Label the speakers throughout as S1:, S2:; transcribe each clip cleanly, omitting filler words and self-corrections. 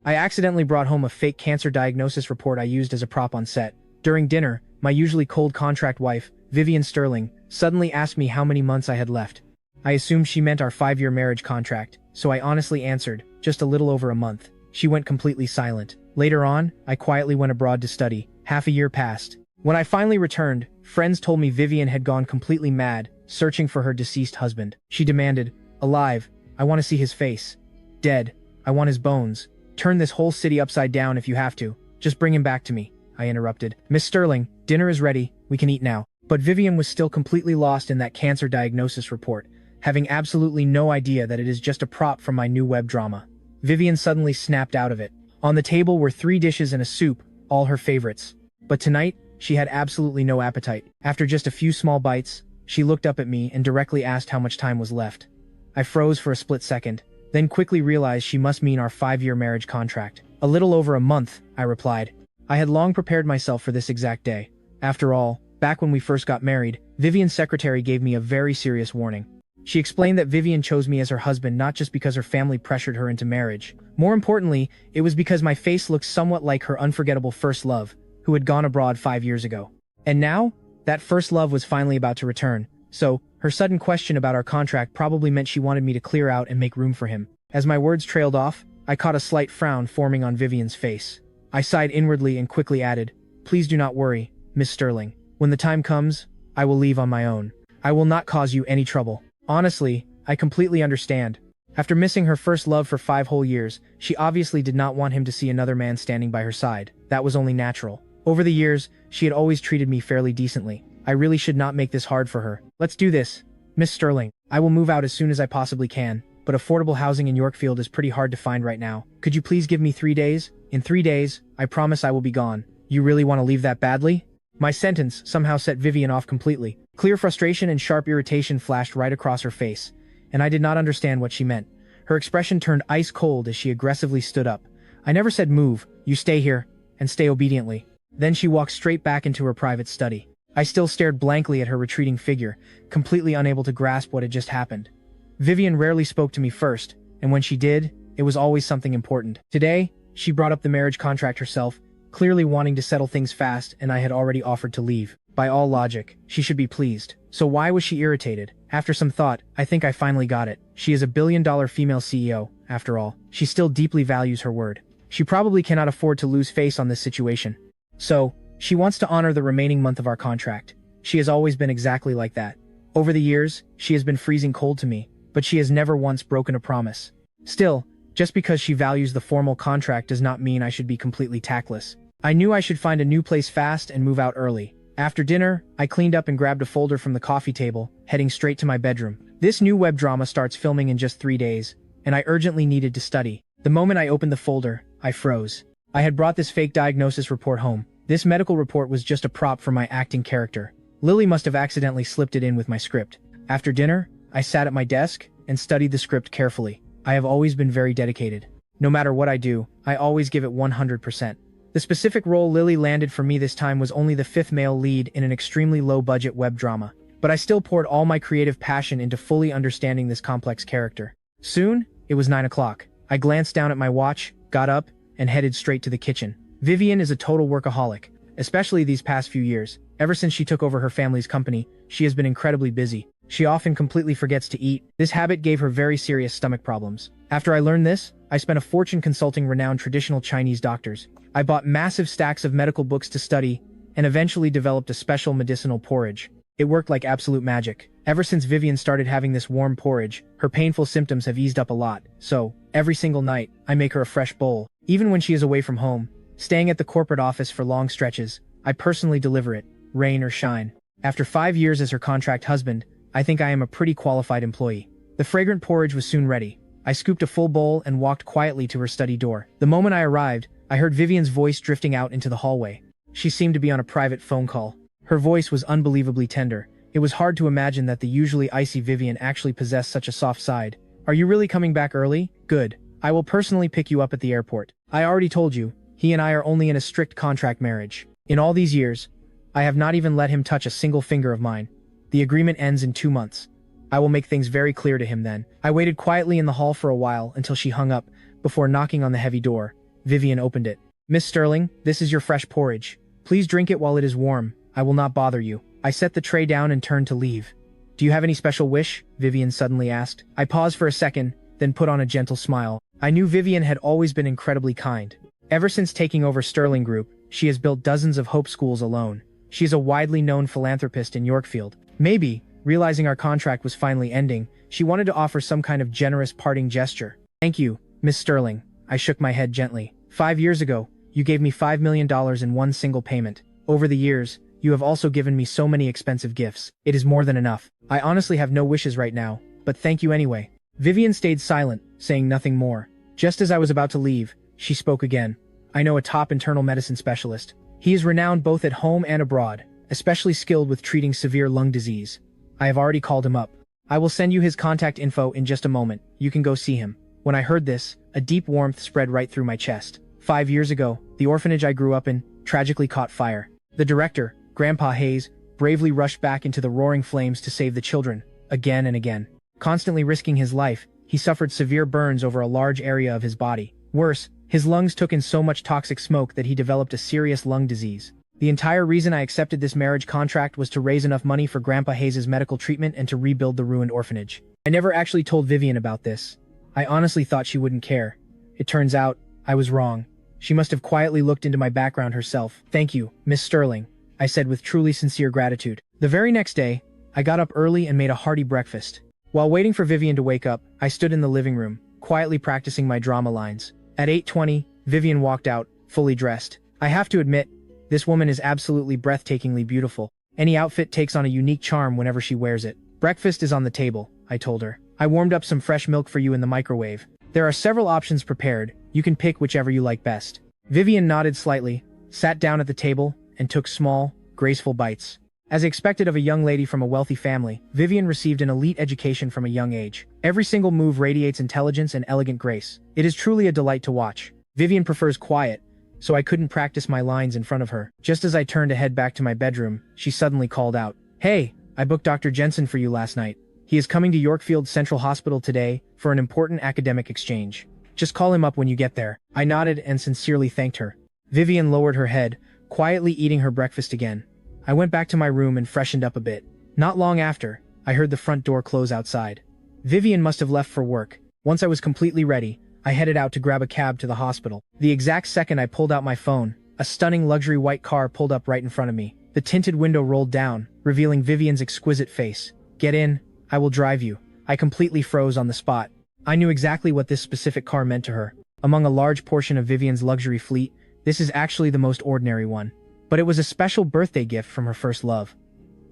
S1: I accidentally brought home a fake cancer diagnosis report I used as a prop on set. During dinner, my usually cold contract wife, Vivian Sterling, suddenly asked me how many months I had left. I assumed she meant our 5-year marriage contract, so I honestly answered, just a little over a month. She went completely silent. Later on, I quietly went abroad to study. Half a year passed. When I finally returned, friends told me Vivian had gone completely mad, searching for her deceased husband. She demanded, "Alive, I want to see his face. Dead, I want his bones. Turn this whole city upside down if you have to. Just bring him back to me," I interrupted. "Miss Sterling, dinner is ready, we can eat now." But Vivian was still completely lost in that cancer diagnosis report, having absolutely no idea that it is just a prop from my new web drama. Vivian suddenly snapped out of it. On the table were 3 dishes and a soup, all her favorites. But tonight, she had absolutely no appetite. After just a few small bites, she looked up at me and directly asked how much time was left. I froze for a split second, then quickly realized she must mean our 5-year marriage contract. "A little over a month," I replied. I had long prepared myself for this exact day. After all, back when we first got married, Vivian's secretary gave me a very serious warning. She explained that Vivian chose me as her husband not just because her family pressured her into marriage. More importantly, it was because my face looked somewhat like her unforgettable first love, who had gone abroad 5 years ago. And now, that first love was finally about to return. So, her sudden question about our contract probably meant she wanted me to clear out and make room for him. As my words trailed off, I caught a slight frown forming on Vivian's face. I sighed inwardly and quickly added, "Please do not worry, Miss Sterling. When the time comes, I will leave on my own. I will not cause you any trouble." Honestly, I completely understand. After missing her first love for 5 whole years, she obviously did not want him to see another man standing by her side. That was only natural. Over the years, she had always treated me fairly decently. I really should not make this hard for her. "Let's do this, Miss Sterling. I will move out as soon as I possibly can, but affordable housing in Yorkfield is pretty hard to find right now. Could you please give me 3 days? In 3 days, I promise I will be gone." "You really want to leave that badly?" My sentence somehow set Vivian off completely. Clear frustration and sharp irritation flashed right across her face, and I did not understand what she meant. Her expression turned ice cold as she aggressively stood up. "I never said move, you stay here, and stay obediently." Then she walked straight back into her private study. I still stared blankly at her retreating figure, completely unable to grasp what had just happened. Vivian rarely spoke to me first, and when she did, it was always something important. Today, she brought up the marriage contract herself, clearly wanting to settle things fast, and I had already offered to leave. By all logic, she should be pleased. So why was she irritated? After some thought, I think I finally got it. She is a billion-dollar female CEO, after all. She still deeply values her word. She probably cannot afford to lose face on this situation. So, she wants to honor the remaining month of our contract. She has always been exactly like that. Over the years, she has been freezing cold to me, but she has never once broken a promise. Still, just because she values the formal contract does not mean I should be completely tactless. I knew I should find a new place fast and move out early. After dinner, I cleaned up and grabbed a folder from the coffee table, heading straight to my bedroom. This new web drama starts filming in just 3 days, and I urgently needed to study. The moment I opened the folder, I froze. I had brought this fake diagnosis report home. This medical report was just a prop for my acting character. Lily must have accidentally slipped it in with my script. After dinner, I sat at my desk and studied the script carefully. I have always been very dedicated. No matter what I do, I always give it 100%. The specific role Lily landed for me this time was only the 5th male lead in an extremely low-budget web drama. But I still poured all my creative passion into fully understanding this complex character. Soon, it was 9 o'clock. I glanced down at my watch, got up, and headed straight to the kitchen. Vivian is a total workaholic, especially these past few years. Ever since she took over her family's company, she has been incredibly busy. She often completely forgets to eat. This habit gave her very serious stomach problems. After I learned this, I spent a fortune consulting renowned traditional Chinese doctors. I bought massive stacks of medical books to study, and eventually developed a special medicinal porridge. It worked like absolute magic. Ever since Vivian started having this warm porridge, her painful symptoms have eased up a lot. So, every single night, I make her a fresh bowl. Even when she is away from home, staying at the corporate office for long stretches, I personally deliver it, rain or shine. After 5 years as her contract husband, I think I am a pretty qualified employee. The fragrant porridge was soon ready. I scooped a full bowl and walked quietly to her study door. The moment I arrived, I heard Vivian's voice drifting out into the hallway. She seemed to be on a private phone call. Her voice was unbelievably tender. It was hard to imagine that the usually icy Vivian actually possessed such a soft side. "Are you really coming back early? Good. I will personally pick you up at the airport. I already told you, he and I are only in a strict contract marriage. In all these years, I have not even let him touch a single finger of mine. The agreement ends in 2 months. I will make things very clear to him then." I waited quietly in the hall for a while until she hung up, before knocking on the heavy door. Vivian opened it. Miss Sterling, this is your fresh porridge. Please drink it while it is warm. I will not bother you. I set the tray down and turned to leave. Do you have any special wish? Vivian suddenly asked. I paused for a second, then put on a gentle smile. I knew Vivian had always been incredibly kind. Ever since taking over Sterling Group, she has built dozens of Hope schools alone. She is a widely known philanthropist in Yorkfield. Maybe, realizing our contract was finally ending, she wanted to offer some kind of generous parting gesture. Thank you, Miss Sterling. I shook my head gently. 5 years ago, you gave me $5 million in one single payment. Over the years, you have also given me so many expensive gifts. It is more than enough. I honestly have no wishes right now, but thank you anyway. Vivian stayed silent, saying nothing more. Just as I was about to leave, she spoke again. I know a top internal medicine specialist. He is renowned both at home and abroad, especially skilled with treating severe lung disease. I have already called him up. I will send you his contact info in just a moment. You can go see him. When I heard this, a deep warmth spread right through my chest. 5 years ago, the orphanage I grew up in tragically caught fire. The director, Grandpa Hayes, bravely rushed back into the roaring flames to save the children, again and again. Constantly risking his life, he suffered severe burns over a large area of his body. Worse, his lungs took in so much toxic smoke that he developed a serious lung disease. The entire reason I accepted this marriage contract was to raise enough money for Grandpa Hayes' medical treatment and to rebuild the ruined orphanage. I never actually told Vivian about this. I honestly thought she wouldn't care. It turns out, I was wrong. She must have quietly looked into my background herself. Thank you, Miss Sterling, I said with truly sincere gratitude. The very next day, I got up early and made a hearty breakfast. While waiting for Vivian to wake up, I stood in the living room, quietly practicing my drama lines. At 8:20, Vivian walked out, fully dressed. I have to admit, this woman is absolutely breathtakingly beautiful. Any outfit takes on a unique charm whenever she wears it. Breakfast is on the table, I told her. I warmed up some fresh milk for you in the microwave. There are several options prepared. You can pick whichever you like best. Vivian nodded slightly, sat down at the table, and took small, graceful bites. As expected of a young lady from a wealthy family, Vivian received an elite education from a young age. Every single move radiates intelligence and elegant grace. It is truly a delight to watch. Vivian prefers quiet, so I couldn't practice my lines in front of her. Just as I turned to head back to my bedroom, she suddenly called out, "Hey, I booked Dr. Jensen for you last night. He is coming to Yorkfield Central Hospital today for an important academic exchange. Just call him up when you get there." I nodded and sincerely thanked her. Vivian lowered her head, quietly eating her breakfast again. I went back to my room and freshened up a bit. Not long after, I heard the front door close outside. Vivian must have left for work. Once I was completely ready, I headed out to grab a cab to the hospital. The exact second I pulled out my phone, a stunning luxury white car pulled up right in front of me. The tinted window rolled down, revealing Vivian's exquisite face. "Get in, I will drive you." I completely froze on the spot. I knew exactly what this specific car meant to her. Among a large portion of Vivian's luxury fleet, this is actually the most ordinary one. But it was a special birthday gift from her first love.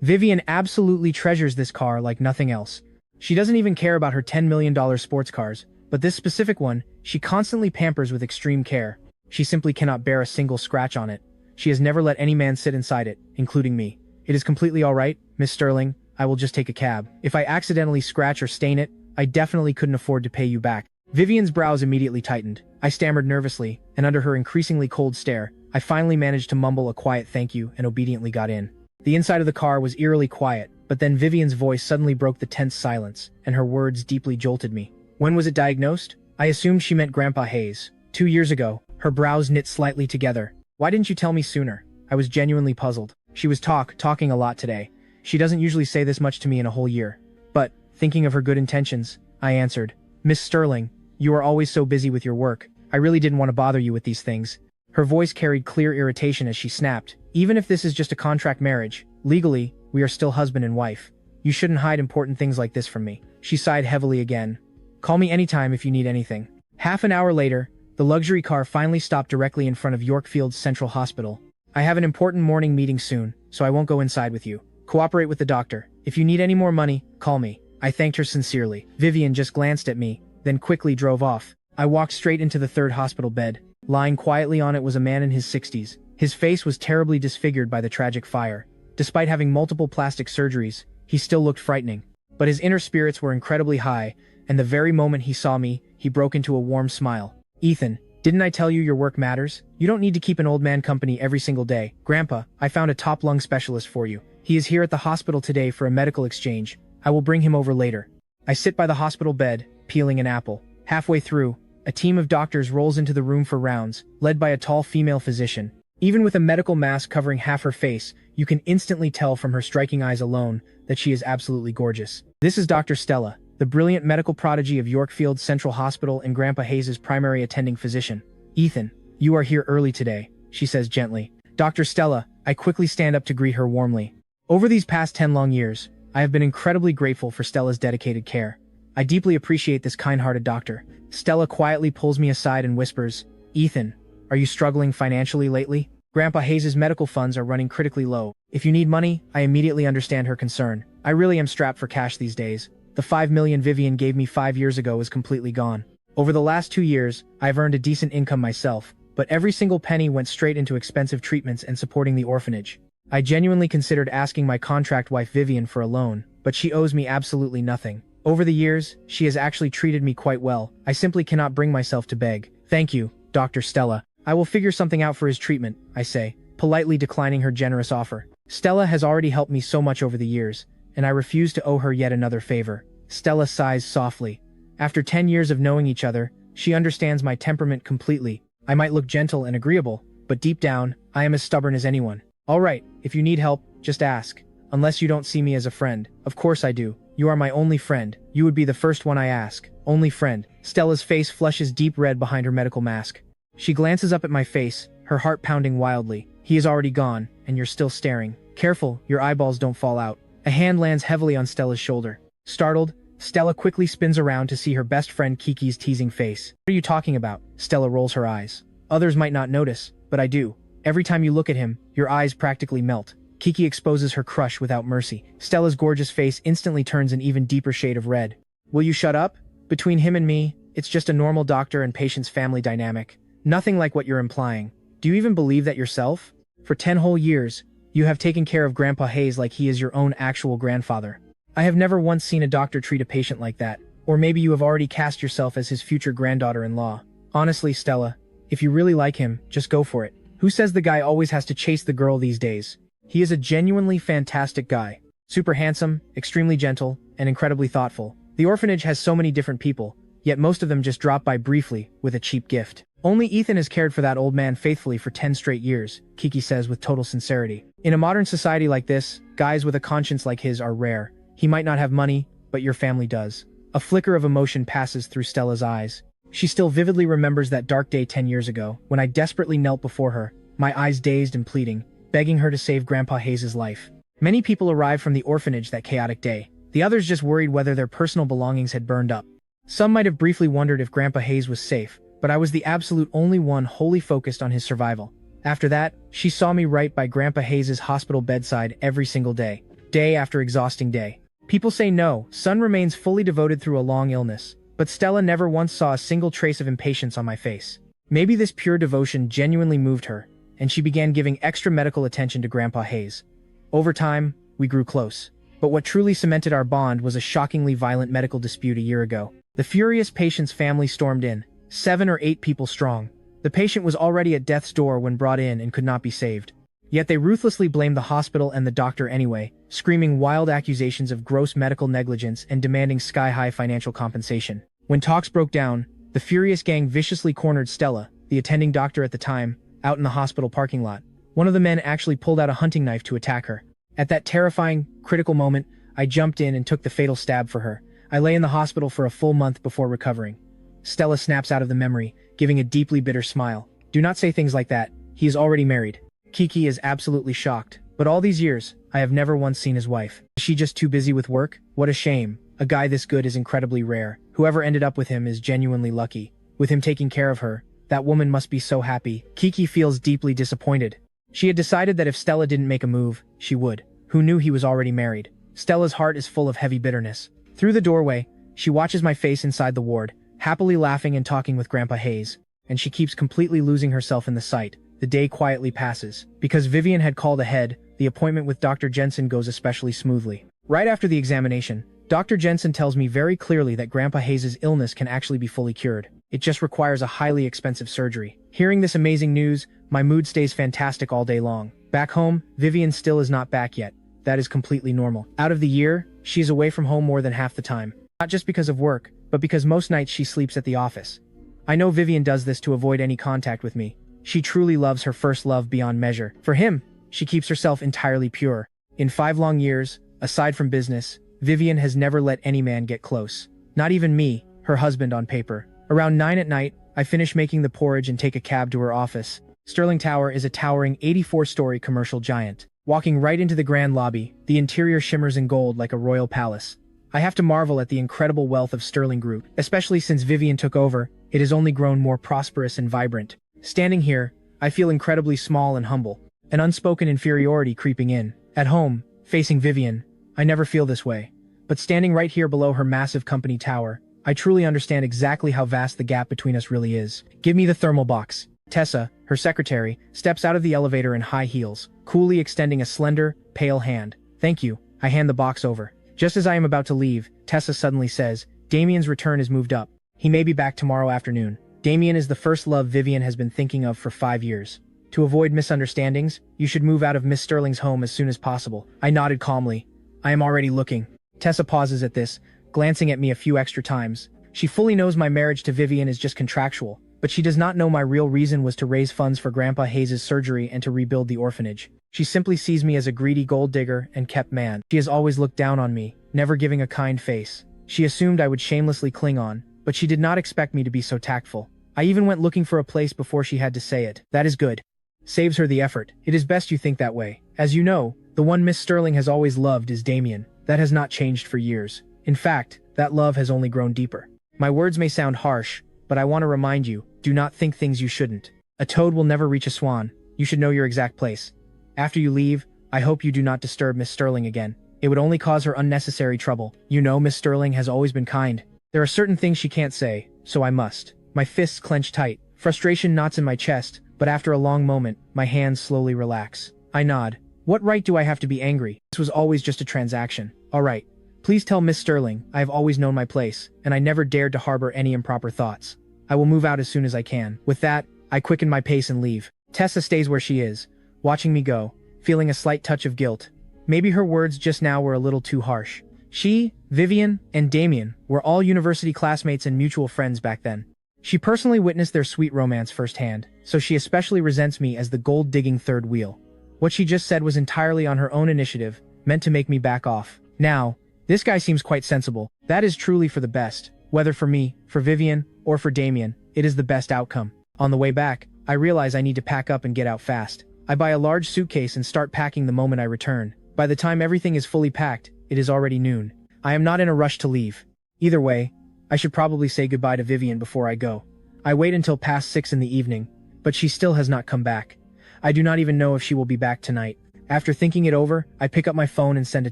S1: Vivian absolutely treasures this car like nothing else. She doesn't even care about her $10 million sports cars, but this specific one, she constantly pampers with extreme care. She simply cannot bear a single scratch on it. She has never let any man sit inside it, including me. "It is completely alright, Miss Sterling. I will just take a cab. If I accidentally scratch or stain it, I definitely couldn't afford to pay you back." Vivian's brows immediately tightened. I stammered nervously, and under her increasingly cold stare, I finally managed to mumble a quiet thank you and obediently got in. The inside of the car was eerily quiet, but then Vivian's voice suddenly broke the tense silence, and her words deeply jolted me. "When was it diagnosed?" I assumed she meant Grandpa Hayes. 2 years ago. Her brows knit slightly together. "Why didn't you tell me sooner?" I was genuinely puzzled. She was talking a lot today. She doesn't usually say this much to me in a whole year. But, thinking of her good intentions, I answered, "Miss Sterling, you are always so busy with your work. I really didn't want to bother you with these things." Her voice carried clear irritation as she snapped. "Even if this is just a contract marriage, legally, we are still husband and wife. You shouldn't hide important things like this from me." She sighed heavily again. "Call me anytime if you need anything." Half an hour later, the luxury car finally stopped directly in front of Yorkfield's Central Hospital. "I have an important morning meeting soon, so I won't go inside with you. Cooperate with the doctor. If you need any more money, call me." I thanked her sincerely. Vivian just glanced at me, then quickly drove off. I walked straight into the third hospital bed. Lying quietly on it was a man in his 60s. His face was terribly disfigured by the tragic fire. Despite having multiple plastic surgeries, he still looked frightening. But his inner spirits were incredibly high, and the very moment he saw me, he broke into a warm smile. "Ethan, didn't I tell you your work matters? You don't need to keep an old man company every single day. Grandpa, I found a top lung specialist for you. He is here at the hospital today for a medical exchange. I will bring him over later." I sit by the hospital bed, peeling an apple. Halfway through, A team of doctors rolls into the room for rounds, led by a tall female physician. Even with a medical mask covering half her face, you can instantly tell from her striking eyes alone that she is absolutely gorgeous. This is Dr. Stella, the brilliant medical prodigy of Yorkfield Central Hospital and Grandpa Hayes' primary attending physician. Ethan, you are here early today, she says gently. Dr. Stella, I quickly stand up to greet her warmly. Over these past 10 long years, I have been incredibly grateful for Stella's dedicated care. I deeply appreciate this kind-hearted doctor. Stella quietly pulls me aside and whispers, Ethan, are you struggling financially lately? Grandpa Hayes' medical funds are running critically low. If you need money, I immediately understand her concern. I really am strapped for cash these days. The $5 million Vivian gave me 5 years ago is completely gone. Over the last 2 years, I've earned a decent income myself, but every single penny went straight into expensive treatments and supporting the orphanage. I genuinely considered asking my contract wife Vivian for a loan, but she owes me absolutely nothing. Over the years, she has actually treated me quite well. I simply cannot bring myself to beg. Thank you, Dr. Stella. I will figure something out for his treatment, I say, politely declining her generous offer. Stella has already helped me so much over the years, and I refuse to owe her yet another favor. Stella sighs softly. After 10 years of knowing each other, she understands my temperament completely. I might look gentle and agreeable, but deep down, I am as stubborn as anyone. All right, if you need help, just ask. Unless you don't see me as a friend. Of course I do. You are my only friend. You would be the first one I ask. Only friend. Stella's face flushes deep red behind her medical mask. She glances up at my face, her heart pounding wildly. He is already gone, and you're still staring. Careful, your eyeballs don't fall out. A hand lands heavily on Stella's shoulder. Startled, Stella quickly spins around to see her best friend Kiki's teasing face. What are you talking about? Stella rolls her eyes. Others might not notice, but I do. Every time you look at him, your eyes practically melt. Kiki exposes her crush without mercy. Stella's gorgeous face instantly turns an even deeper shade of red. Will you shut up? Between him and me, it's just a normal doctor and patient's family dynamic. Nothing like what you're implying. Do you even believe that yourself? For 10 whole years, you have taken care of Grandpa Hayes like he is your own actual grandfather. I have never once seen a doctor treat a patient like that. Or maybe you have already cast yourself as his future granddaughter-in-law. Honestly, Stella, if you really like him, just go for it. Who says the guy always has to chase the girl these days? He is a genuinely fantastic guy. Super handsome, extremely gentle, and incredibly thoughtful. The orphanage has so many different people, yet most of them just drop by briefly, with a cheap gift. Only Ethan has cared for that old man faithfully for 10 straight years, Kiki says with total sincerity. In a modern society like this, guys with a conscience like his are rare. He might not have money, but your family does. A flicker of emotion passes through Stella's eyes. She still vividly remembers that dark day 10 years ago, when I desperately knelt before her, my eyes dazed and pleading, begging her to save Grandpa Hayes' life. Many people arrived from the orphanage that chaotic day. The others just worried whether their personal belongings had burned up. Some might have briefly wondered if Grandpa Hayes was safe, but I was the absolute only one wholly focused on his survival. After that, she saw me right by Grandpa Hayes' hospital bedside every single day, day after exhausting day. People say no, son remains fully devoted through a long illness, but Stella never once saw a single trace of impatience on my face. Maybe this pure devotion genuinely moved her, and she began giving extra medical attention to Grandpa Hayes. Over time, we grew close. But what truly cemented our bond was a shockingly violent medical dispute a year ago. The furious patient's family stormed in, 7 or 8 people strong. The patient was already at death's door when brought in and could not be saved. Yet they ruthlessly blamed the hospital and the doctor anyway, screaming wild accusations of gross medical negligence and demanding sky-high financial compensation. When talks broke down, the furious gang viciously cornered Stella, the attending doctor at the time, out in the hospital parking lot. One of the men actually pulled out a hunting knife to attack her. At that terrifying, critical moment, I jumped in and took the fatal stab for her. I lay in the hospital for a full month before recovering. Stella snaps out of the memory, giving a deeply bitter smile. Do not say things like that. He is already married. Kiki is absolutely shocked. But all these years, I have never once seen his wife. Is she just too busy with work? What a shame. A guy this good is incredibly rare. Whoever ended up with him is genuinely lucky. With him taking care of her, that woman must be so happy. Kiki feels deeply disappointed. She had decided that if Stella didn't make a move, she would. Who knew he was already married? Stella's heart is full of heavy bitterness. Through the doorway, she watches my face inside the ward, happily laughing and talking with Grandpa Hayes, and she keeps completely losing herself in the sight. The day quietly passes. Because Vivian had called ahead, the appointment with Dr. Jensen goes especially smoothly. Right after the examination, Dr. Jensen tells me very clearly that Grandpa Hayes' illness can actually be fully cured. It just requires a highly expensive surgery. Hearing this amazing news, my mood stays fantastic all day long. Back home, Vivian still is not back yet. That is completely normal. Out of the year, she is away from home more than half the time. Not just because of work, but because most nights she sleeps at the office. I know Vivian does this to avoid any contact with me. She truly loves her first love beyond measure. For him, she keeps herself entirely pure. In 5 long years, aside from business, Vivian has never let any man get close. Not even me, her husband on paper. Around 9 at night, I finish making the porridge and take a cab to her office. Sterling Tower is a towering 84-story commercial giant. Walking right into the grand lobby, the interior shimmers in gold like a royal palace. I have to marvel at the incredible wealth of Sterling Group, especially since Vivian took over. It has only grown more prosperous and vibrant. Standing here, I feel incredibly small and humble, an unspoken inferiority creeping in. At home, facing Vivian, I never feel this way. But standing right here below her massive company tower, I truly understand exactly how vast the gap between us really is. Give me the thermal box. Tessa, her secretary, steps out of the elevator in high heels, coolly extending a slender, pale hand. Thank you. I hand the box over. Just as I am about to leave, Tessa suddenly says, Damien's return is moved up. He may be back tomorrow afternoon. Damien is the first love Vivian has been thinking of for 5 years. To avoid misunderstandings, you should move out of Miss Sterling's home as soon as possible. I nodded calmly. I am already looking. Tessa pauses at this, glancing at me a few extra times. She fully knows my marriage to Vivian is just contractual, but she does not know my real reason was to raise funds for Grandpa Hayes' surgery and to rebuild the orphanage. She simply sees me as a greedy gold digger and kept man. She has always looked down on me, never giving a kind face. She assumed I would shamelessly cling on, but she did not expect me to be so tactful. I even went looking for a place before she had to say it. That is good. Saves her the effort. It is best you think that way. As you know, the one Miss Sterling has always loved is Damien. That has not changed for years. In fact, that love has only grown deeper. My words may sound harsh, but I want to remind you, do not think things you shouldn't. A toad will never reach a swan. You should know your exact place. After you leave, I hope you do not disturb Miss Sterling again. It would only cause her unnecessary trouble. You know Miss Sterling has always been kind. There are certain things she can't say, so I must. My fists clench tight. Frustration knots in my chest, but after a long moment, my hands slowly relax. I nod. What right do I have to be angry? This was always just a transaction. All right. Please tell Miss Sterling I have always known my place, and I never dared to harbor any improper thoughts. I will move out as soon as I can. With that, I quicken my pace and leave. Tessa stays where she is, watching me go, feeling a slight touch of guilt. Maybe her words just now were a little too harsh. She, Vivian, and Damien were all university classmates and mutual friends back then. She personally witnessed their sweet romance firsthand, so she especially resents me as the gold-digging third wheel. What she just said was entirely on her own initiative, meant to make me back off. Now, this guy seems quite sensible. That is truly for the best. Whether for me, for Vivian, or for Damien, it is the best outcome. On the way back, I realize I need to pack up and get out fast. I buy a large suitcase and start packing the moment I return. By the time everything is fully packed, it is already noon. I am not in a rush to leave. Either way, I should probably say goodbye to Vivian before I go. I wait until past 6 in the evening, but she still has not come back. I do not even know if she will be back tonight. After thinking it over, I pick up my phone and send a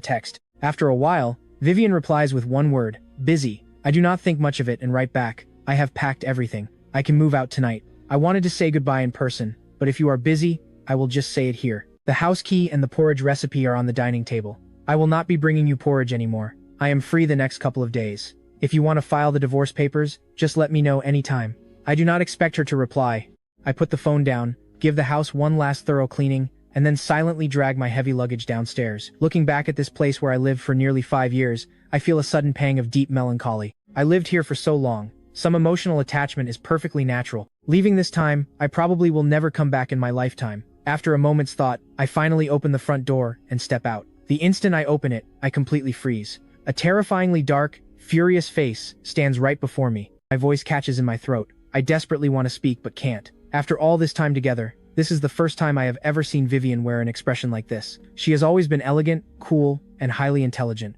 S1: text. After a while, Vivian replies with one word, busy. I do not think much of it and write back, I have packed everything. I can move out tonight. I wanted to say goodbye in person, but if you are busy, I will just say it here. The house key and the porridge recipe are on the dining table. I will not be bringing you porridge anymore. I am free the next couple of days. If you want to file the divorce papers, just let me know anytime. I do not expect her to reply. I put the phone down, give the house one last thorough cleaning, and then silently drag my heavy luggage downstairs. Looking back at this place where I lived for nearly 5 years, I feel a sudden pang of deep melancholy. I lived here for so long. Some emotional attachment is perfectly natural. Leaving this time, I probably will never come back in my lifetime. After a moment's thought, I finally open the front door and step out. The instant I open it, I completely freeze. A terrifyingly dark, furious face stands right before me. My voice catches in my throat. I desperately want to speak but can't. After all this time together, this is the first time I have ever seen Vivian wear an expression like this. She has always been elegant, cool, and highly intelligent.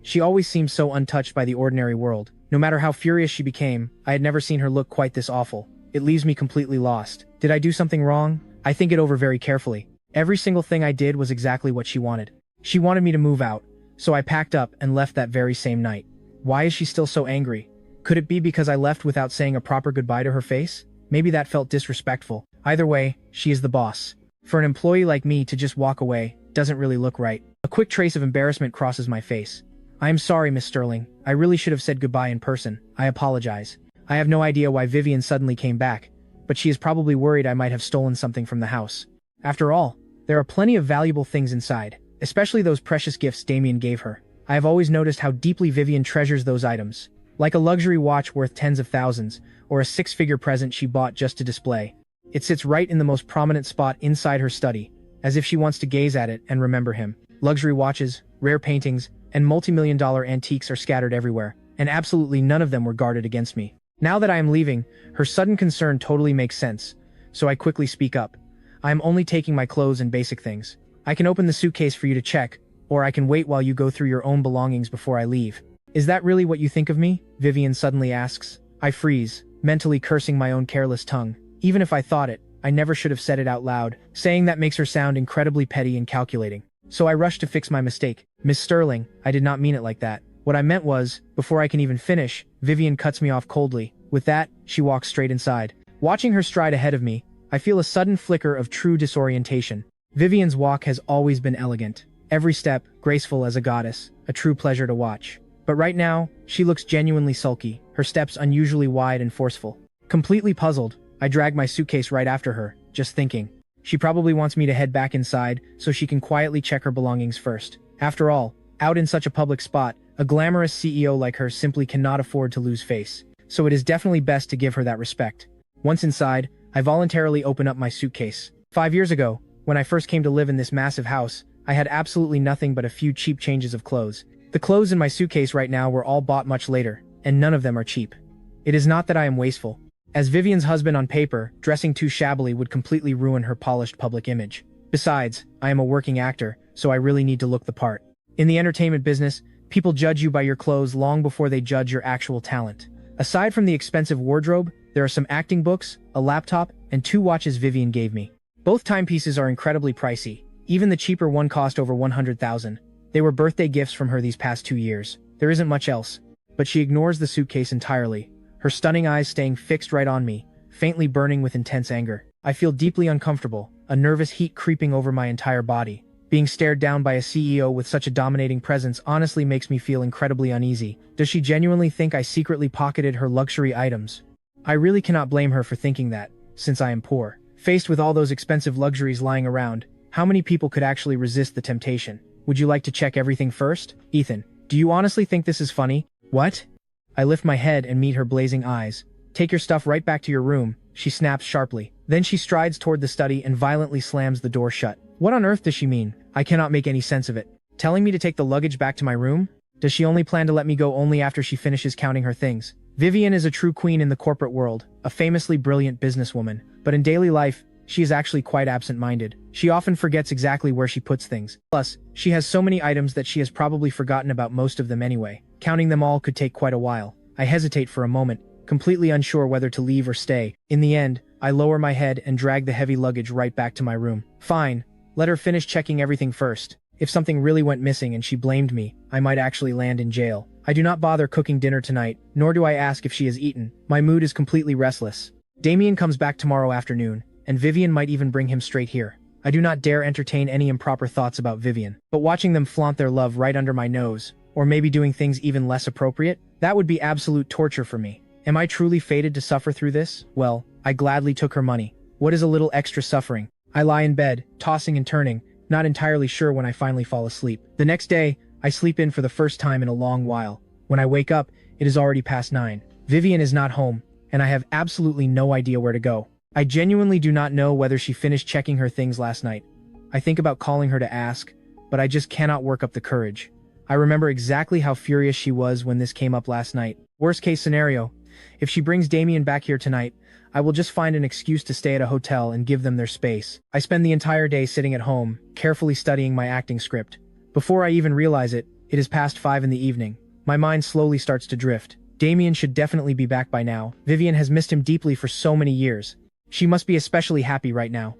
S1: She always seemed so untouched by the ordinary world. No matter how furious she became, I had never seen her look quite this awful. It leaves me completely lost. Did I do something wrong? I think it over very carefully. Every single thing I did was exactly what she wanted. She wanted me to move out, so I packed up and left that very same night. Why is she still so angry? Could it be because I left without saying a proper goodbye to her face? Maybe that felt disrespectful. Either way, she is the boss. For an employee like me to just walk away doesn't really look right. A quick trace of embarrassment crosses my face. I am sorry, Miss Sterling. I really should have said goodbye in person. I apologize. I have no idea why Vivian suddenly came back, but she is probably worried I might have stolen something from the house. After all, there are plenty of valuable things inside, especially those precious gifts Damien gave her. I have always noticed how deeply Vivian treasures those items. Like a luxury watch worth tens of thousands, or a six-figure present she bought just to display. It sits right in the most prominent spot inside her study, as if she wants to gaze at it and remember him. Luxury watches, rare paintings, and multi-million-dollar antiques are scattered everywhere, and absolutely none of them were guarded against me. Now that I am leaving, her sudden concern totally makes sense, so I quickly speak up. I am only taking my clothes and basic things. I can open the suitcase for you to check, or I can wait while you go through your own belongings before I leave. Is that really what you think of me? Vivian suddenly asks. I freeze, mentally cursing my own careless tongue. Even if I thought it, I never should have said it out loud. Saying that makes her sound incredibly petty and calculating. So I rush to fix my mistake. Miss Sterling, I did not mean it like that. What I meant was, before I can even finish, Vivian cuts me off coldly. With that, she walks straight inside. Watching her stride ahead of me, I feel a sudden flicker of true disorientation. Vivian's walk has always been elegant. Every step, graceful as a goddess, a true pleasure to watch. But right now, she looks genuinely sulky, her steps unusually wide and forceful. Completely puzzled, I drag my suitcase right after her, just thinking. She probably wants me to head back inside so she can quietly check her belongings first. After all, out in such a public spot, a glamorous CEO like her simply cannot afford to lose face. So it is definitely best to give her that respect. Once inside, I voluntarily open up my suitcase. 5 years ago, when I first came to live in this massive house, I had absolutely nothing but a few cheap changes of clothes. The clothes in my suitcase right now were all bought much later, and none of them are cheap. It is not that I am wasteful. As Vivian's husband on paper, dressing too shabbily would completely ruin her polished public image. Besides, I am a working actor, so I really need to look the part. In the entertainment business, people judge you by your clothes long before they judge your actual talent. Aside from the expensive wardrobe, there are some acting books, a laptop, and 2 watches Vivian gave me. Both timepieces are incredibly pricey. Even the cheaper one cost over $100,000. They were birthday gifts from her these past 2 years. There isn't much else. But she ignores the suitcase entirely, her stunning eyes staying fixed right on me, faintly burning with intense anger. I feel deeply uncomfortable, a nervous heat creeping over my entire body. Being stared down by a CEO with such a dominating presence honestly makes me feel incredibly uneasy. Does she genuinely think I secretly pocketed her luxury items? I really cannot blame her for thinking that, since I am poor. Faced with all those expensive luxuries lying around, how many people could actually resist the temptation? Would you like to check everything first? Ethan, do you honestly think this is funny? What? I lift my head and meet her blazing eyes. Take your stuff right back to your room, she snaps sharply. Then she strides toward the study and violently slams the door shut. What on earth does she mean? I cannot make any sense of it. Telling me to take the luggage back to my room? Does she only plan to let me go only after she finishes counting her things? Vivian is a true queen in the corporate world, a famously brilliant businesswoman. But in daily life, she is actually quite absent-minded. She often forgets exactly where she puts things. Plus, she has so many items that she has probably forgotten about most of them anyway. Counting them all could take quite a while. I hesitate for a moment, completely unsure whether to leave or stay. In the end, I lower my head and drag the heavy luggage right back to my room. Fine, let her finish checking everything first. If something really went missing and she blamed me, I might actually land in jail. I do not bother cooking dinner tonight, nor do I ask if she has eaten. My mood is completely restless. Damien comes back tomorrow afternoon, and Vivian might even bring him straight here. I do not dare entertain any improper thoughts about Vivian, but watching them flaunt their love right under my nose, or maybe doing things even less appropriate, that would be absolute torture for me. Am I truly fated to suffer through this? Well, I gladly took her money. What is a little extra suffering? I lie in bed, tossing and turning, not entirely sure when I finally fall asleep. The next day, I sleep in for the first time in a long while. When I wake up, it is already past 9. Vivian is not home, and I have absolutely no idea where to go. I genuinely do not know whether she finished checking her things last night. I think about calling her to ask, but I just cannot work up the courage. I remember exactly how furious she was when this came up last night. Worst case scenario, if she brings Damien back here tonight, I will just find an excuse to stay at a hotel and give them their space. I spend the entire day sitting at home, carefully studying my acting script. Before I even realize it, it is past 5 in the evening. My mind slowly starts to drift. Damien should definitely be back by now. Vivian has missed him deeply for so many years. She must be especially happy right now.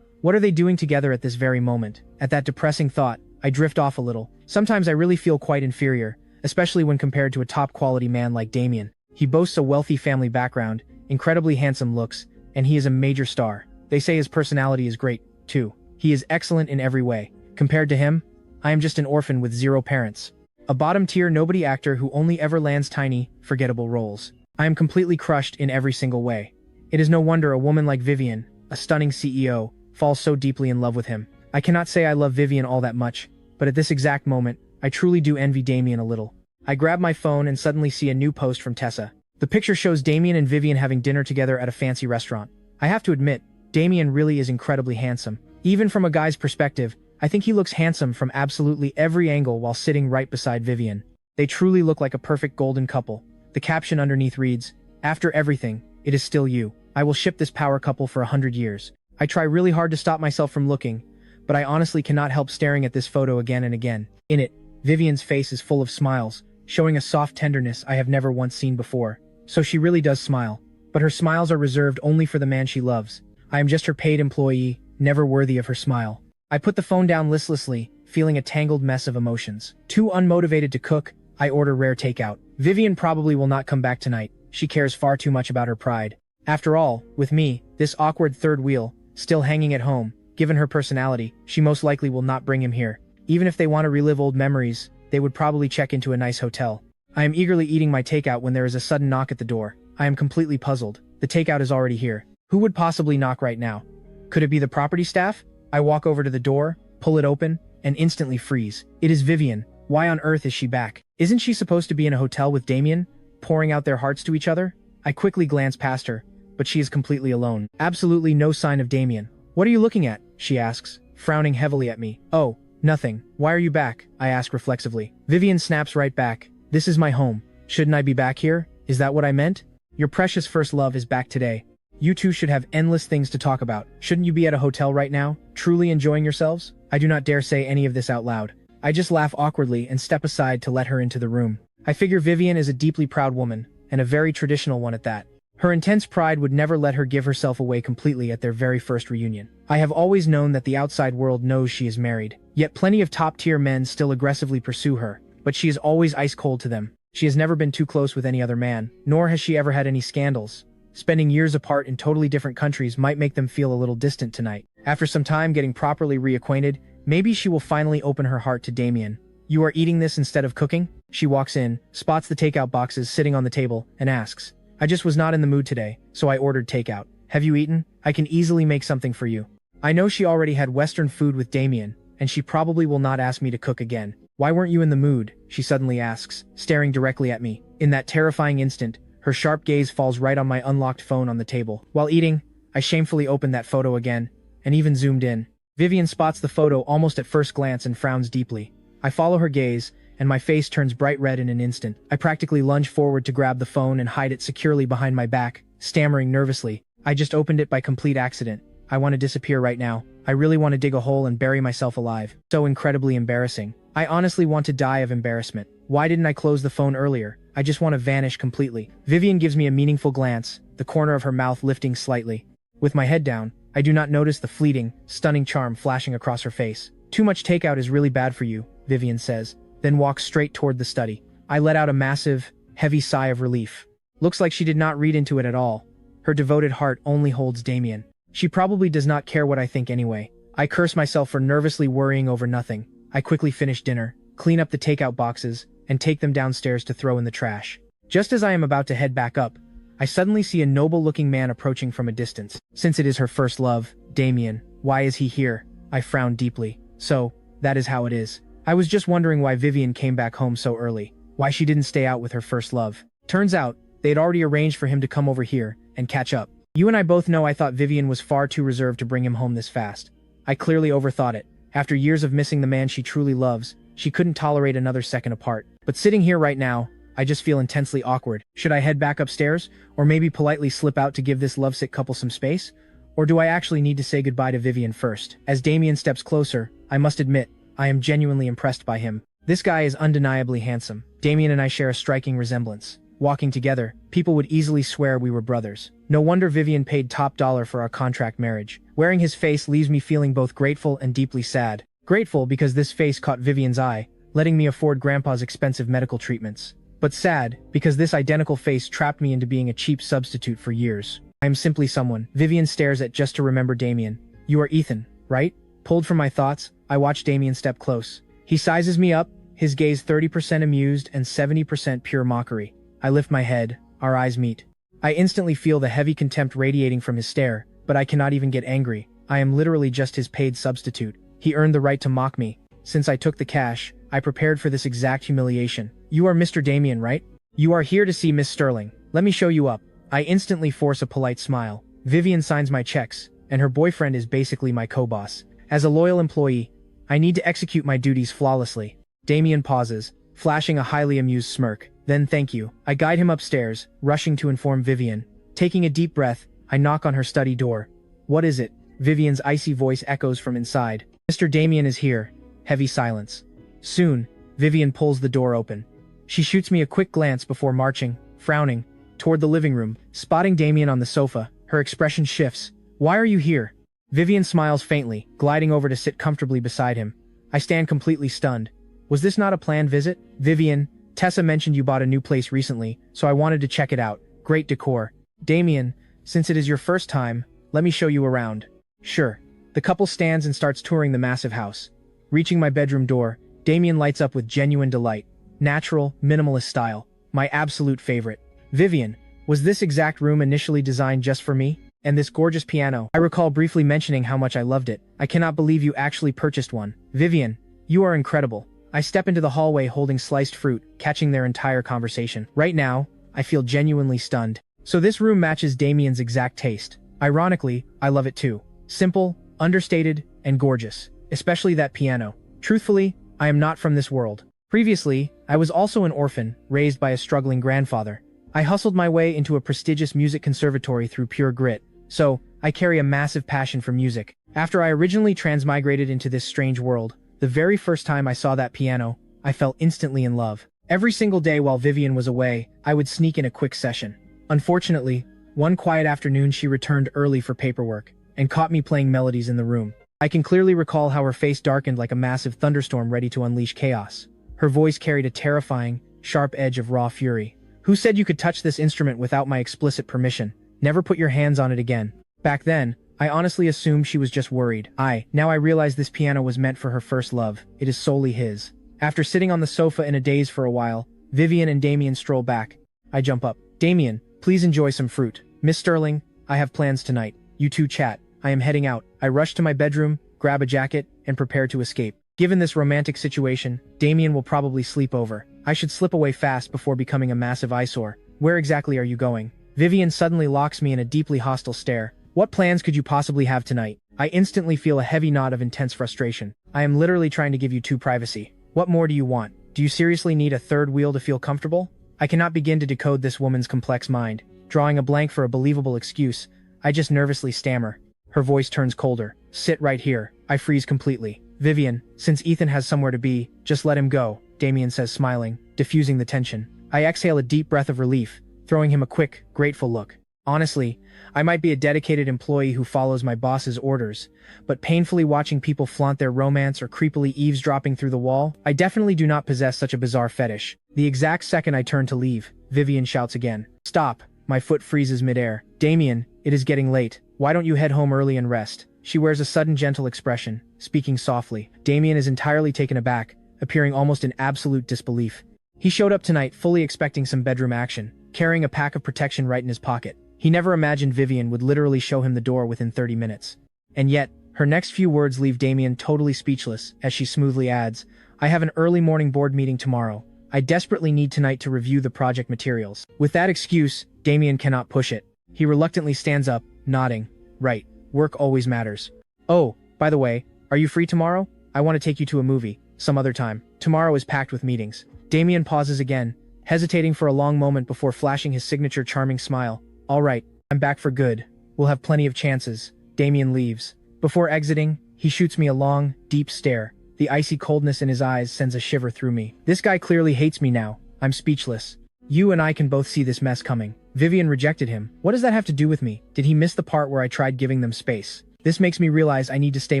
S1: What are they doing together at this very moment? At that depressing thought, I drift off a little. Sometimes I really feel quite inferior, especially when compared to a top-quality man like Damien. He boasts a wealthy family background, incredibly handsome looks, and he is a major star. They say his personality is great, too. He is excellent in every way. Compared to him, I am just an orphan with 0 parents. A bottom-tier nobody actor who only ever lands tiny, forgettable roles. I am completely crushed in every single way. It is no wonder a woman like Vivian, a stunning CEO, falls so deeply in love with him. I cannot say I love Vivian all that much, but at this exact moment, I truly do envy Damien a little. I grab my phone and suddenly see a new post from Tessa. The picture shows Damien and Vivian having dinner together at a fancy restaurant. I have to admit, Damien really is incredibly handsome. Even from a guy's perspective, I think he looks handsome from absolutely every angle while sitting right beside Vivian. They truly look like a perfect golden couple. The caption underneath reads, "After everything, it is still you. I will ship this power couple for 100 years. I try really hard to stop myself from looking, but I honestly cannot help staring at this photo again and again. In it, Vivian's face is full of smiles, showing a soft tenderness I have never once seen before. So she really does smile. But her smiles are reserved only for the man she loves. I am just her paid employee, never worthy of her smile. I put the phone down listlessly, feeling a tangled mess of emotions. Too unmotivated to cook, I order rare takeout. Vivian probably will not come back tonight. She cares far too much about her pride. After all, with me, this awkward third wheel, still hanging at home, given her personality, she most likely will not bring him here. Even if they want to relive old memories, they would probably check into a nice hotel. I am eagerly eating my takeout when there is a sudden knock at the door. I am completely puzzled. The takeout is already here. Who would possibly knock right now? Could it be the property staff? I walk over to the door, pull it open, and instantly freeze. It is Vivian. Why on earth is she back? Isn't she supposed to be in a hotel with Damien, pouring out their hearts to each other? I quickly glance past her, but she is completely alone. Absolutely no sign of Damien. "What are you looking at?" she asks, frowning heavily at me. "Oh, nothing. Why are you back?" I ask reflexively. Vivian snaps right back. "This is my home. Shouldn't I be back here? Is that what I meant? Your precious first love is back today. You two should have endless things to talk about. Shouldn't you be at a hotel right now, truly enjoying yourselves?" I do not dare say any of this out loud. I just laugh awkwardly and step aside to let her into the room. I figure Vivian is a deeply proud woman, and a very traditional one at that. Her intense pride would never let her give herself away completely at their very first reunion. I have always known that the outside world knows she is married. Yet plenty of top-tier men still aggressively pursue her, but she is always ice-cold to them. She has never been too close with any other man, nor has she ever had any scandals. Spending years apart in totally different countries might make them feel a little distant tonight. After some time getting properly reacquainted, maybe she will finally open her heart to Damien. "You are eating this instead of cooking?" She walks in, spots the takeout boxes sitting on the table, and asks. "I just was not in the mood today, so I ordered takeout. Have you eaten? I can easily make something for you." I know she already had Western food with Damien, and she probably will not ask me to cook again. "Why weren't you in the mood?" she suddenly asks, staring directly at me. In that terrifying instant, her sharp gaze falls right on my unlocked phone on the table. While eating, I shamefully opened that photo again, and even zoomed in. Vivian spots the photo almost at first glance and frowns deeply. I follow her gaze, and my face turns bright red in an instant. I practically lunge forward to grab the phone and hide it securely behind my back, stammering nervously. "I just opened it by complete accident. I want to disappear right now. I really want to dig a hole and bury myself alive. So incredibly embarrassing. I honestly want to die of embarrassment. Why didn't I close the phone earlier? I just want to vanish completely." Vivian gives me a meaningful glance, the corner of her mouth lifting slightly. With my head down, I do not notice the fleeting, stunning charm flashing across her face. "Too much takeout is really bad for you," Vivian says, then walks straight toward the study. I let out a massive, heavy sigh of relief. Looks like she did not read into it at all. Her devoted heart only holds Damien. She probably does not care what I think anyway. I curse myself for nervously worrying over nothing. I quickly finish dinner, clean up the takeout boxes, and take them downstairs to throw in the trash. Just as I am about to head back up, I suddenly see a noble-looking man approaching from a distance. Since it is her first love, Damien, why is he here? I frown deeply. So, that is how it is. I was just wondering why Vivian came back home so early. Why she didn't stay out with her first love. Turns out, they had already arranged for him to come over here and catch up. You and I both know I thought Vivian was far too reserved to bring him home this fast. I clearly overthought it. After years of missing the man she truly loves, she couldn't tolerate another second apart. But sitting here right now, I just feel intensely awkward. Should I head back upstairs, or maybe politely slip out to give this lovesick couple some space? Or do I actually need to say goodbye to Vivian first? As Damien steps closer, I must admit, I am genuinely impressed by him. This guy is undeniably handsome. Damien and I share a striking resemblance. Walking together, people would easily swear we were brothers. No wonder Vivian paid top dollar for our contract marriage. Wearing his face leaves me feeling both grateful and deeply sad. Grateful because this face caught Vivian's eye, letting me afford Grandpa's expensive medical treatments. But sad because this identical face trapped me into being a cheap substitute for years. I am simply someone Vivian stares at just to remember Damien. "You are Ethan, right?" Pulled from my thoughts, I watch Damien step close. He sizes me up, his gaze 30% amused and 70% pure mockery. I lift my head, our eyes meet. I instantly feel the heavy contempt radiating from his stare, but I cannot even get angry. I am literally just his paid substitute. He earned the right to mock me. Since I took the cash, I prepared for this exact humiliation. You are Mr. Damien, right? You are here to see Miss Sterling. Let me show you up. I instantly force a polite smile. Vivian signs my checks, and her boyfriend is basically my co-boss. As a loyal employee, I need to execute my duties flawlessly. Damien pauses, flashing a highly amused smirk. Then thank you. I guide him upstairs, rushing to inform Vivian. Taking a deep breath, I knock on her study door. What is it? Vivian's icy voice echoes from inside. Mr. Damien is here. Heavy silence. Soon, Vivian pulls the door open. She shoots me a quick glance before marching, frowning, toward the living room. Spotting Damien on the sofa, her expression shifts. Why are you here? Vivian smiles faintly, gliding over to sit comfortably beside him. I stand completely stunned. Was this not a planned visit? Vivian, Tessa mentioned you bought a new place recently, so I wanted to check it out. Great decor. Damien, since it is your first time, let me show you around. Sure. The couple stands and starts touring the massive house. Reaching my bedroom door, Damien lights up with genuine delight. Natural, minimalist style. My absolute favorite. Vivian, was this exact room initially designed just for me? And this gorgeous piano? I recall briefly mentioning how much I loved it. I cannot believe you actually purchased one. Vivian, you are incredible. I step into the hallway holding sliced fruit, catching their entire conversation. Right now, I feel genuinely stunned. So this room matches Damien's exact taste. Ironically, I love it too. Simple, understated, and gorgeous. Especially that piano. Truthfully, I am not from this world. Previously, I was also an orphan, raised by a struggling grandfather. I hustled my way into a prestigious music conservatory through pure grit, so I carry a massive passion for music. After I originally transmigrated into this strange world, the very first time I saw that piano, I fell instantly in love. Every single day while Vivian was away, I would sneak in a quick session. Unfortunately, one quiet afternoon she returned early for paperwork, and caught me playing melodies in the room. I can clearly recall how her face darkened like a massive thunderstorm ready to unleash chaos. Her voice carried a terrifying, sharp edge of raw fury. Who said you could touch this instrument without my explicit permission? Never put your hands on it again. Back then, I honestly assumed she was just worried. Now I realize this piano was meant for her first love. It is solely his. After sitting on the sofa in a daze for a while, Vivian and Damien stroll back. I jump up. Damien, please enjoy some fruit. Miss Sterling, I have plans tonight. You two chat. I am heading out. I rush to my bedroom, grab a jacket, and prepare to escape. Given this romantic situation, Damien will probably sleep over. I should slip away fast before becoming a massive eyesore. Where exactly are you going? Vivian suddenly locks me in a deeply hostile stare. What plans could you possibly have tonight? I instantly feel a heavy knot of intense frustration. I am literally trying to give you two privacy. What more do you want? Do you seriously need a third wheel to feel comfortable? I cannot begin to decode this woman's complex mind. Drawing a blank for a believable excuse, I just nervously stammer. Her voice turns colder. Sit right here. I freeze completely. Vivian, since Ethan has somewhere to be, just let him go, Damien says smiling, diffusing the tension. I exhale a deep breath of relief, throwing him a quick, grateful look. Honestly, I might be a dedicated employee who follows my boss's orders, but painfully watching people flaunt their romance or creepily eavesdropping through the wall, I definitely do not possess such a bizarre fetish. The exact second I turn to leave, Vivian shouts again. Stop! My foot freezes midair. Damien, it is getting late. Why don't you head home early and rest? She wears a sudden gentle expression, speaking softly. Damien is entirely taken aback, appearing almost in absolute disbelief. He showed up tonight fully expecting some bedroom action, carrying a pack of protection right in his pocket. He never imagined Vivian would literally show him the door within 30 minutes. And yet, her next few words leave Damien totally speechless, as she smoothly adds, I have an early morning board meeting tomorrow. I desperately need tonight to review the project materials. With that excuse, Damien cannot push it. He reluctantly stands up, nodding. Right, work always matters. Oh, by the way, are you free tomorrow? I want to take you to a movie, some other time. Tomorrow is packed with meetings. Damien pauses again, hesitating for a long moment before flashing his signature charming smile. All right, I'm back for good. We'll have plenty of chances. Damien leaves. Before exiting, he shoots me a long, deep stare. The icy coldness in his eyes sends a shiver through me. This guy clearly hates me now. I'm speechless. You and I can both see this mess coming. Vivian rejected him. What does that have to do with me? Did he miss the part where I tried giving them space? This makes me realize I need to stay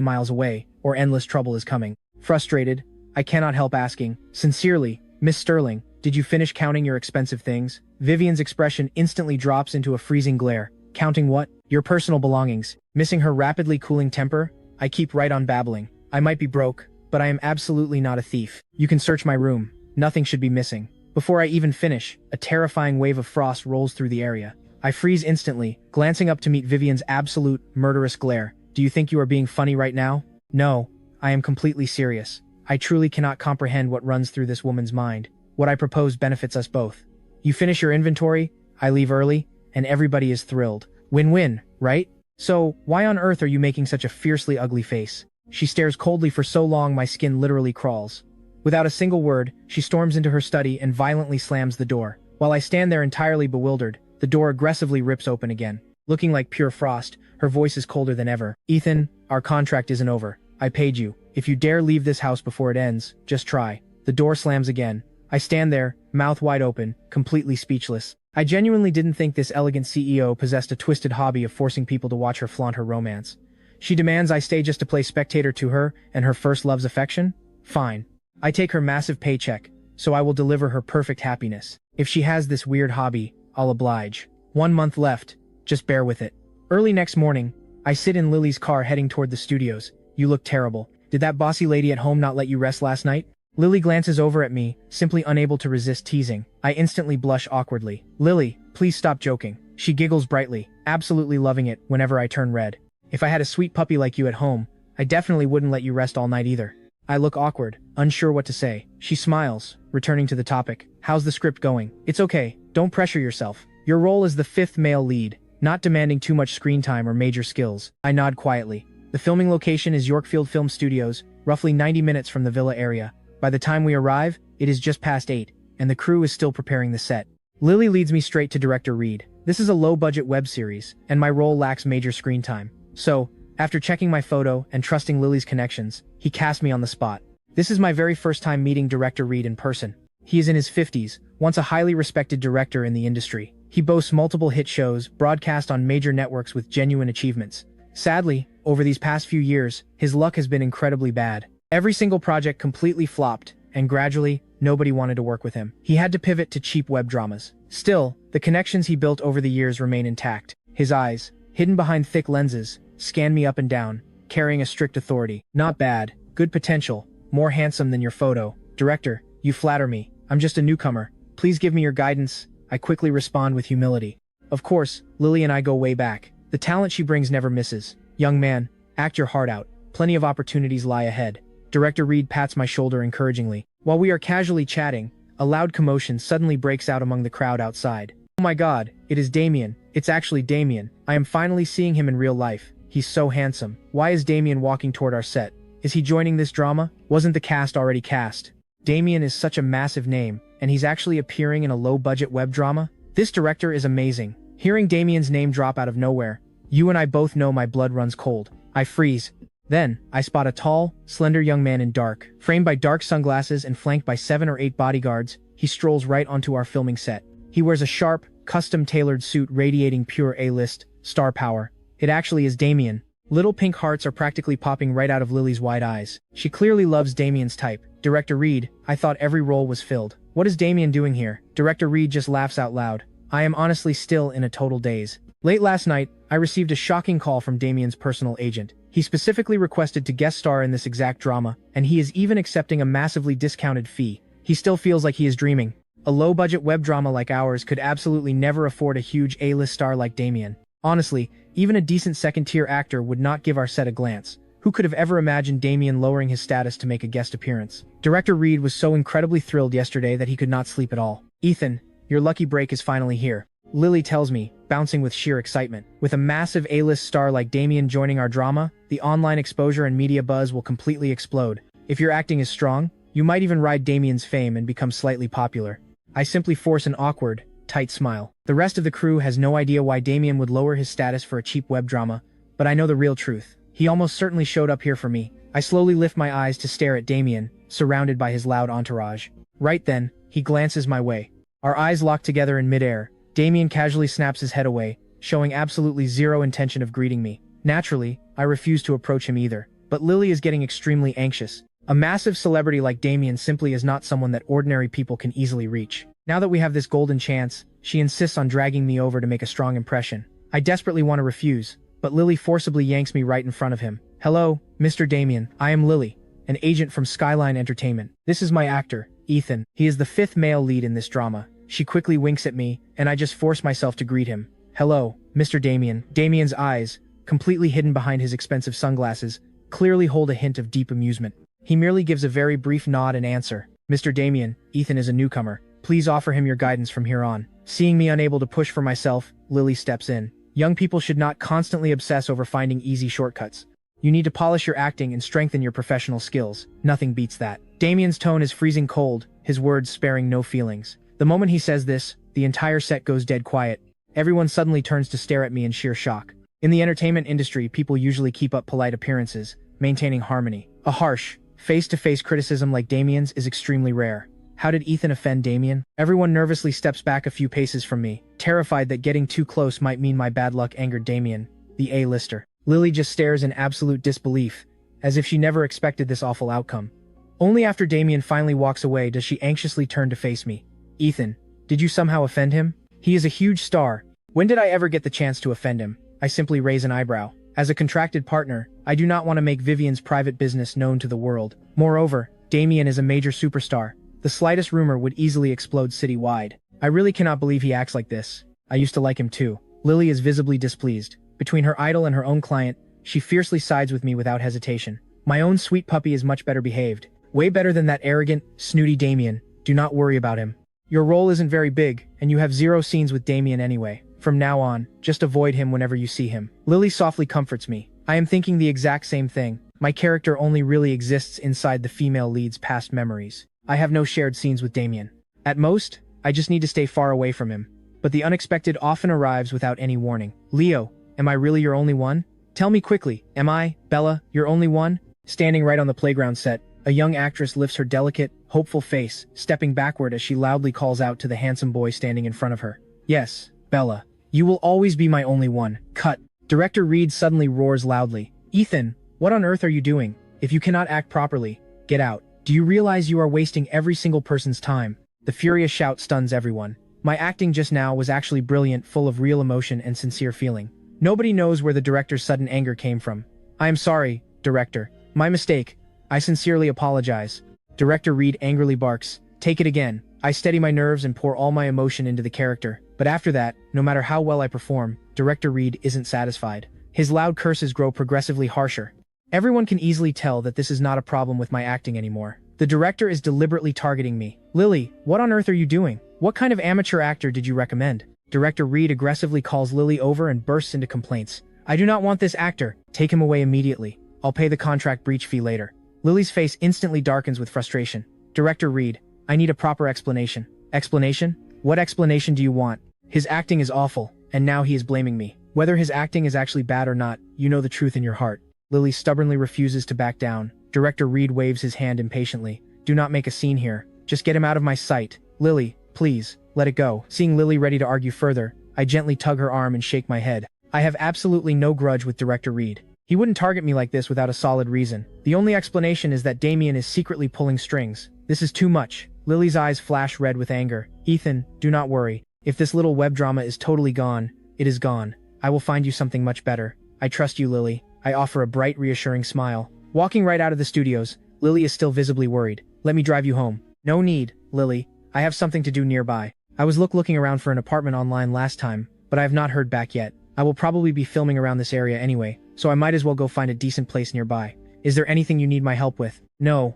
S1: miles away, or endless trouble is coming. Frustrated, I cannot help asking, sincerely, Miss Sterling, did you finish counting your expensive things? Vivian's expression instantly drops into a freezing glare. Counting what? Your personal belongings. Missing her rapidly cooling temper, I keep right on babbling. I might be broke, but I am absolutely not a thief. You can search my room. Nothing should be missing. Before I even finish, a terrifying wave of frost rolls through the area. I freeze instantly, glancing up to meet Vivian's absolute, murderous glare. Do you think you are being funny right now? No, I am completely serious. I truly cannot comprehend what runs through this woman's mind. What I propose benefits us both. You finish your inventory, I leave early, and everybody is thrilled. Win-win, right? So, why on earth are you making such a fiercely ugly face? She stares coldly for so long my skin literally crawls. Without a single word, she storms into her study and violently slams the door. While I stand there entirely bewildered, the door aggressively rips open again. Looking like pure frost, her voice is colder than ever. Ethan, our contract isn't over. I paid you. If you dare leave this house before it ends, just try. The door slams again. I stand there, mouth wide open, completely speechless. I genuinely didn't think this elegant CEO possessed a twisted hobby of forcing people to watch her flaunt her romance. She demands I stay just to play spectator to her and her first love's affection? Fine. I take her massive paycheck, so I will deliver her perfect happiness. If she has this weird hobby, I'll oblige. 1 month left. Just bear with it. Early next morning, I sit in Lily's car heading toward the studios. You look terrible. Did that bossy lady at home not let you rest last night? Lily glances over at me, simply unable to resist teasing. I instantly blush awkwardly. Lily, please stop joking. She giggles brightly, absolutely loving it whenever I turn red. If I had a sweet puppy like you at home, I definitely wouldn't let you rest all night either. I look awkward, unsure what to say. She smiles, returning to the topic. How's the script going? It's okay, don't pressure yourself. Your role is the 5th male lead, not demanding too much screen time or major skills. I nod quietly. The filming location is Yorkfield Film Studios, roughly 90 minutes from the villa area. By the time we arrive, it is just past 8, and the crew is still preparing the set. Lily leads me straight to director Reed. This is a low-budget web series, and my role lacks major screen time. So, after checking my photo and trusting Lily's connections, he cast me on the spot. This is my very first time meeting director Reed in person. He is in his 50s, once a highly respected director in the industry. He boasts multiple hit shows, broadcast on major networks with genuine achievements. Sadly, over these past few years, his luck has been incredibly bad. Every single project completely flopped, and gradually, nobody wanted to work with him. He had to pivot to cheap web dramas. Still, the connections he built over the years remain intact. His eyes, hidden behind thick lenses, scan me up and down, carrying a strict authority. Not bad, good potential, more handsome than your photo. Director, you flatter me. I'm just a newcomer. Please give me your guidance. I quickly respond with humility. Of course, Lily and I go way back. The talent she brings never misses. Young man, act your heart out. Plenty of opportunities lie ahead. Director Reed pats my shoulder encouragingly. While we are casually chatting, a loud commotion suddenly breaks out among the crowd outside. Oh my god, it is Damien. It's actually Damien. I am finally seeing him in real life. He's so handsome. Why is Damien walking toward our set? Is he joining this drama? Wasn't the cast already cast? Damien is such a massive name, and he's actually appearing in a low-budget web drama? This director is amazing. Hearing Damien's name drop out of nowhere, you and I both know my blood runs cold. I freeze. Then, I spot a tall, slender young man in dark. Framed by dark sunglasses and flanked by 7 or 8 bodyguards, he strolls right onto our filming set. He wears a sharp, custom-tailored suit radiating pure A-list star power. It actually is Damien. Little pink hearts are practically popping right out of Lily's wide eyes. She clearly loves Damien's type. Director Reed, I thought every role was filled. What is Damien doing here? Director Reed just laughs out loud. I am honestly still in a total daze. Late last night, I received a shocking call from Damien's personal agent. He specifically requested to guest star in this exact drama, and he is even accepting a massively discounted fee. He still feels like he is dreaming. A low-budget web drama like ours could absolutely never afford a huge A-list star like Damien. Honestly, even a decent second-tier actor would not give our set a glance. Who could have ever imagined Damien lowering his status to make a guest appearance? Director Reed was so incredibly thrilled yesterday that he could not sleep at all. Ethan, your lucky break is finally here. Lily tells me, bouncing with sheer excitement. With a massive A-list star like Damien joining our drama, the online exposure and media buzz will completely explode. If your acting is strong, you might even ride Damien's fame and become slightly popular. I simply force an awkward, tight smile. The rest of the crew has no idea why Damien would lower his status for a cheap web drama, but I know the real truth. He almost certainly showed up here for me. I slowly lift my eyes to stare at Damien, surrounded by his loud entourage. Right then, he glances my way. Our eyes lock together in midair. Damien casually snaps his head away, showing absolutely zero intention of greeting me. Naturally, I refuse to approach him either, but Lily is getting extremely anxious. A massive celebrity like Damien simply is not someone that ordinary people can easily reach. Now that we have this golden chance, she insists on dragging me over to make a strong impression. I desperately want to refuse, but Lily forcibly yanks me right in front of him. Hello, Mr. Damien. I am Lily, an agent from Skyline Entertainment. This is my actor, Ethan. He is the 5th male lead in this drama. She quickly winks at me, and I just force myself to greet him. Hello, Mr. Damien. Damien's eyes, completely hidden behind his expensive sunglasses, clearly hold a hint of deep amusement. He merely gives a very brief nod and answer. Mr. Damien, Ethan is a newcomer. Please offer him your guidance from here on. Seeing me unable to push for myself, Lily steps in. Young people should not constantly obsess over finding easy shortcuts. You need to polish your acting and strengthen your professional skills. Nothing beats that. Damien's tone is freezing cold, his words sparing no feelings. The moment he says this, the entire set goes dead quiet. Everyone suddenly turns to stare at me in sheer shock. In the entertainment industry, people usually keep up polite appearances, maintaining harmony. A harsh, face-to-face criticism like Damien's is extremely rare. How did Ethan offend Damien? Everyone nervously steps back a few paces from me, terrified that getting too close might mean my bad luck angered Damien, the A-lister. Lily just stares in absolute disbelief, as if she never expected this awful outcome. Only after Damien finally walks away does she anxiously turn to face me. Ethan, did you somehow offend him? He is a huge star. When did I ever get the chance to offend him? I simply raise an eyebrow. As a contracted partner, I do not want to make Vivian's private business known to the world. Moreover, Damien is a major superstar. The slightest rumor would easily explode citywide. I really cannot believe he acts like this. I used to like him too. Lily is visibly displeased. Between her idol and her own client, she fiercely sides with me without hesitation. My own sweet puppy is much better behaved. Way better than that arrogant, snooty Damien. Do not worry about him. Your role isn't very big, and you have 0 scenes with Damien anyway. From now on, just avoid him whenever you see him. Lily softly comforts me. I am thinking the exact same thing. My character only really exists inside the female lead's past memories. I have no shared scenes with Damien. At most, I just need to stay far away from him. But the unexpected often arrives without any warning. Leo, am I really your only one? Tell me quickly, am I, Bella, your only one? Standing right on the playground set, a young actress lifts her delicate, hopeful face, stepping backward as she loudly calls out to the handsome boy standing in front of her. Yes, Bella. You will always be my only one. Cut. Director Reed suddenly roars loudly. Ethan, what on earth are you doing? If you cannot act properly, get out. Do you realize you are wasting every single person's time? The furious shout stuns everyone. My acting just now was actually brilliant, full of real emotion and sincere feeling. Nobody knows where the director's sudden anger came from. I am sorry, director. My mistake. I sincerely apologize. Director Reed angrily barks. Take it again. I steady my nerves and pour all my emotion into the character. But after that, no matter how well I perform, Director Reed isn't satisfied. His loud curses grow progressively harsher. Everyone can easily tell that this is not a problem with my acting anymore. The director is deliberately targeting me. Lily, what on earth are you doing? What kind of amateur actor did you recommend? Director Reed aggressively calls Lily over and bursts into complaints. I do not want this actor. Take him away immediately. I'll pay the contract breach fee later. Lily's face instantly darkens with frustration. Director Reed, I need a proper explanation. Explanation? What explanation do you want? His acting is awful, and now he is blaming me. Whether his acting is actually bad or not, you know the truth in your heart. Lily stubbornly refuses to back down. Director Reed waves his hand impatiently. Do not make a scene here. Just get him out of my sight. Lily, please, let it go. Seeing Lily ready to argue further, I gently tug her arm and shake my head. I have absolutely no grudge with Director Reed. He wouldn't target me like this without a solid reason. The only explanation is that Damien is secretly pulling strings. This is too much. Lily's eyes flash red with anger. Ethan, do not worry. If this little web drama is totally gone, it is gone. I will find you something much better. I trust you, Lily. I offer a bright, reassuring smile. Walking right out of the studios, Lily is still visibly worried. Let me drive you home. No need, Lily. I have something to do nearby. I was looking around for an apartment online last time, but I have not heard back yet. I will probably be filming around this area anyway, so I might as well go find a decent place nearby. Is there anything you need my help with? No,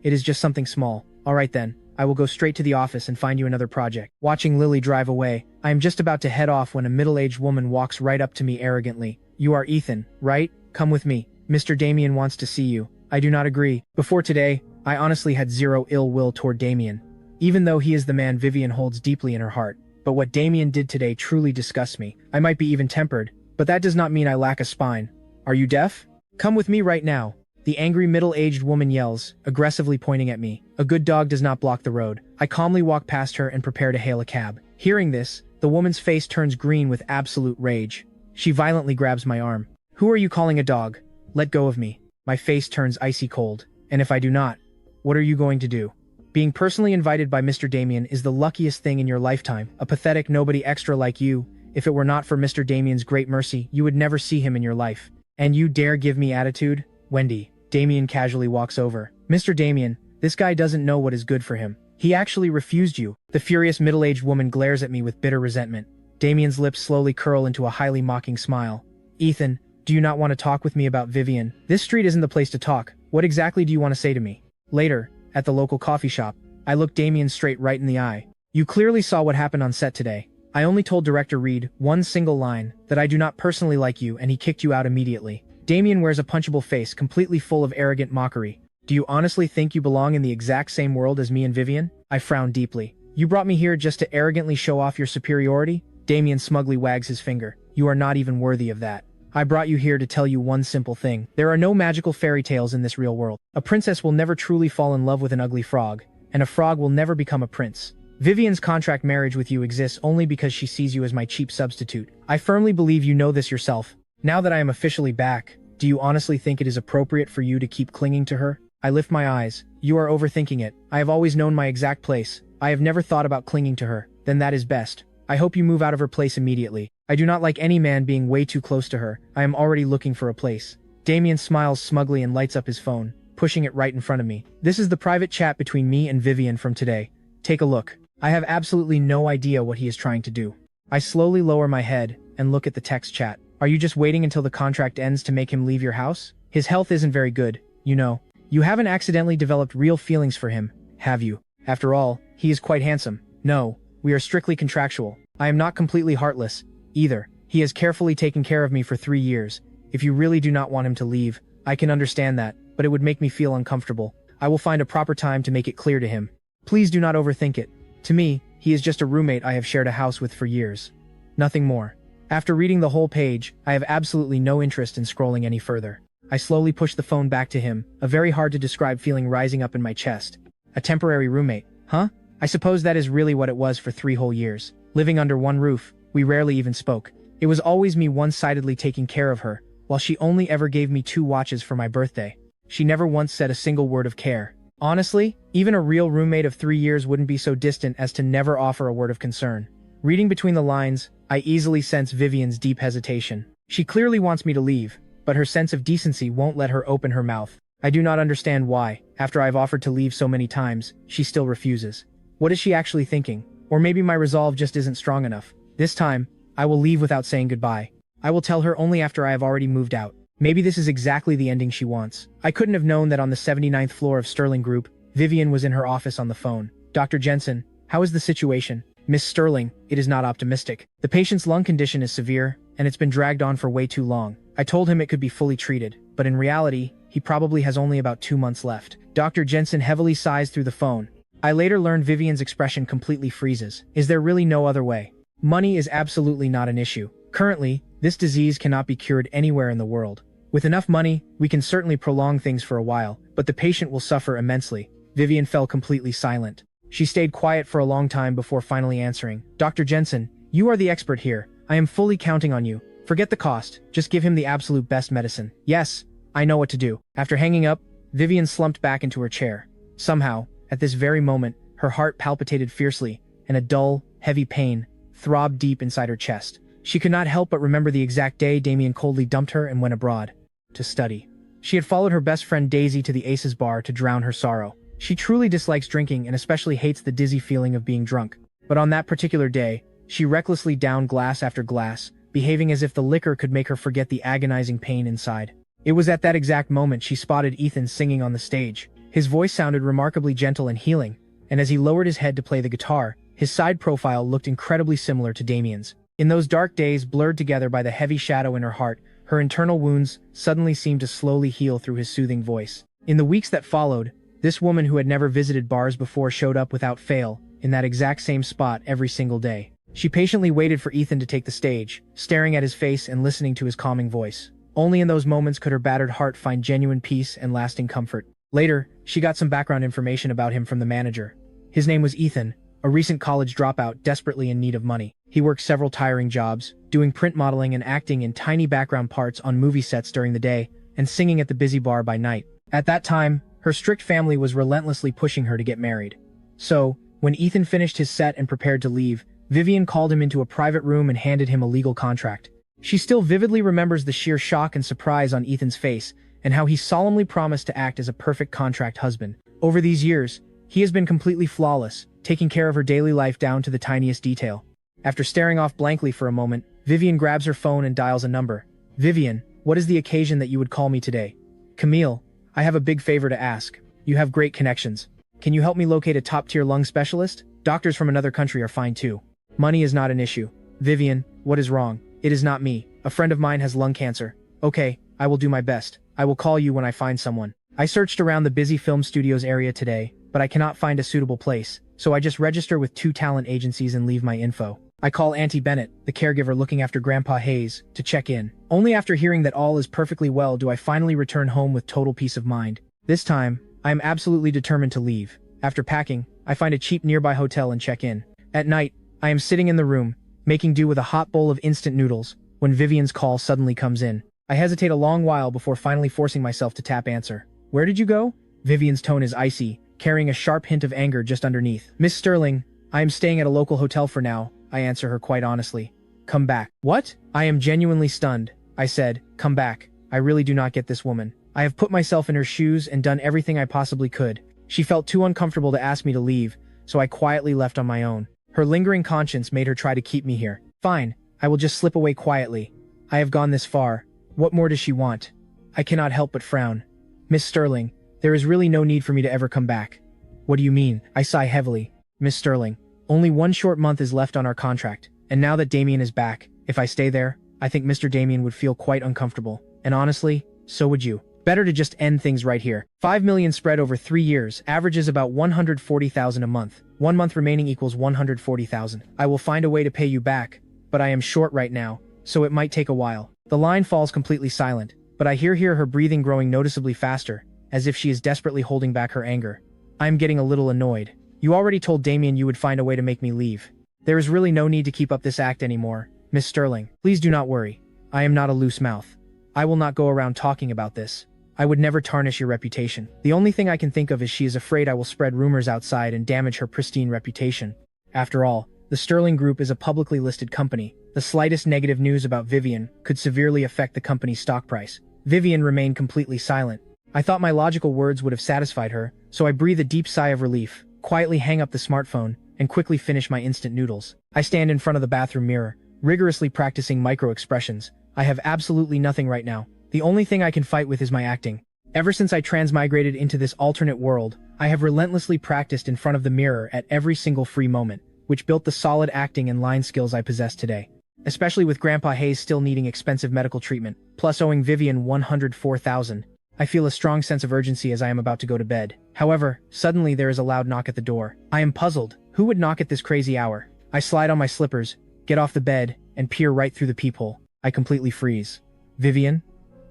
S1: it is just something small. Alright then, I will go straight to the office and find you another project. Watching Lily drive away, I am just about to head off when a middle-aged woman walks right up to me arrogantly. You are Ethan, right? Come with me. Mr. Damien wants to see you. I do not agree. Before today, I honestly had zero ill will toward Damien, even though he is the man Vivian holds deeply in her heart. But what Damien did today truly disgusts me. I might be even-tempered, but that does not mean I lack a spine. Are you deaf? Come with me right now. The angry middle-aged woman yells, aggressively pointing at me. A good dog does not block the road. I calmly walk past her and prepare to hail a cab. Hearing this, the woman's face turns green with absolute rage. She violently grabs my arm. Who are you calling a dog? Let go of me. My face turns icy cold. And if I do not, what are you going to do? Being personally invited by Mr. Damien is the luckiest thing in your lifetime. A pathetic nobody extra like you. If it were not for Mr. Damien's great mercy, you would never see him in your life. And you dare give me attitude? Wendy. Damien casually walks over. Mr. Damien, this guy doesn't know what is good for him. He actually refused you. The furious middle-aged woman glares at me with bitter resentment. Damien's lips slowly curl into a highly mocking smile. Ethan, Do you not want to talk with me about Vivian? This street isn't the place to talk. What exactly do you want to say to me? Later, at the local coffee shop, I looked Damien straight right in the eye. You clearly saw what happened on set today. I only told Director Reed one single line, that I do not personally like you, and he kicked you out immediately. Damien wears a punchable face completely full of arrogant mockery. Do you honestly think you belong in the exact same world as me and Vivian? I frowned deeply. You brought me here just to arrogantly show off your superiority? Damien smugly wags his finger. You are not even worthy of that. I brought you here to tell you one simple thing. There are no magical fairy tales in this real world. A princess will never truly fall in love with an ugly frog, and a frog will never become a prince. Vivian's contract marriage with you exists only because she sees you as my cheap substitute. I firmly believe you know this yourself. Now that I am officially back, do you honestly think it is appropriate for you to keep clinging to her? I lift my eyes. You are overthinking it. I have always known my exact place. I have never thought about clinging to her. Then that is best. I hope you move out of her place immediately. I do not like any man being way too close to her. I am already looking for a place. Damien smiles smugly and lights up his phone, pushing it right in front of me. This is the private chat between me and Vivian from today. Take a look. I have absolutely no idea what he is trying to do. I slowly lower my head and look at the text chat. Are you just waiting until the contract ends to make him leave your house? His health isn't very good, you know. You haven't accidentally developed real feelings for him, have you? After all, he is quite handsome. No, we are strictly contractual. I am not completely heartless, either. He has carefully taken care of me for 3 years. If you really do not want him to leave, I can understand that, but it would make me feel uncomfortable. I will find a proper time to make it clear to him. Please do not overthink it. To me, he is just a roommate I have shared a house with for years. Nothing more. After reading the whole page, I have absolutely no interest in scrolling any further. I slowly push the phone back to him, a very hard to describe feeling rising up in my chest. A temporary roommate, huh? I suppose that is really what it was for 3 whole years. Living under one roof, we rarely even spoke. It was always me one-sidedly taking care of her, while she only ever gave me 2 watches for my birthday. She never once said a single word of care. Honestly, even a real roommate of 3 years wouldn't be so distant as to never offer a word of concern. Reading between the lines, I easily sense Vivian's deep hesitation. She clearly wants me to leave, but her sense of decency won't let her open her mouth. I do not understand why, after I've offered to leave so many times, she still refuses. What is she actually thinking? Or maybe my resolve just isn't strong enough. This time, I will leave without saying goodbye. I will tell her only after I have already moved out. Maybe this is exactly the ending she wants. I couldn't have known that on the 79th floor of Sterling Group, Vivian was in her office on the phone. Dr. Jensen, how is the situation? Miss Sterling, it is not optimistic. The patient's lung condition is severe, and it's been dragged on for way too long. I told him it could be fully treated, but in reality, he probably has only about 2 months left. Dr. Jensen heavily sighs through the phone. I later learned Vivian's expression completely freezes. Is there really no other way? Money is absolutely not an issue. Currently, this disease cannot be cured anywhere in the world. With enough money, we can certainly prolong things for a while, but the patient will suffer immensely. Vivian fell completely silent. She stayed quiet for a long time before finally answering. Dr. Jensen, you are the expert here. I am fully counting on you. Forget the cost. Just give him the absolute best medicine. Yes, I know what to do. After hanging up, Vivian slumped back into her chair. Somehow, at this very moment, her heart palpitated fiercely, and a dull, heavy pain throbbed deep inside her chest. She could not help but remember the exact day Damien coldly dumped her and went abroad to study. She had followed her best friend Daisy to the Aces bar to drown her sorrow. She truly dislikes drinking and especially hates the dizzy feeling of being drunk. But on that particular day, she recklessly downed glass after glass, behaving as if the liquor could make her forget the agonizing pain inside. It was at that exact moment she spotted Ethan singing on the stage. His voice sounded remarkably gentle and healing, and as he lowered his head to play the guitar, his side profile looked incredibly similar to Damien's. In those dark days blurred together by the heavy shadow in her heart, her internal wounds suddenly seemed to slowly heal through his soothing voice. In the weeks that followed, this woman who had never visited bars before showed up without fail, in that exact same spot every single day. She patiently waited for Ethan to take the stage, staring at his face and listening to his calming voice. Only in those moments could her battered heart find genuine peace and lasting comfort. Later, she got some background information about him from the manager. His name was Ethan, a recent college dropout desperately in need of money. He worked several tiring jobs, doing print modeling and acting in tiny background parts on movie sets during the day, and singing at the busy bar by night. At that time, her strict family was relentlessly pushing her to get married. So, when Ethan finished his set and prepared to leave, Vivian called him into a private room and handed him a legal contract. She still vividly remembers the sheer shock and surprise on Ethan's face, and how he solemnly promised to act as a perfect contract husband. Over these years, he has been completely flawless, taking care of her daily life down to the tiniest detail. After staring off blankly for a moment, Vivian grabs her phone and dials a number. Vivian, What is the occasion that you would call me today? Camille, I have a big favor to ask. You have great connections. Can you help me locate a top-tier lung specialist? Doctors from another country are fine too. Money is not an issue. Vivian, what is wrong? It is not me. A friend of mine has lung cancer. Okay, I will do my best. I will call you when I find someone. I searched around the busy film studios area today, but I cannot find a suitable place, so I just register with 2 talent agencies and leave my info. I call Auntie Bennett, the caregiver looking after Grandpa Hayes, to check in. Only after hearing that all is perfectly well do I finally return home with total peace of mind. This time, I am absolutely determined to leave. After packing, I find a cheap nearby hotel and check in. At night, I am sitting in the room, making do with a hot bowl of instant noodles, when Vivian's call suddenly comes in. I hesitate a long while before finally forcing myself to tap answer. Where did you go? Vivian's tone is icy, carrying a sharp hint of anger just underneath. Miss Sterling, I am staying at a local hotel for now, I answer her quite honestly. Come back. What? I am genuinely stunned. I said, come back. I really do not get this woman. I have put myself in her shoes and done everything I possibly could. She felt too uncomfortable to ask me to leave, so I quietly left on my own. Her lingering conscience made her try to keep me here. Fine, I will just slip away quietly. I have gone this far. What more does she want? I cannot help but frown. Miss Sterling, there is really no need for me to ever come back. What do you mean? I sigh heavily. Miss Sterling, only 1 short month is left on our contract, and now that Damien is back, if I stay there, I think Mr. Damien would feel quite uncomfortable. And honestly, so would you. Better to just end things right here. 5 million spread over 3 years, averages about 140,000 a month. 1 month remaining equals 140,000. I will find a way to pay you back, but I am short right now, so it might take a while. The line falls completely silent, but I hear her breathing growing noticeably faster, as if she is desperately holding back her anger. I am getting a little annoyed. You already told Damien you would find a way to make me leave. There is really no need to keep up this act anymore. Miss Sterling, please do not worry. I am not a loose mouth. I will not go around talking about this. I would never tarnish your reputation. The only thing I can think of is she is afraid I will spread rumors outside and damage her pristine reputation. After all, the Sterling Group is a publicly listed company. The slightest negative news about Vivian could severely affect the company's stock price. Vivian remained completely silent. I thought my logical words would have satisfied her, so I breathe a deep sigh of relief, quietly hang up the smartphone, and quickly finish my instant noodles. I stand in front of the bathroom mirror, rigorously practicing micro-expressions. I have absolutely nothing right now. The only thing I can fight with is my acting. Ever since I transmigrated into this alternate world, I have relentlessly practiced in front of the mirror at every single free moment, which built the solid acting and line skills I possess today. Especially with Grandpa Hayes still needing expensive medical treatment, plus owing Vivian $104,000. I feel a strong sense of urgency as I am about to go to bed. However, suddenly there is a loud knock at the door. I am puzzled. Who would knock at this crazy hour? I slide on my slippers, get off the bed, and peer right through the peephole. I completely freeze. Vivian?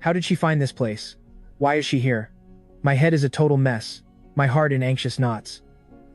S1: How did she find this place? Why is she here? My head is a total mess, my heart in anxious knots.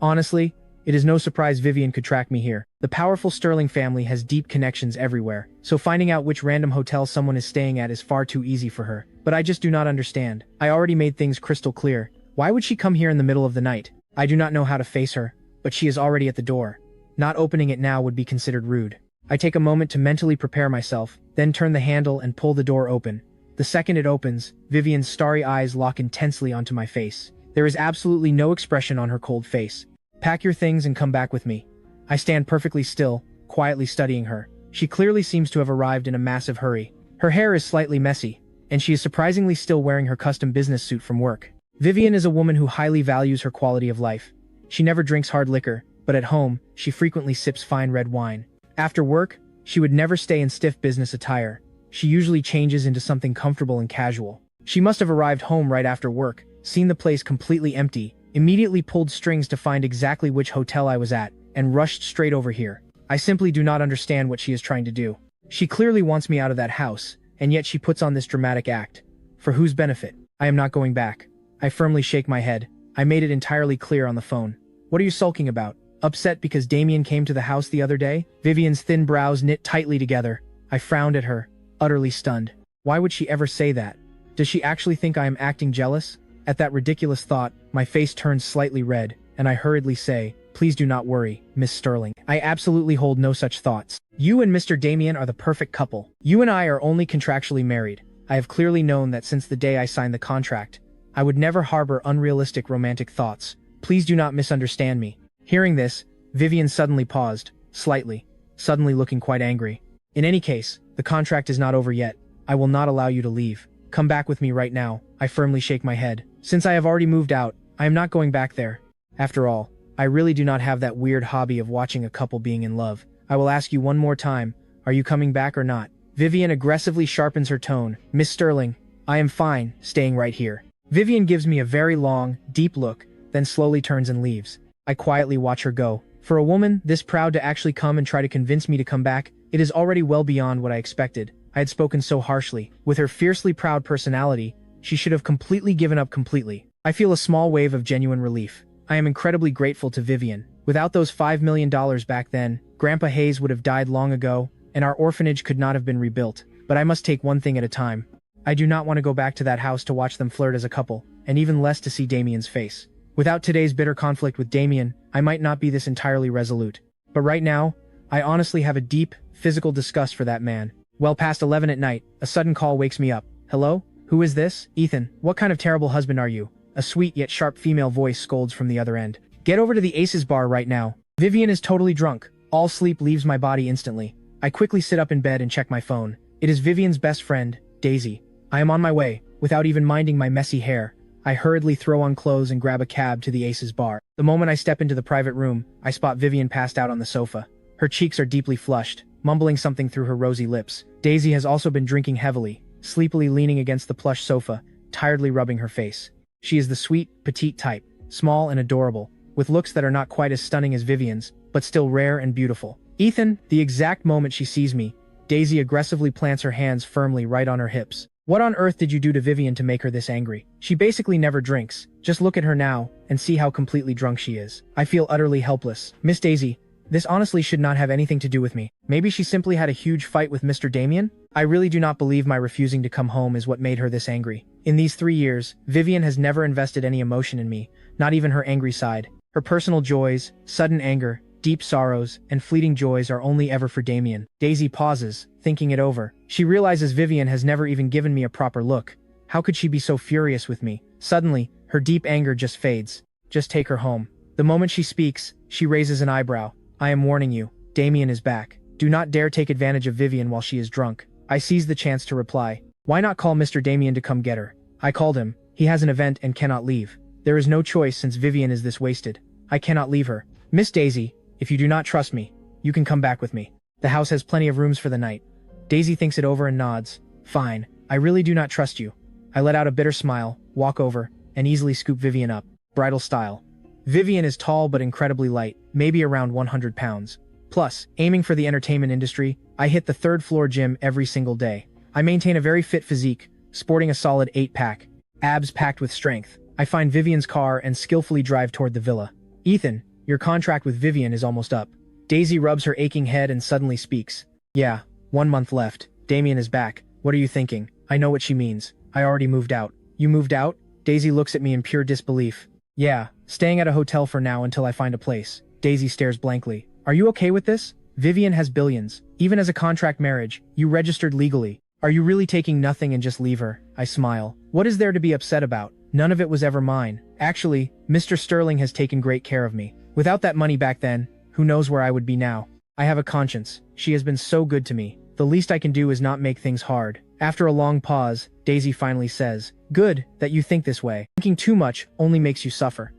S1: Honestly, it is no surprise Vivian could track me here. The powerful Sterling family has deep connections everywhere, so finding out which random hotel someone is staying at is far too easy for her. But I just do not understand. I already made things crystal clear. Why would she come here in the middle of the night? I do not know how to face her, but she is already at the door. Not opening it now would be considered rude. I take a moment to mentally prepare myself, then turn the handle and pull the door open. The second it opens, Vivian's starry eyes lock intensely onto my face. There is absolutely no expression on her cold face. Pack your things and come back with me. I stand perfectly still, quietly studying her. She clearly seems to have arrived in a massive hurry. Her hair is slightly messy, and she is surprisingly still wearing her custom business suit from work. Vivian is a woman who highly values her quality of life. She never drinks hard liquor, but at home, she frequently sips fine red wine. After work, she would never stay in stiff business attire. She usually changes into something comfortable and casual. She must have arrived home right after work, seen the place completely empty, immediately pulled strings to find exactly which hotel I was at, and rushed straight over here. I simply do not understand what she is trying to do. She clearly wants me out of that house, and yet she puts on this dramatic act. For whose benefit? I am not going back. I firmly shake my head. I made it entirely clear on the phone. What are you sulking about? Upset because Damien came to the house the other day? Vivian's thin brows knit tightly together. I frowned at her, utterly stunned. Why would she ever say that? Does she actually think I am acting jealous? At that ridiculous thought, my face turns slightly red, and I hurriedly say, please do not worry, Miss Sterling. I absolutely hold no such thoughts. You and Mr. Damien are the perfect couple. You and I are only contractually married. I have clearly known that since the day I signed the contract. I would never harbor unrealistic romantic thoughts. Please do not misunderstand me. Hearing this, Vivian suddenly paused, suddenly looking quite angry. In any case, the contract is not over yet. I will not allow you to leave. Come back with me right now. I firmly shake my head. Since I have already moved out, I am not going back there. After all, I really do not have that weird hobby of watching a couple being in love. I will ask you one more time, are you coming back or not? Vivian aggressively sharpens her tone. Miss Sterling, I am fine, staying right here. Vivian gives me a very long, deep look, then slowly turns and leaves. I quietly watch her go. For a woman this proud to actually come and try to convince me to come back, it is already well beyond what I expected. I had spoken so harshly. With her fiercely proud personality, she should have completely given up completely. I feel a small wave of genuine relief. I am incredibly grateful to Vivian. Without those $5 million back then, Grandpa Hayes would have died long ago, and our orphanage could not have been rebuilt. But I must take one thing at a time. I do not want to go back to that house to watch them flirt as a couple, and even less to see Damien's face. Without today's bitter conflict with Damien, I might not be this entirely resolute. But right now, I honestly have a deep, physical disgust for that man. Well past 11 at night, a sudden call wakes me up. Hello? Who is this? Ethan, what kind of terrible husband are you? A sweet yet sharp female voice scolds from the other end. Get over to the Aces bar right now. Vivian is totally drunk. All sleep leaves my body instantly. I quickly sit up in bed and check my phone. It is Vivian's best friend, Daisy. I am on my way, without even minding my messy hair. I hurriedly throw on clothes and grab a cab to the Aces bar. The moment I step into the private room, I spot Vivian passed out on the sofa. Her cheeks are deeply flushed, mumbling something through her rosy lips. Daisy has also been drinking heavily, sleepily leaning against the plush sofa, tiredly rubbing her face. She is the sweet, petite type, small and adorable, with looks that are not quite as stunning as Vivian's, but still rare and beautiful. Ethan, the exact moment she sees me, Daisy aggressively plants her hands firmly right on her hips. What on earth did you do to Vivian to make her this angry? She basically never drinks. Just look at her now, and see how completely drunk she is. I feel utterly helpless. Miss Daisy, this honestly should not have anything to do with me. Maybe she simply had a huge fight with Mr. Damien? I really do not believe my refusing to come home is what made her this angry. In these 3 years, Vivian has never invested any emotion in me, not even her angry side. Her personal joys, sudden anger, deep sorrows, and fleeting joys are only ever for Damien. Daisy pauses, thinking it over. She realizes Vivian has never even given me a proper look. How could she be so furious with me? Suddenly, her deep anger just fades. Just take her home. The moment she speaks, she raises an eyebrow. I am warning you, Damien is back. Do not dare take advantage of Vivian while she is drunk. I seize the chance to reply. Why not call Mr. Damien to come get her? I called him. He has an event and cannot leave. There is no choice since Vivian is this wasted. I cannot leave her. Miss Daisy, if you do not trust me, you can come back with me. The house has plenty of rooms for the night. Daisy thinks it over and nods. Fine, I really do not trust you. I let out a bitter smile, walk over, and easily scoop Vivian up, bridal style. Vivian is tall but incredibly light, maybe around 100 pounds. Plus, aiming for the entertainment industry, I hit the 3rd floor gym every single day. I maintain a very fit physique, sporting a solid 8-pack, abs packed with strength. I find Vivian's car and skillfully drive toward the villa. Ethan, your contract with Vivian is almost up. Daisy rubs her aching head and suddenly speaks. Yeah, 1 month left. Damien is back. What are you thinking? I know what she means. I already moved out. You moved out? Daisy looks at me in pure disbelief. Yeah, staying at a hotel for now until I find a place. Daisy stares blankly. Are you okay with this? Vivian has billions. Even as a contract marriage, you registered legally. Are you really taking nothing and just leave her? I smile. What is there to be upset about? None of it was ever mine. Actually, Mr. Sterling has taken great care of me. Without that money back then, who knows where I would be now. I have a conscience. She has been so good to me. The least I can do is not make things hard. After a long pause, Daisy finally says, Good, that you think this way. Thinking too much only makes you suffer.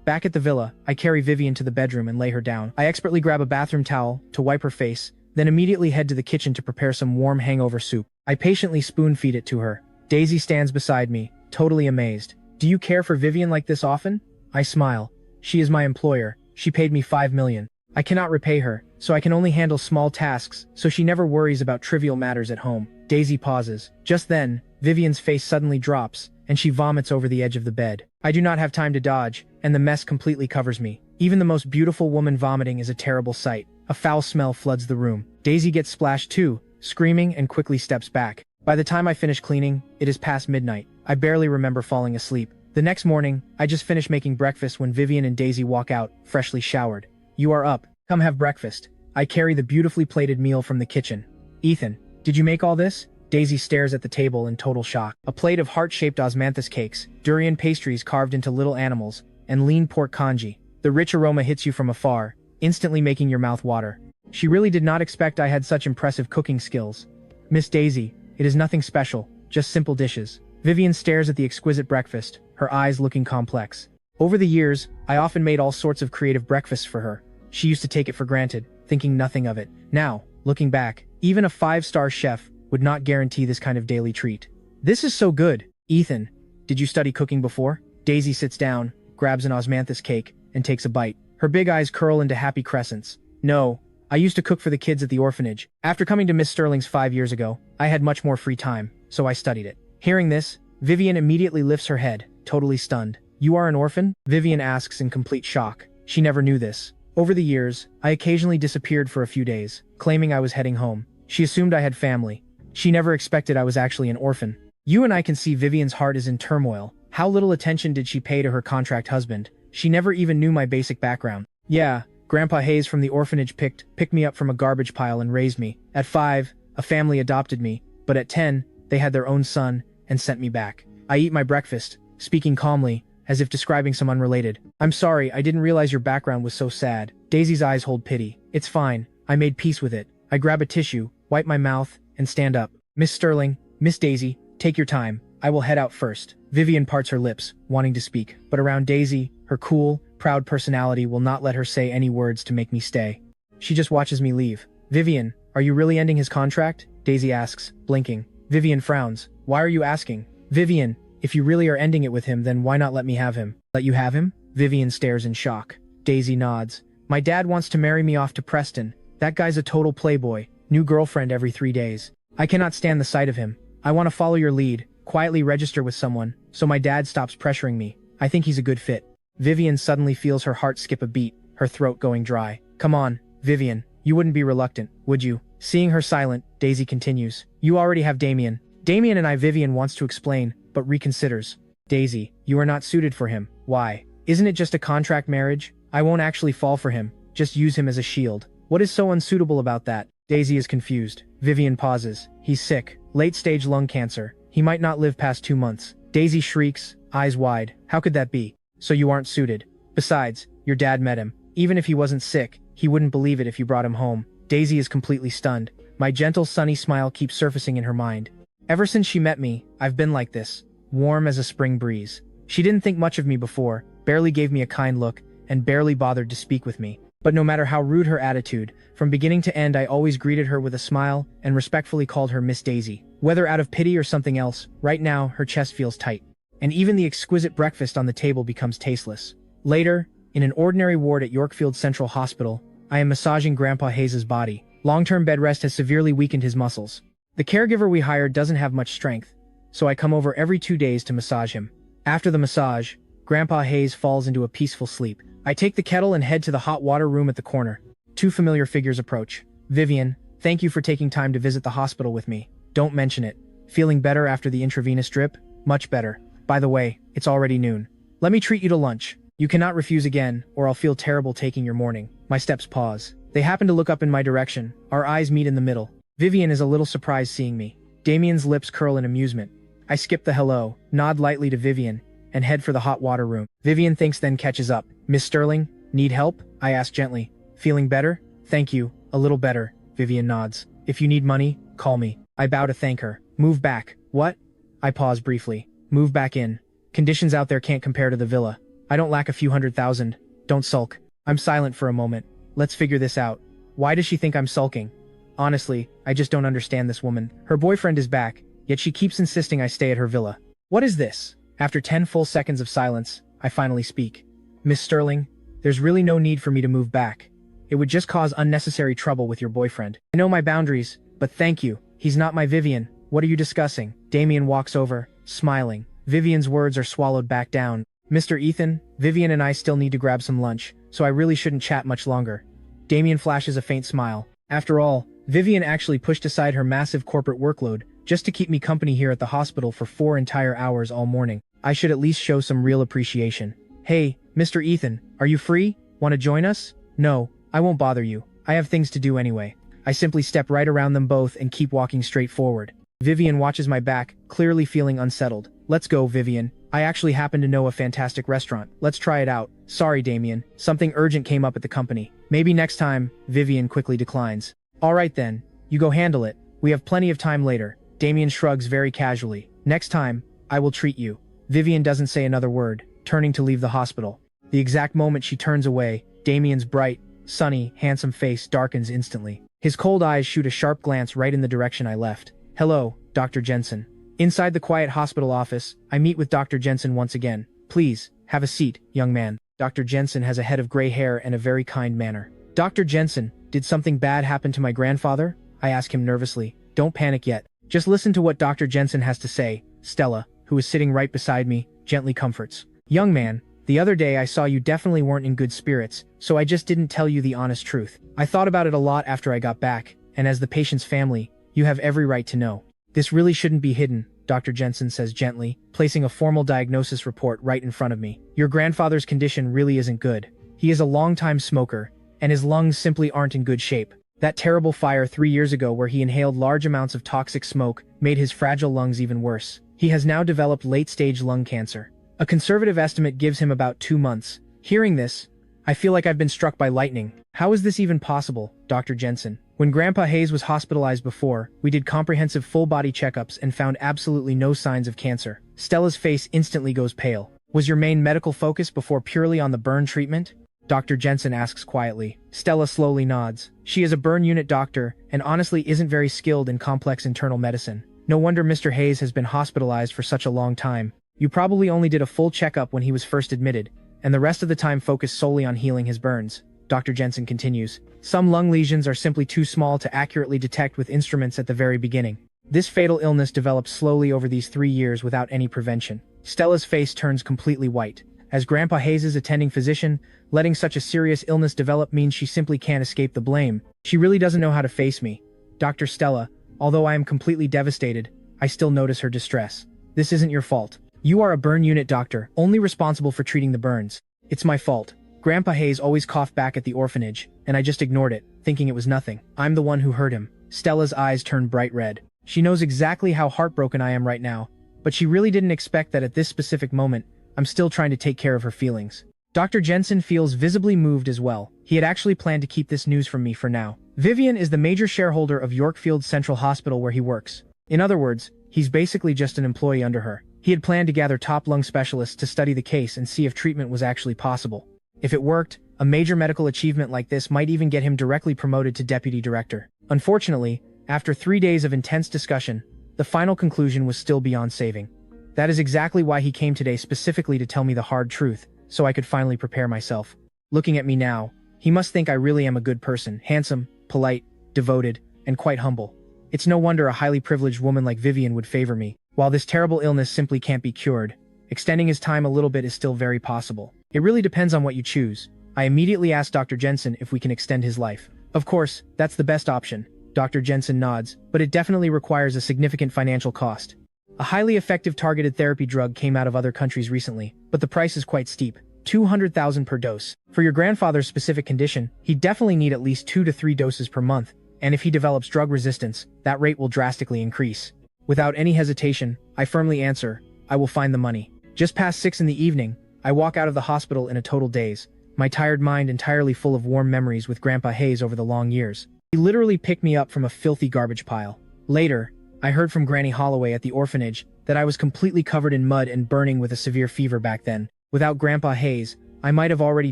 S1: Back at the villa, I carry Vivian to the bedroom and lay her down. I expertly grab a bathroom towel to wipe her face, then immediately head to the kitchen to prepare some warm hangover soup. I patiently spoon-feed it to her. Daisy stands beside me, totally amazed. Do you care for Vivian like this often? I smile. She is my employer. She paid me $5 million. I cannot repay her, so I can only handle small tasks, so she never worries about trivial matters at home. Daisy pauses. Just then, Vivian's face suddenly drops, and she vomits over the edge of the bed. I do not have time to dodge, and the mess completely covers me. Even the most beautiful woman vomiting is a terrible sight. A foul smell floods the room. Daisy gets splashed too, screaming and quickly steps back. By the time I finish cleaning, it is past midnight. I barely remember falling asleep. The next morning, I just finished making breakfast when Vivian and Daisy walk out, freshly showered. You are up. Come have breakfast. I carry the beautifully plated meal from the kitchen. Ethan, did you make all this? Daisy stares at the table in total shock. A plate of heart-shaped osmanthus cakes, durian pastries carved into little animals, and lean pork congee. The rich aroma hits you from afar, instantly making your mouth water. She really did not expect I had such impressive cooking skills. Miss Daisy, It is nothing special, just simple dishes. Vivian stares at the exquisite breakfast, her eyes looking complex. Over the years, I often made all sorts of creative breakfasts for her. She used to take it for granted, thinking nothing of it. Now, looking back, even a 5-star chef would not guarantee this kind of daily treat. This is so good. Ethan, did you study cooking before? Daisy sits down, grabs an osmanthus cake, and takes a bite. Her big eyes curl into happy crescents. No, I used to cook for the kids at the orphanage. After coming to Miss Sterling's 5 years ago, I had much more free time, so I studied it. Hearing this, Vivian immediately lifts her head, totally stunned. You are an orphan? Vivian asks in complete shock. She never knew this. Over the years, I occasionally disappeared for a few days, claiming I was heading home. She assumed I had family. She never expected I was actually an orphan. You and I can see Vivian's heart is in turmoil. How little attention did she pay to her contract husband? She never even knew my basic background. Yeah, Grandpa Hayes from the orphanage picked me up from a garbage pile and raised me. At 5, a family adopted me, but at 10, they had their own son and sent me back. I eat my breakfast, speaking calmly, as if describing some unrelated. I'm sorry, I didn't realize your background was so sad. Daisy's eyes hold pity. It's fine. I made peace with it. I grab a tissue, wipe my mouth, and stand up. Miss Sterling, Miss Daisy, take your time. I will head out first. Vivian parts her lips, wanting to speak, but around Daisy, her cool, proud personality will not let her say any words to make me stay. She just watches me leave. Vivian, are you really ending his contract? Daisy asks, blinking. Vivian frowns. Why are you asking? Vivian, if you really are ending it with him, then why not let me have him? Let you have him? Vivian stares in shock. Daisy nods. My dad wants to marry me off to Preston. That guy's a total playboy. New girlfriend every 3 days. I cannot stand the sight of him. I want to follow your lead, quietly register with someone, so my dad stops pressuring me. I think he's a good fit. Vivian suddenly feels her heart skip a beat, her throat going dry. Come on, Vivian, you wouldn't be reluctant, would you? Seeing her silent, Daisy continues. You already have Damien. Damien and I. Vivian wants to explain, but reconsiders. Daisy, you are not suited for him. Why? Isn't it just a contract marriage? I won't actually fall for him, just use him as a shield. What is so unsuitable about that? Daisy is confused. Vivian pauses. He's sick. Late-stage lung cancer. He might not live past 2 months. Daisy shrieks, eyes wide. How could that be? So you aren't suited. Besides, your dad met him. Even if he wasn't sick, he wouldn't believe it if you brought him home. Daisy is completely stunned. My gentle, sunny smile keeps surfacing in her mind. Ever since she met me, I've been like this. Warm as a spring breeze. She didn't think much of me before, barely gave me a kind look, and barely bothered to speak with me. But no matter how rude her attitude, from beginning to end I always greeted her with a smile and respectfully called her Miss Daisy. Whether out of pity or something else, right now her chest feels tight. And even the exquisite breakfast on the table becomes tasteless. Later, in an ordinary ward at Yorkfield Central Hospital, I am massaging Grandpa Hayes' body. Long-term bed rest has severely weakened his muscles. The caregiver we hired doesn't have much strength, so I come over every 2 days to massage him. After the massage, Grandpa Hayes falls into a peaceful sleep. I take the kettle and head to the hot water room at the corner. 2 familiar figures approach. Vivian, thank you for taking time to visit the hospital with me. Don't mention it. Feeling better after the intravenous drip? Much better. By the way, it's already noon. Let me treat you to lunch. You cannot refuse again, or I'll feel terrible taking your morning. My steps pause. They happen to look up in my direction. Our eyes meet in the middle. Vivian is a little surprised seeing me. Damien's lips curl in amusement. I skip the hello, nod lightly to Vivian, and head for the hot water room. Vivian thinks then catches up. Miss Sterling, need help? I ask gently. Feeling better? Thank you, a little better. Vivian nods. If you need money, call me. I bow to thank her. Move back. What? I pause briefly. Move back in. Conditions out there can't compare to the villa. I don't lack a few $100,000. Don't sulk. I'm silent for a moment. Let's figure this out. Why does she think I'm sulking? Honestly, I just don't understand this woman. Her boyfriend is back, yet she keeps insisting I stay at her villa. What is this? After 10 full seconds of silence, I finally speak. Miss Sterling, there's really no need for me to move back. It would just cause unnecessary trouble with your boyfriend. I know my boundaries, but thank you. He's not my Vivian. What are you discussing? Damien walks over, smiling. Vivian's words are swallowed back down. Mr. Ethan, Vivian and I still need to grab some lunch, so I really shouldn't chat much longer. Damien flashes a faint smile. After all, Vivian actually pushed aside her massive corporate workload just to keep me company here at the hospital for 4 entire hours all morning. I should at least show some real appreciation. Hey, Mr. Ethan, are you free? Want to join us? No, I won't bother you. I have things to do anyway. I simply step right around them both and keep walking straight forward. Vivian watches my back, clearly feeling unsettled. Let's go, Vivian. I actually happen to know a fantastic restaurant. Let's try it out. Sorry, Damien. Something urgent came up at the company. Maybe next time, Vivian quickly declines. Alright then. You go handle it. We have plenty of time later. Damien shrugs very casually. Next time, I will treat you. Vivian doesn't say another word, turning to leave the hospital. The exact moment she turns away, Damien's bright, sunny, handsome face darkens instantly. His cold eyes shoot a sharp glance right in the direction I left. Hello, Dr. Jensen. Inside the quiet hospital office, I meet with Dr. Jensen once again. Please, have a seat, young man. Dr. Jensen has a head of gray hair and a very kind manner. Dr. Jensen, did something bad happen to my grandfather? I ask him nervously. Don't panic yet. Just listen to what Dr. Jensen has to say. Stella, who is sitting right beside me, gently comforts. Young man, the other day I saw you definitely weren't in good spirits, so I just didn't tell you the honest truth. I thought about it a lot after I got back, and as the patient's family, you have every right to know. This really shouldn't be hidden, Dr. Jensen says gently, placing a formal diagnosis report right in front of me. Your grandfather's condition really isn't good. He is a long-time smoker, and his lungs simply aren't in good shape. That terrible fire 3 years ago where he inhaled large amounts of toxic smoke made his fragile lungs even worse. He has now developed late-stage lung cancer. A conservative estimate gives him about 2 months. Hearing this, I feel like I've been struck by lightning. How is this even possible, Dr. Jensen? When Grandpa Hayes was hospitalized before, we did comprehensive full-body checkups and found absolutely no signs of cancer. Stella's face instantly goes pale. Was your main medical focus before purely on the burn treatment? Dr. Jensen asks quietly. Stella slowly nods. She is a burn unit doctor and honestly isn't very skilled in complex internal medicine. No wonder Mr. Hayes has been hospitalized for such a long time. You probably only did a full checkup when he was first admitted, and the rest of the time focused solely on healing his burns. Dr. Jensen continues. Some lung lesions are simply too small to accurately detect with instruments at the very beginning. This fatal illness develops slowly over these 3 years without any prevention. Stella's face turns completely white. As Grandpa Hayes' attending physician, letting such a serious illness develop means she simply can't escape the blame. She really doesn't know how to face me. Dr. Stella, although I am completely devastated, I still notice her distress. This isn't your fault. You are a burn unit doctor, only responsible for treating the burns. It's my fault. Grandpa Hayes always coughed back at the orphanage, and I just ignored it, thinking it was nothing. I'm the one who hurt him. Stella's eyes turn bright red. She knows exactly how heartbroken I am right now, but she really didn't expect that at this specific moment, I'm still trying to take care of her feelings. Dr. Jensen feels visibly moved as well. He had actually planned to keep this news from me for now. Vivian is the major shareholder of Yorkfield Central Hospital where he works. In other words, he's basically just an employee under her. He had planned to gather top lung specialists to study the case and see if treatment was actually possible. If it worked, a major medical achievement like this might even get him directly promoted to deputy director. Unfortunately, after 3 days of intense discussion, the final conclusion was still beyond saving. That is exactly why he came today specifically to tell me the hard truth, so I could finally prepare myself. Looking at me now, he must think I really am a good person, handsome, polite, devoted, and quite humble. It's no wonder a highly privileged woman like Vivian would favor me. While this terrible illness simply can't be cured, extending his time a little bit is still very possible. It really depends on what you choose. I immediately asked Dr. Jensen if we can extend his life. Of course, that's the best option. Dr. Jensen nods, but it definitely requires a significant financial cost. A highly effective targeted therapy drug came out of other countries recently, but the price is quite steep. $200,000 per dose. For your grandfather's specific condition, he'd definitely need at least 2 to 3 doses per month, and if he develops drug resistance, that rate will drastically increase. Without any hesitation, I firmly answer, I will find the money. Just past 6 in the evening, I walk out of the hospital in a total daze, my tired mind entirely full of warm memories with Grandpa Hayes over the long years. He literally picked me up from a filthy garbage pile. Later, I heard from Granny Holloway at the orphanage that I was completely covered in mud and burning with a severe fever back then. Without Grandpa Hayes, I might have already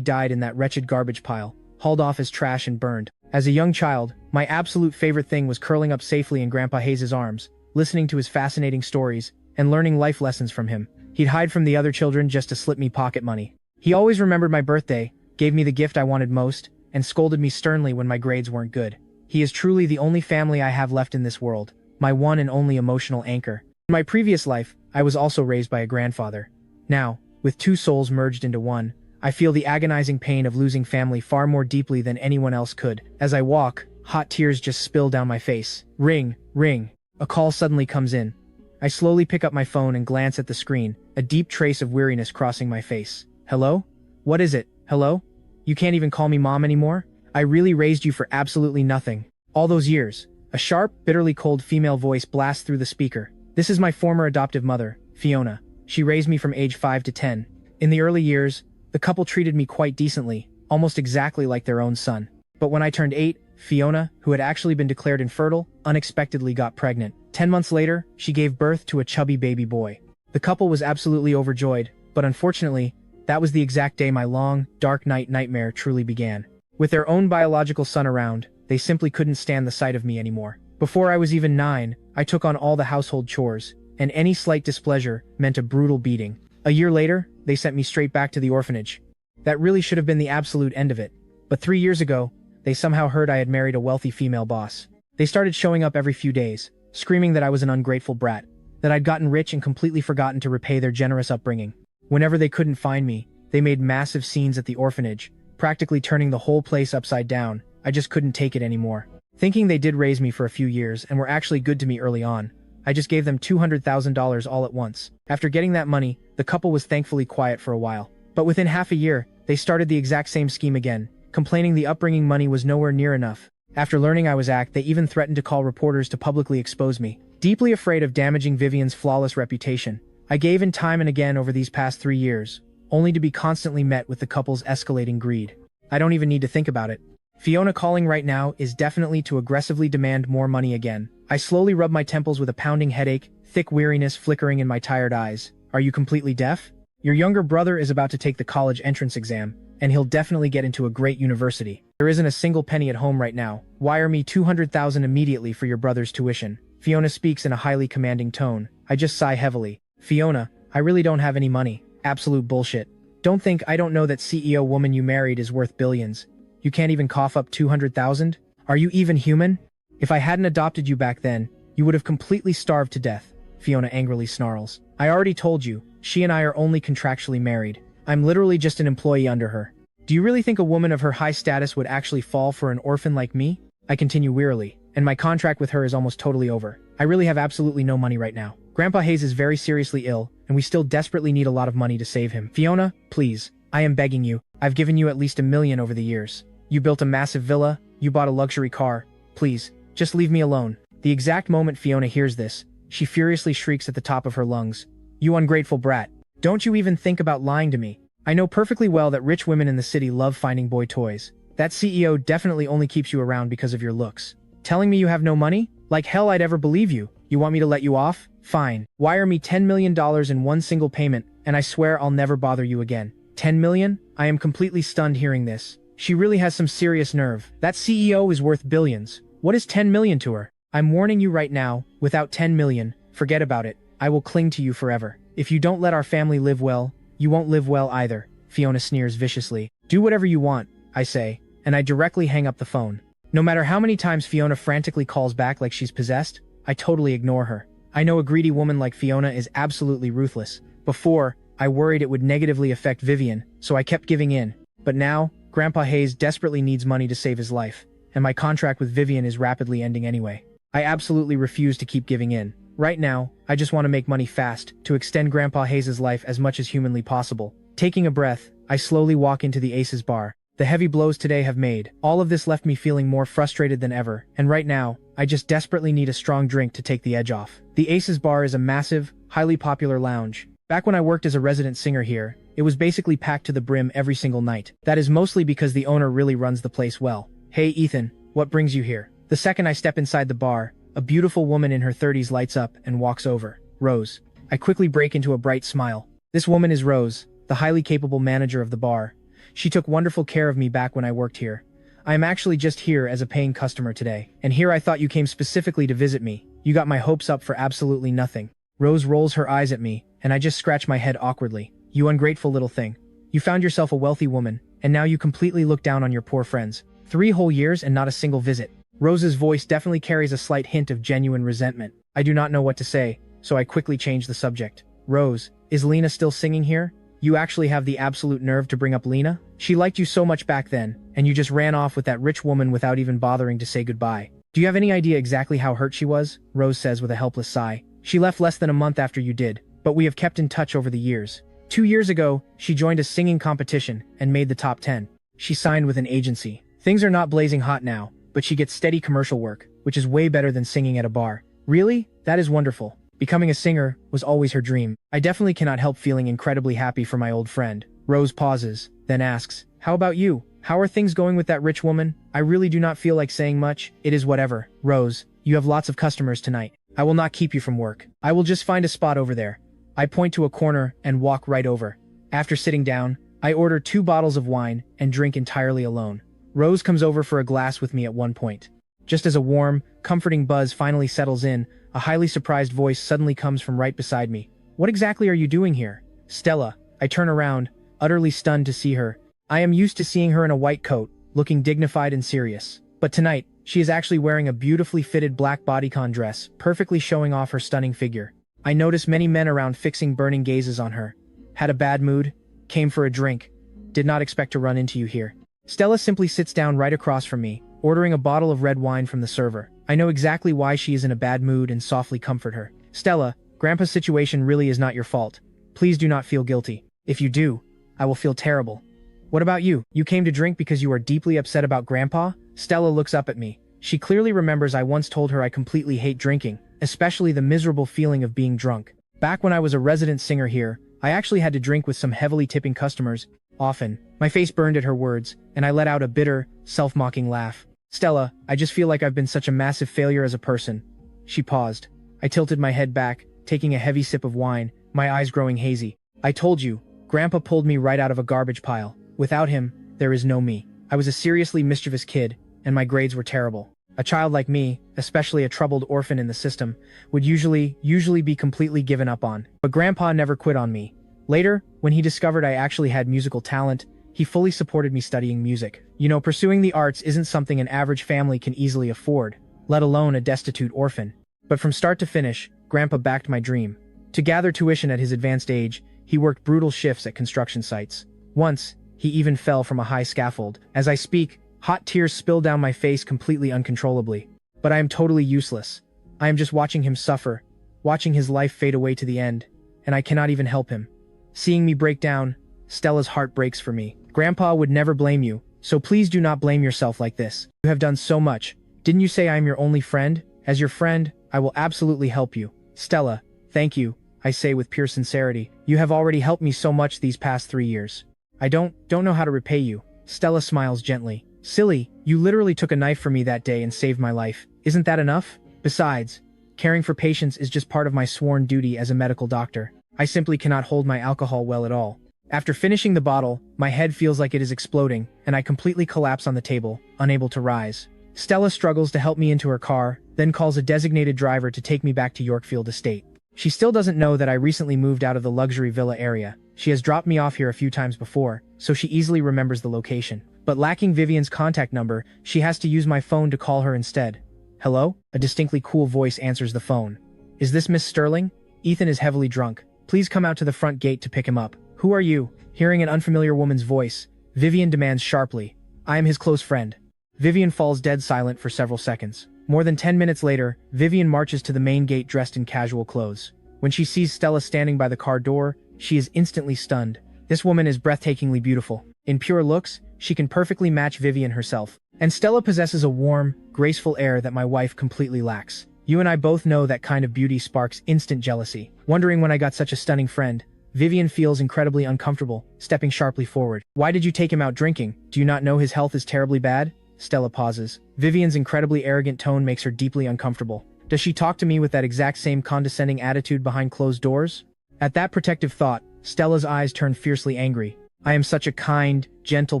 S1: died in that wretched garbage pile, hauled off as trash and burned. As a young child, my absolute favorite thing was curling up safely in Grandpa Hayes' arms, listening to his fascinating stories, and learning life lessons from him. He'd hide from the other children just to slip me pocket money. He always remembered my birthday, gave me the gift I wanted most, and scolded me sternly when my grades weren't good. He is truly the only family I have left in this world, my one and only emotional anchor. In my previous life, I was also raised by a grandfather. Now, with 2 souls merged into one, I feel the agonizing pain of losing family far more deeply than anyone else could. As I walk, hot tears just spill down my face. Ring, ring. A call suddenly comes in. I slowly pick up my phone and glance at the screen, a deep trace of weariness crossing my face. Hello? What is it? Hello? You can't even call me mom anymore? I really raised you for absolutely nothing. All those years. A sharp, bitterly cold female voice blasts through the speaker. This is my former adoptive mother, Fiona. She raised me from age 5 to 10. In the early years, the couple treated me quite decently, almost exactly like their own son. But when I turned 8, Fiona, who had actually been declared infertile, unexpectedly got pregnant. 10 months later, she gave birth to a chubby baby boy. The couple was absolutely overjoyed, but unfortunately, that was the exact day my long, dark night nightmare truly began. With their own biological son around, they simply couldn't stand the sight of me anymore. Before I was even 9, I took on all the household chores, and any slight displeasure meant a brutal beating. A year later, they sent me straight back to the orphanage. That really should have been the absolute end of it. But 3 years ago, they somehow heard I had married a wealthy female boss. They started showing up every few days, screaming that I was an ungrateful brat, that I'd gotten rich and completely forgotten to repay their generous upbringing. Whenever they couldn't find me, they made massive scenes at the orphanage, practically turning the whole place upside down. I just couldn't take it anymore. Thinking they did raise me for a few years and were actually good to me early on, I just gave them $200,000 all at once. After getting that money, the couple was thankfully quiet for a while. But within half a year, they started the exact same scheme again, complaining the upbringing money was nowhere near enough. After learning I was they even threatened to call reporters to publicly expose me. Deeply afraid of damaging Vivian's flawless reputation, I gave in time and again over these past 3 years, only to be constantly met with the couple's escalating greed. I don't even need to think about it. Fiona calling right now is definitely to aggressively demand more money again. I slowly rub my temples with a pounding headache, thick weariness flickering in my tired eyes. Are you completely deaf? Your younger brother is about to take the college entrance exam, and he'll definitely get into a great university. There isn't a single penny at home right now. Wire me $200,000 immediately for your brother's tuition. Fiona speaks in a highly commanding tone. I just sigh heavily. Fiona, I really don't have any money. Absolute bullshit. Don't think I don't know that CEO woman you married is worth billions. You can't even cough up 200,000? Are you even human? If I hadn't adopted you back then, you would have completely starved to death, Fiona angrily snarls. I already told you, she and I are only contractually married. I'm literally just an employee under her. Do you really think a woman of her high status would actually fall for an orphan like me? I continue wearily, and my contract with her is almost totally over. I really have absolutely no money right now. Grandpa Hayes is very seriously ill, and we still desperately need a lot of money to save him. Fiona, please, I am begging you. I've given you at least $1 million over the years. You built a massive villa, you bought a luxury car. Please, just leave me alone. The exact moment Fiona hears this, she furiously shrieks at the top of her lungs. You ungrateful brat. Don't you even think about lying to me. I know perfectly well that rich women in the city love finding boy toys. That CEO definitely only keeps you around because of your looks. Telling me you have no money? Like hell I'd ever believe you. You want me to let you off? Fine. Wire me $10 million in one single payment, and I swear I'll never bother you again. 10 million? I am completely stunned hearing this. She really has some serious nerve. That CEO is worth billions. What is 10 million to her? I'm warning you right now, without 10 million, forget about it. I will cling to you forever. If you don't let our family live well, you won't live well either, Fiona sneers viciously. Do whatever you want, I say, and I directly hang up the phone. No matter how many times Fiona frantically calls back like she's possessed, I totally ignore her. I know a greedy woman like Fiona is absolutely ruthless. Before, I worried it would negatively affect Vivian, so I kept giving in. But now, Grandpa Hayes desperately needs money to save his life, and my contract with Vivian is rapidly ending anyway. I absolutely refuse to keep giving in. Right now, I just want to make money fast, to extend Grandpa Hayes' life as much as humanly possible. Taking a breath, I slowly walk into the Aces bar. The heavy blows today have made. All of this left me feeling more frustrated than ever, and right now, I just desperately need a strong drink to take the edge off. The Aces bar is a massive, highly popular lounge. Back when I worked as a resident singer here, it was basically packed to the brim every single night. That is mostly because the owner really runs the place well. Hey Ethan, what brings you here? The second I step inside the bar, a beautiful woman in her 30s lights up and walks over. Rose. I quickly break into a bright smile. This woman is Rose, the highly capable manager of the bar. She took wonderful care of me back when I worked here. I am actually just here as a paying customer today, and here I thought you came specifically to visit me. You got my hopes up for absolutely nothing. Rose rolls her eyes at me, and I just scratch my head awkwardly. You ungrateful little thing. You found yourself a wealthy woman, and now you completely look down on your poor friends. 3 whole years and not a single visit. Rose's voice definitely carries a slight hint of genuine resentment. I do not know what to say, so I quickly change the subject. Rose, is Lena still singing here? You actually have the absolute nerve to bring up Lena? She liked you so much back then, and you just ran off with that rich woman without even bothering to say goodbye. Do you have any idea exactly how hurt she was? Rose says with a helpless sigh. She left less than a month after you did, but we have kept in touch over the years. 2 years ago, she joined a singing competition and made the top 10. She signed with an agency. Things are not blazing hot now, but she gets steady commercial work, which is way better than singing at a bar. Really? That is wonderful. Becoming a singer was always her dream. I definitely cannot help feeling incredibly happy for my old friend. Rose pauses, then asks, how about you? How are things going with that rich woman? I really do not feel like saying much. It is whatever. Rose, you have lots of customers tonight. I will not keep you from work. I will just find a spot over there. I point to a corner and walk right over. After sitting down, I order 2 bottles of wine and drink entirely alone. Rose comes over for a glass with me at one point. Just as a warm, comforting buzz finally settles in, a highly surprised voice suddenly comes from right beside me. What exactly are you doing here? Stella. I turn around, utterly stunned to see her. I am used to seeing her in a white coat, looking dignified and serious. But tonight, she is actually wearing a beautifully fitted black bodycon dress, perfectly showing off her stunning figure. I notice many men around fixing burning gazes on her. Had a bad mood? Came for a drink. Did not expect to run into you here. Stella simply sits down right across from me, ordering a bottle of red wine from the server. I know exactly why she is in a bad mood and softly comfort her. Stella, Grandpa's situation really is not your fault. Please do not feel guilty. If you do, I will feel terrible. What about you? You came to drink because you are deeply upset about Grandpa? Stella looks up at me. She clearly remembers I once told her I completely hate drinking, especially the miserable feeling of being drunk. Back when I was a resident singer here, I actually had to drink with some heavily tipping customers. Often, my face burned at her words, and I let out a bitter, self-mocking laugh. Stella, I just feel like I've been such a massive failure as a person. She paused. I tilted my head back, taking a heavy sip of wine, my eyes growing hazy. I told you, Grandpa pulled me right out of a garbage pile. Without him, there is no me. I was a seriously mischievous kid, and my grades were terrible. A child like me, especially a troubled orphan in the system, would usually be completely given up on. But Grandpa never quit on me. Later, when he discovered I actually had musical talent, he fully supported me studying music. You know, pursuing the arts isn't something an average family can easily afford, let alone a destitute orphan. But from start to finish, Grandpa backed my dream. To gather tuition at his advanced age, he worked brutal shifts at construction sites. Once, he even fell from a high scaffold. As I speak, hot tears spill down my face completely uncontrollably. But I am totally useless. I am just watching him suffer, watching his life fade away to the end, and I cannot even help him. Seeing me break down, Stella's heart breaks for me. Grandpa would never blame you, so please do not blame yourself like this. You have done so much. Didn't you say I am your only friend? As your friend, I will absolutely help you. Stella, thank you, I say with pure sincerity. You have already helped me so much these past 3 years. I don't know how to repay you. Stella smiles gently. Silly, you literally took a knife for me that day and saved my life. Isn't that enough? Besides, caring for patients is just part of my sworn duty as a medical doctor. I simply cannot hold my alcohol well at all. After finishing the bottle, my head feels like it is exploding, and I completely collapse on the table, unable to rise. Stella struggles to help me into her car, then calls a designated driver to take me back to Yorkfield Estate. She still doesn't know that I recently moved out of the luxury villa area. She has dropped me off here a few times before, so she easily remembers the location. But lacking Vivian's contact number, she has to use my phone to call her instead. Hello? A distinctly cool voice answers the phone. Is this Miss Sterling? Ethan is heavily drunk. Please come out to the front gate to pick him up. Who are you? Hearing an unfamiliar woman's voice, Vivian demands sharply. I am his close friend. Vivian falls dead silent for several seconds. More than 10 minutes later, Vivian marches to the main gate dressed in casual clothes. When she sees Stella standing by the car door, she is instantly stunned. This woman is breathtakingly beautiful. In pure looks, she can perfectly match Vivian herself. And Stella possesses a warm, graceful air that my wife completely lacks. You and I both know that kind of beauty sparks instant jealousy. Wondering when I got such a stunning friend, Vivian feels incredibly uncomfortable, stepping sharply forward. Why did you take him out drinking? Do you not know his health is terribly bad? Stella pauses. Vivian's incredibly arrogant tone makes her deeply uncomfortable. Does she talk to me with that exact same condescending attitude behind closed doors? At that protective thought, Stella's eyes turn fiercely angry. I am such a kind, gentle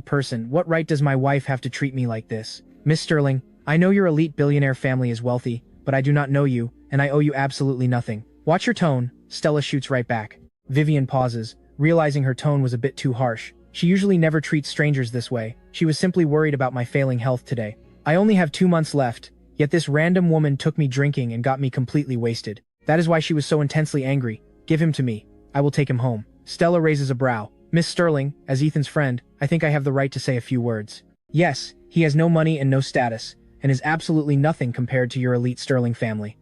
S1: person. What right does my wife have to treat me like this? Miss Sterling, I know your elite billionaire family is wealthy, but I do not know you, and I owe you absolutely nothing. Watch your tone, Stella shoots right back. Vivian pauses, realizing her tone was a bit too harsh. She usually never treats strangers this way. She was simply worried about my failing health today. I only have 2 months left, yet this random woman took me drinking and got me completely wasted. That is why she was so intensely angry. Give him to me. I will take him home. Stella raises a brow. Miss Sterling, as Ethan's friend, I think I have the right to say a few words. Yes, he has no money and no status, and is absolutely nothing compared to your elite Sterling family.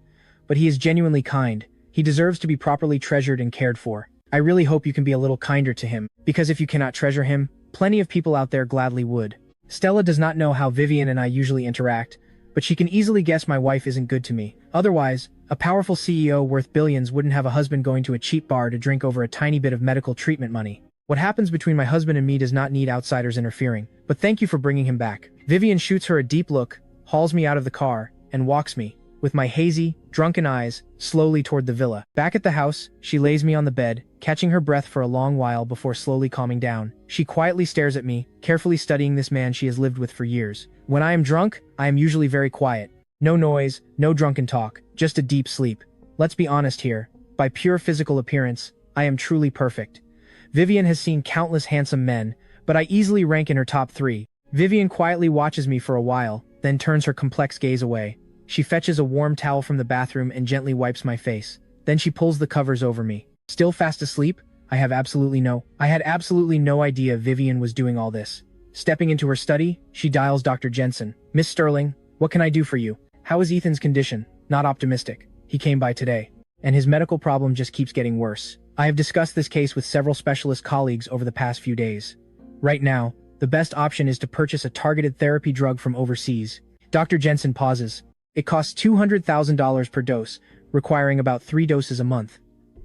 S1: But he is genuinely kind. He deserves to be properly treasured and cared for. I really hope you can be a little kinder to him, because if you cannot treasure him, plenty of people out there gladly would. Stella does not know how Vivian and I usually interact, but she can easily guess my wife isn't good to me. Otherwise, a powerful CEO worth billions wouldn't have a husband going to a cheap bar to drink over a tiny bit of medical treatment money. What happens between my husband and me does not need outsiders interfering, but thank you for bringing him back. Vivian shoots her a deep look, hauls me out of the car, and walks me, with my hazy, drunken eyes, slowly toward the villa. Back at the house, she lays me on the bed, catching her breath for a long while before slowly calming down. She quietly stares at me, carefully studying this man she has lived with for years. When I am drunk, I am usually very quiet. No noise, no drunken talk, just a deep sleep. Let's be honest here. By pure physical appearance, I am truly perfect. Vivian has seen countless handsome men, but I easily rank in her top 3. Vivian quietly watches me for a while, then turns her complex gaze away. She fetches a warm towel from the bathroom and gently wipes my face. Then she pulls the covers over me. Still fast asleep? I had absolutely no idea Vivian was doing all this. Stepping into her study, she dials Dr. Jensen. Miss Sterling, what can I do for you? How is Ethan's condition? Not optimistic. He came by today. And his medical problem just keeps getting worse. I have discussed this case with several specialist colleagues over the past few days. Right now, the best option is to purchase a targeted therapy drug from overseas. Dr. Jensen pauses. It costs $200,000 per dose, requiring about 3 doses a month.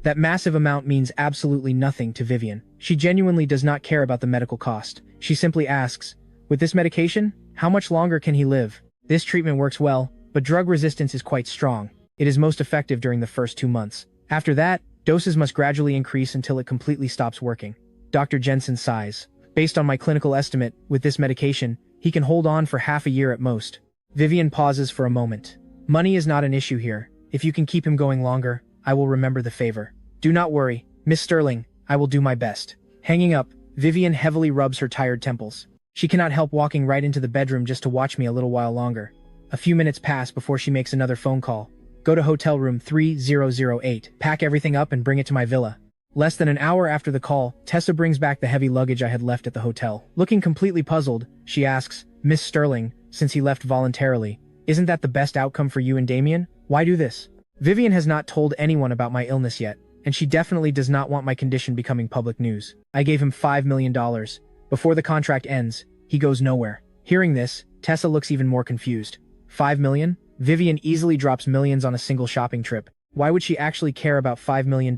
S1: That massive amount means absolutely nothing to Vivian. She genuinely does not care about the medical cost. She simply asks, with this medication, how much longer can he live? This treatment works well, but drug resistance is quite strong. It is most effective during the first 2 months. After that, doses must gradually increase until it completely stops working. Dr. Jensen sighs. Based on my clinical estimate, with this medication, he can hold on for half a year at most. Vivian pauses for a moment. Money is not an issue here. If you can keep him going longer, I will remember the favor. Do not worry, Miss Sterling, I will do my best. Hanging up, Vivian heavily rubs her tired temples. She cannot help walking right into the bedroom just to watch me a little while longer. A few minutes pass before she makes another phone call. Go to hotel room 3008. Pack everything up and bring it to my villa. Less than an hour after the call, Tessa brings back the heavy luggage I had left at the hotel. Looking completely puzzled, she asks, Miss Sterling, since he left voluntarily, isn't that the best outcome for you and Damien? Why do this? Vivian has not told anyone about my illness yet, and she definitely does not want my condition becoming public news. I gave him $5 million. Before the contract ends, he goes nowhere. Hearing this, Tessa looks even more confused. $5 million? Vivian easily drops millions on a single shopping trip. Why would she actually care about $5 million?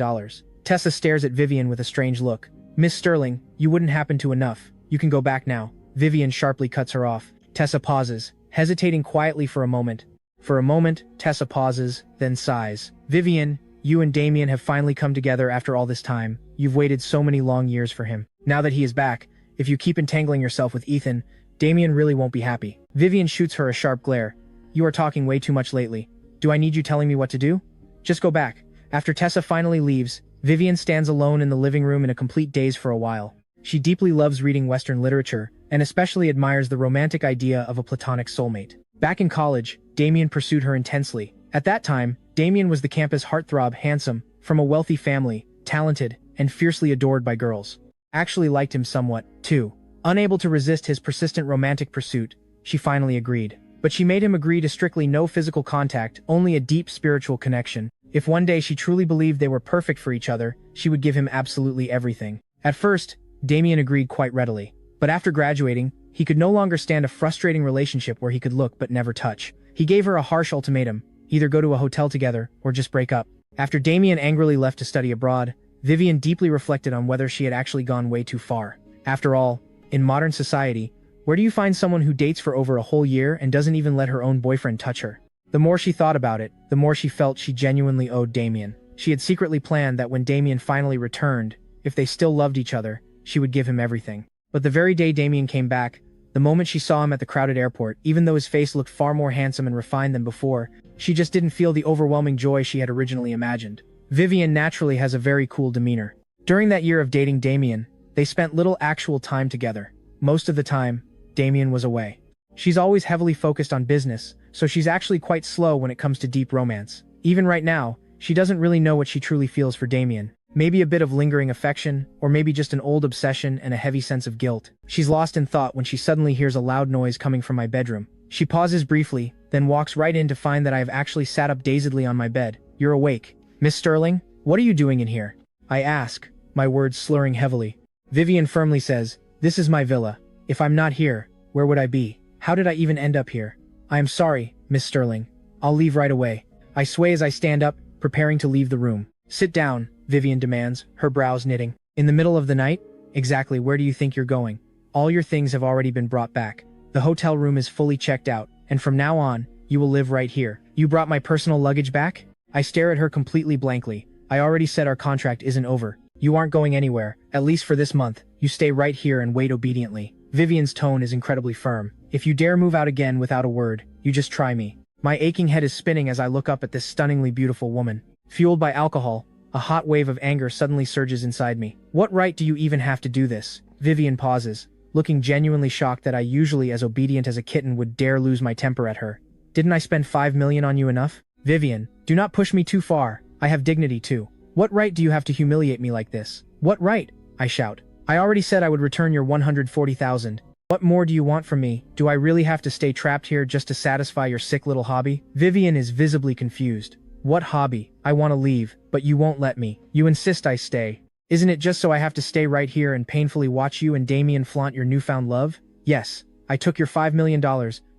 S1: Tessa stares at Vivian with a strange look. Miss Sterling, you wouldn't happen to enough. You can go back now. Vivian sharply cuts her off. Tessa pauses, hesitating quietly for a moment. For a moment, Tessa pauses, then sighs. Vivian, you and Damien have finally come together after all this time. You've waited so many long years for him. Now that he is back, if you keep entangling yourself with Ethan, Damien really won't be happy. Vivian shoots her a sharp glare. You are talking way too much lately. Do I need you telling me what to do? Just go back. After Tessa finally leaves, Vivian stands alone in the living room in a complete daze for a while. She deeply loves reading Western literature, and especially admires the romantic idea of a platonic soulmate. Back in college, Damien pursued her intensely. At that time, Damien was the campus heartthrob, handsome, from a wealthy family, talented, and fiercely adored by girls. Actually liked him somewhat, too. Unable to resist his persistent romantic pursuit, she finally agreed. But she made him agree to strictly no physical contact, only a deep spiritual connection. If one day she truly believed they were perfect for each other, she would give him absolutely everything. At first, Damien agreed quite readily. But after graduating, he could no longer stand a frustrating relationship where he could look but never touch. He gave her a harsh ultimatum, either go to a hotel together or just break up. After Damien angrily left to study abroad, Vivian deeply reflected on whether she had actually gone way too far. After all, in modern society, where do you find someone who dates for over a whole year and doesn't even let her own boyfriend touch her? The more she thought about it, the more she felt she genuinely owed Damien. She had secretly planned that when Damien finally returned, if they still loved each other, she would give him everything. But the very day Damien came back, the moment she saw him at the crowded airport, even though his face looked far more handsome and refined than before, she just didn't feel the overwhelming joy she had originally imagined. Vivian naturally has a very cool demeanor. During that year of dating Damien, they spent little actual time together. Most of the time, Damien was away. She's always heavily focused on business, so she's actually quite slow when it comes to deep romance. Even right now, she doesn't really know what she truly feels for Damien. Maybe a bit of lingering affection, or maybe just an old obsession and a heavy sense of guilt. She's lost in thought when she suddenly hears a loud noise coming from my bedroom. She pauses briefly, then walks right in to find that I have actually sat up dazedly on my bed. You're awake. Miss Sterling, what are you doing in here? I ask, my words slurring heavily. Vivian firmly says, this is my villa. If I'm not here, where would I be? How did I even end up here? I am sorry, Miss Sterling. I'll leave right away. I sway as I stand up, preparing to leave the room. Sit down, Vivian demands, her brows knitting. In the middle of the night? Exactly, where do you think you're going? All your things have already been brought back. The hotel room is fully checked out, and from now on, you will live right here. You brought my personal luggage back? I stare at her completely blankly. I already said our contract isn't over. You aren't going anywhere, at least for this month. You stay right here and wait obediently. Vivian's tone is incredibly firm. If you dare move out again without a word, you just try me. My aching head is spinning as I look up at this stunningly beautiful woman. Fueled by alcohol, a hot wave of anger suddenly surges inside me. What right do you even have to do this? Vivian pauses, looking genuinely shocked that I, usually as obedient as a kitten, would dare lose my temper at her. Didn't I spend 5 million on you enough? Vivian, do not push me too far. I have dignity too. What right do you have to humiliate me like this? What right? I shout. I already said I would return your 140,000. What more do you want from me? Do I really have to stay trapped here just to satisfy your sick little hobby? Vivian is visibly confused. What hobby? I want to leave, but you won't let me. You insist I stay. Isn't it just so I have to stay right here and painfully watch you and Damien flaunt your newfound love? Yes, I took your $5 million,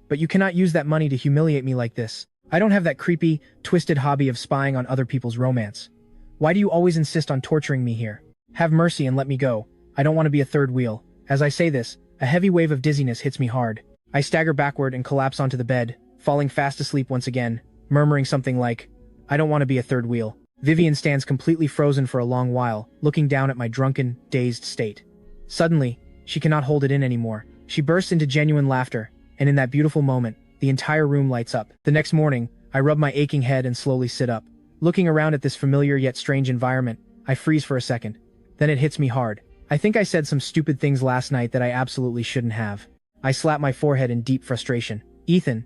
S1: but you cannot use that money to humiliate me like this. I don't have that creepy, twisted hobby of spying on other people's romance. Why do you always insist on torturing me here? Have mercy and let me go. I don't want to be a third wheel. As I say this, a heavy wave of dizziness hits me hard. I stagger backward and collapse onto the bed, falling fast asleep once again, murmuring something like, I don't want to be a third wheel. Vivian stands completely frozen for a long while, looking down at my drunken, dazed state. Suddenly, she cannot hold it in anymore. She bursts into genuine laughter, and in that beautiful moment, the entire room lights up. The next morning, I rub my aching head and slowly sit up. Looking around at this familiar yet strange environment, I freeze for a second. Then it hits me hard. I think I said some stupid things last night that I absolutely shouldn't have. I slap my forehead in deep frustration. Ethan,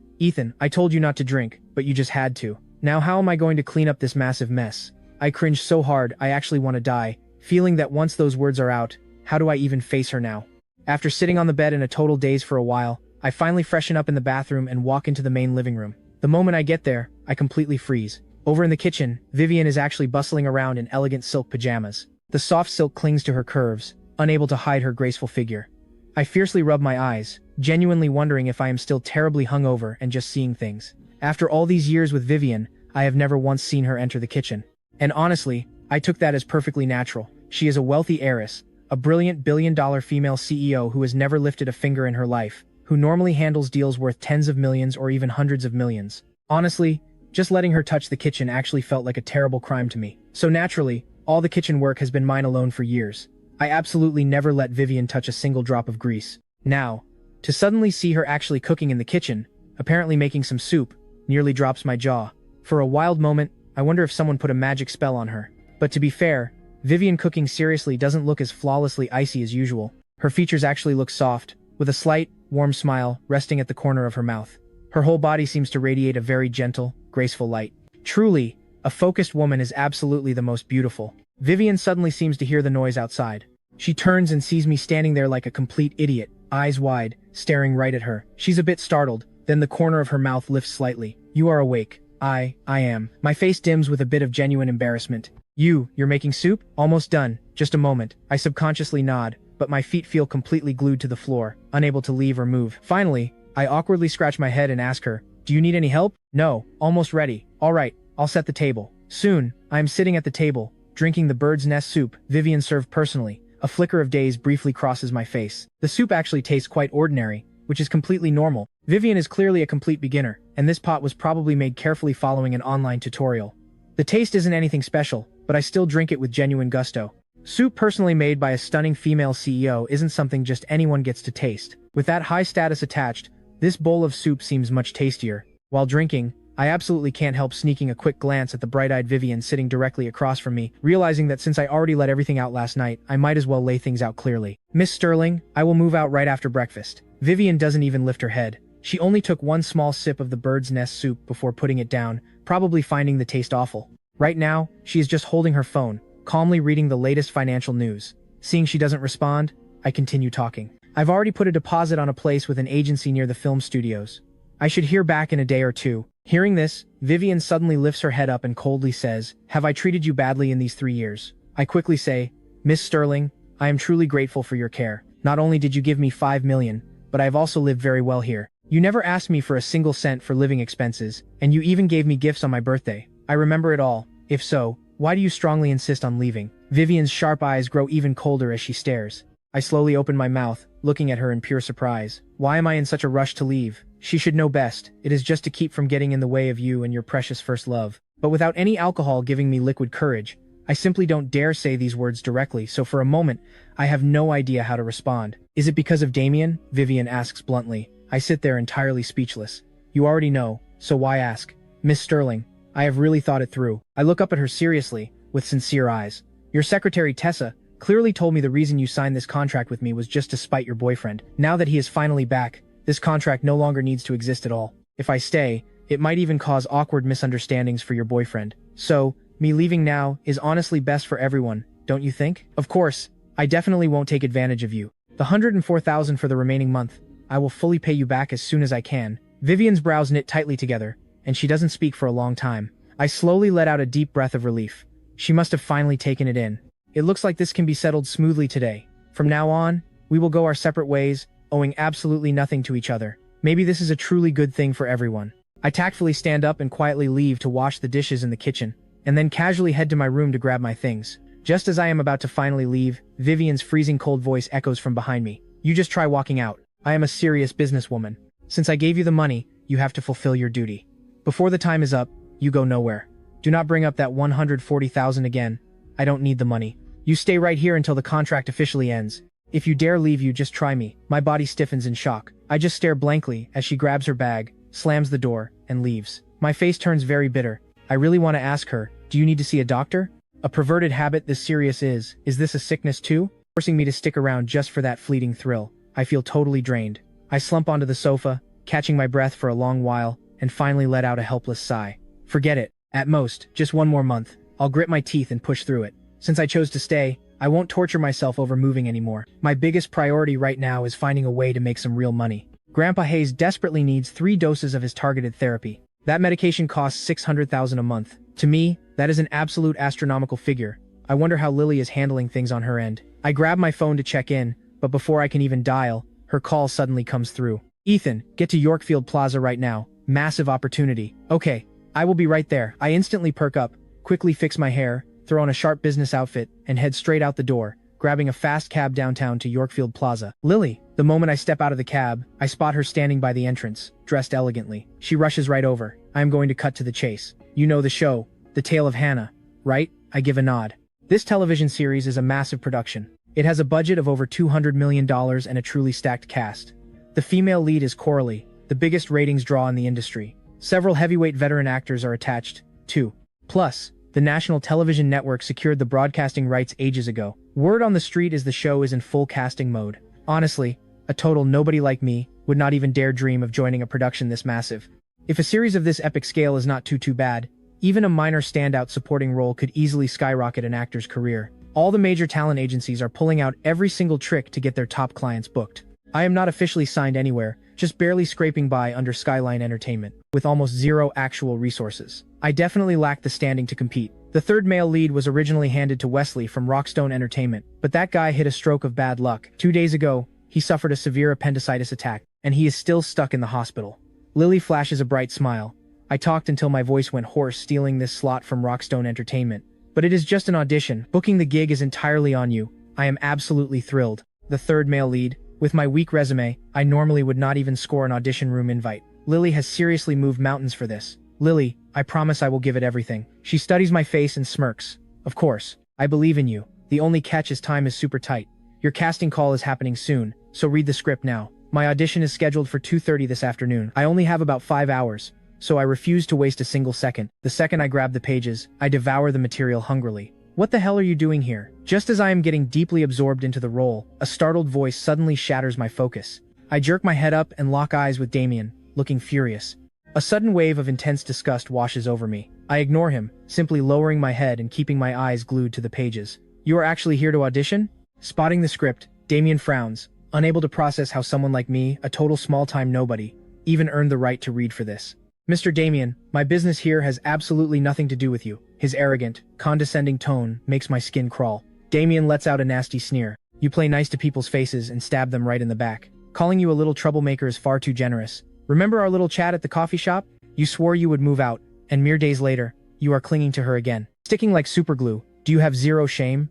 S1: I told you not to drink, but you just had to. Now how am I going to clean up this massive mess? I cringe so hard I actually want to die, feeling that once those words are out, how do I even face her now? After sitting on the bed in a total daze for a while, I finally freshen up in the bathroom and walk into the main living room. The moment I get there, I completely freeze. Over in the kitchen, Vivian is actually bustling around in elegant silk pajamas. The soft silk clings to her curves, unable to hide her graceful figure. I fiercely rub my eyes, genuinely wondering if I am still terribly hungover and just seeing things. After all these years with Vivian, I have never once seen her enter the kitchen. And honestly, I took that as perfectly natural. She is a wealthy heiress, a brilliant billion-dollar female CEO who has never lifted a finger in her life, who normally handles deals worth tens of millions or even hundreds of millions. Honestly, just letting her touch the kitchen actually felt like a terrible crime to me. So naturally, all the kitchen work has been mine alone for years. I absolutely never let Vivian touch a single drop of grease. Now, to suddenly see her actually cooking in the kitchen, apparently making some soup, nearly drops my jaw. For a wild moment, I wonder if someone put a magic spell on her. But to be fair, Vivian cooking seriously doesn't look as flawlessly icy as usual. Her features actually look soft, with a slight, warm smile resting at the corner of her mouth. Her whole body seems to radiate a very gentle, graceful light. Truly, a focused woman is absolutely the most beautiful. Vivian suddenly seems to hear the noise outside. She turns and sees me standing there like a complete idiot, eyes wide, staring right at her. She's a bit startled, then the corner of her mouth lifts slightly. You are awake. I am. My face dims with a bit of genuine embarrassment. You're making soup? Almost done. Just a moment. I subconsciously nod, but my feet feel completely glued to the floor, unable to leave or move. Finally, I awkwardly scratch my head and ask her, do you need any help? No, almost ready. All right, I'll set the table. Soon, I am sitting at the table, drinking the bird's nest soup Vivian served personally. A flicker of daze briefly crosses my face. The soup actually tastes quite ordinary, which is completely normal. Vivian is clearly a complete beginner, and this pot was probably made carefully following an online tutorial. The taste isn't anything special, but I still drink it with genuine gusto. Soup personally made by a stunning female CEO isn't something just anyone gets to taste. With that high status attached, this bowl of soup seems much tastier. While drinking, I absolutely can't help sneaking a quick glance at the bright-eyed Vivian sitting directly across from me, realizing that since I already let everything out last night, I might as well lay things out clearly. Miss Sterling, I will move out right after breakfast. Vivian doesn't even lift her head. She only took one small sip of the bird's nest soup before putting it down, probably finding the taste awful. Right now, she is just holding her phone, calmly reading the latest financial news. Seeing she doesn't respond, I continue talking. I've already put a deposit on a place with an agency near the film studios. I should hear back in a day or two. Hearing this, Vivian suddenly lifts her head up and coldly says, have I treated you badly in these 3 years? I quickly say, Miss Sterling, I am truly grateful for your care. Not only did you give me 5 million, but I have also lived very well here. You never asked me for a single cent for living expenses, and you even gave me gifts on my birthday. I remember it all. If so, why do you strongly insist on leaving? Vivian's sharp eyes grow even colder as she stares. I slowly opened my mouth, looking at her in pure surprise. Why am I in such a rush to leave? She should know best. It is just to keep from getting in the way of you and your precious first love. But without any alcohol giving me liquid courage, I simply don't dare say these words directly, so for a moment, I have no idea how to respond. Is it because of Damien? Vivian asks bluntly. I sit there entirely speechless. You already know, so why ask? Miss Sterling, I have really thought it through. I look up at her seriously, with sincere eyes. Your secretary, Tessa, clearly told me the reason you signed this contract with me was just to spite your boyfriend. Now that he is finally back, this contract no longer needs to exist at all. If I stay, it might even cause awkward misunderstandings for your boyfriend. So, me leaving now is honestly best for everyone, don't you think? Of course, I definitely won't take advantage of you. The $104,000 for the remaining month, I will fully pay you back as soon as I can. Vivian's brows knit tightly together, and she doesn't speak for a long time. I slowly let out a deep breath of relief. She must have finally taken it in. It looks like this can be settled smoothly today. From now on, we will go our separate ways, owing absolutely nothing to each other. Maybe this is a truly good thing for everyone. I tactfully stand up and quietly leave to wash the dishes in the kitchen, and then casually head to my room to grab my things. Just as I am about to finally leave, Vivian's freezing cold voice echoes from behind me. You just try walking out. I am a serious businesswoman. Since I gave you the money, you have to fulfill your duty. Before the time is up, you go nowhere. Do not bring up that $140,000 again. I don't need the money. You stay right here until the contract officially ends. If you dare leave, you just try me. My body stiffens in shock. I just stare blankly as she grabs her bag, slams the door, and leaves. My face turns very bitter. I really want to ask her, do you need to see a doctor? A perverted habit this serious is this a sickness too? Forcing me to stick around just for that fleeting thrill. I feel totally drained. I slump onto the sofa, catching my breath for a long while, and finally let out a helpless sigh. Forget it. At most, just one more month. I'll grit my teeth and push through it. Since I chose to stay, I won't torture myself over moving anymore. My biggest priority right now is finding a way to make some real money. Grandpa Hayes desperately needs 3 doses of his targeted therapy. That medication costs $600,000 a month. To me, that is an absolute astronomical figure. I wonder how Lily is handling things on her end. I grab my phone to check in, but before I can even dial, her call suddenly comes through. Ethan, get to Yorkfield Plaza right now. Massive opportunity. Okay, I will be right there. I instantly perk up, quickly fix my hair, throw on a sharp business outfit, and head straight out the door, grabbing a fast cab downtown to Yorkfield Plaza. Lily. The moment I step out of the cab, I spot her standing by the entrance, dressed elegantly. She rushes right over. I am going to cut to the chase. You know the show, The Tale of Hannah, right? I give a nod. This television series is a massive production. It has a budget of over $200 million and a truly stacked cast. The female lead is Coralie, the biggest ratings draw in the industry. Several heavyweight veteran actors are attached, too. Plus, the national television network secured the broadcasting rights ages ago. Word on the street is the show is in full casting mode. Honestly, a total nobody like me would not even dare dream of joining a production this massive. If a series of this epic scale is not too bad, even a minor standout supporting role could easily skyrocket an actor's career. All the major talent agencies are pulling out every single trick to get their top clients booked. I am not officially signed anywhere, just barely scraping by under Skyline Entertainment, with almost zero actual resources. I definitely lack the standing to compete. The third male lead was originally handed to Wesley from Rockstone Entertainment, but that guy hit a stroke of bad luck. 2 days ago, he suffered a severe appendicitis attack, and he is still stuck in the hospital. Lily flashes a bright smile. I talked until my voice went hoarse stealing this slot from Rockstone Entertainment. But it is just an audition. Booking the gig is entirely on you. I am absolutely thrilled. The third male lead. With my weak resume, I normally would not even score an audition room invite. Lily has seriously moved mountains for this. Lily, I promise I will give it everything. She studies my face and smirks. Of course, I believe in you. The only catch is time is super tight. Your casting call is happening soon, so read the script now. My audition is scheduled for 2:30 this afternoon. I only have about 5 hours, so I refuse to waste a single second. The second I grab the pages, I devour the material hungrily. What the hell are you doing here? Just as I am getting deeply absorbed into the role, a startled voice suddenly shatters my focus. I jerk my head up and lock eyes with Damien, looking furious. A sudden wave of intense disgust washes over me. I ignore him, simply lowering my head and keeping my eyes glued to the pages. You are actually here to audition? Spotting the script, Damien frowns, unable to process how someone like me, a total small-time nobody, even earned the right to read for this. Mr. Damien, my business here has absolutely nothing to do with you. His arrogant, condescending tone makes my skin crawl. Damien lets out a nasty sneer. You play nice to people's faces and stab them right in the back. Calling you a little troublemaker is far too generous. Remember our little chat at the coffee shop? You swore you would move out, and mere days later, you are clinging to her again. Sticking like superglue, do you have zero shame?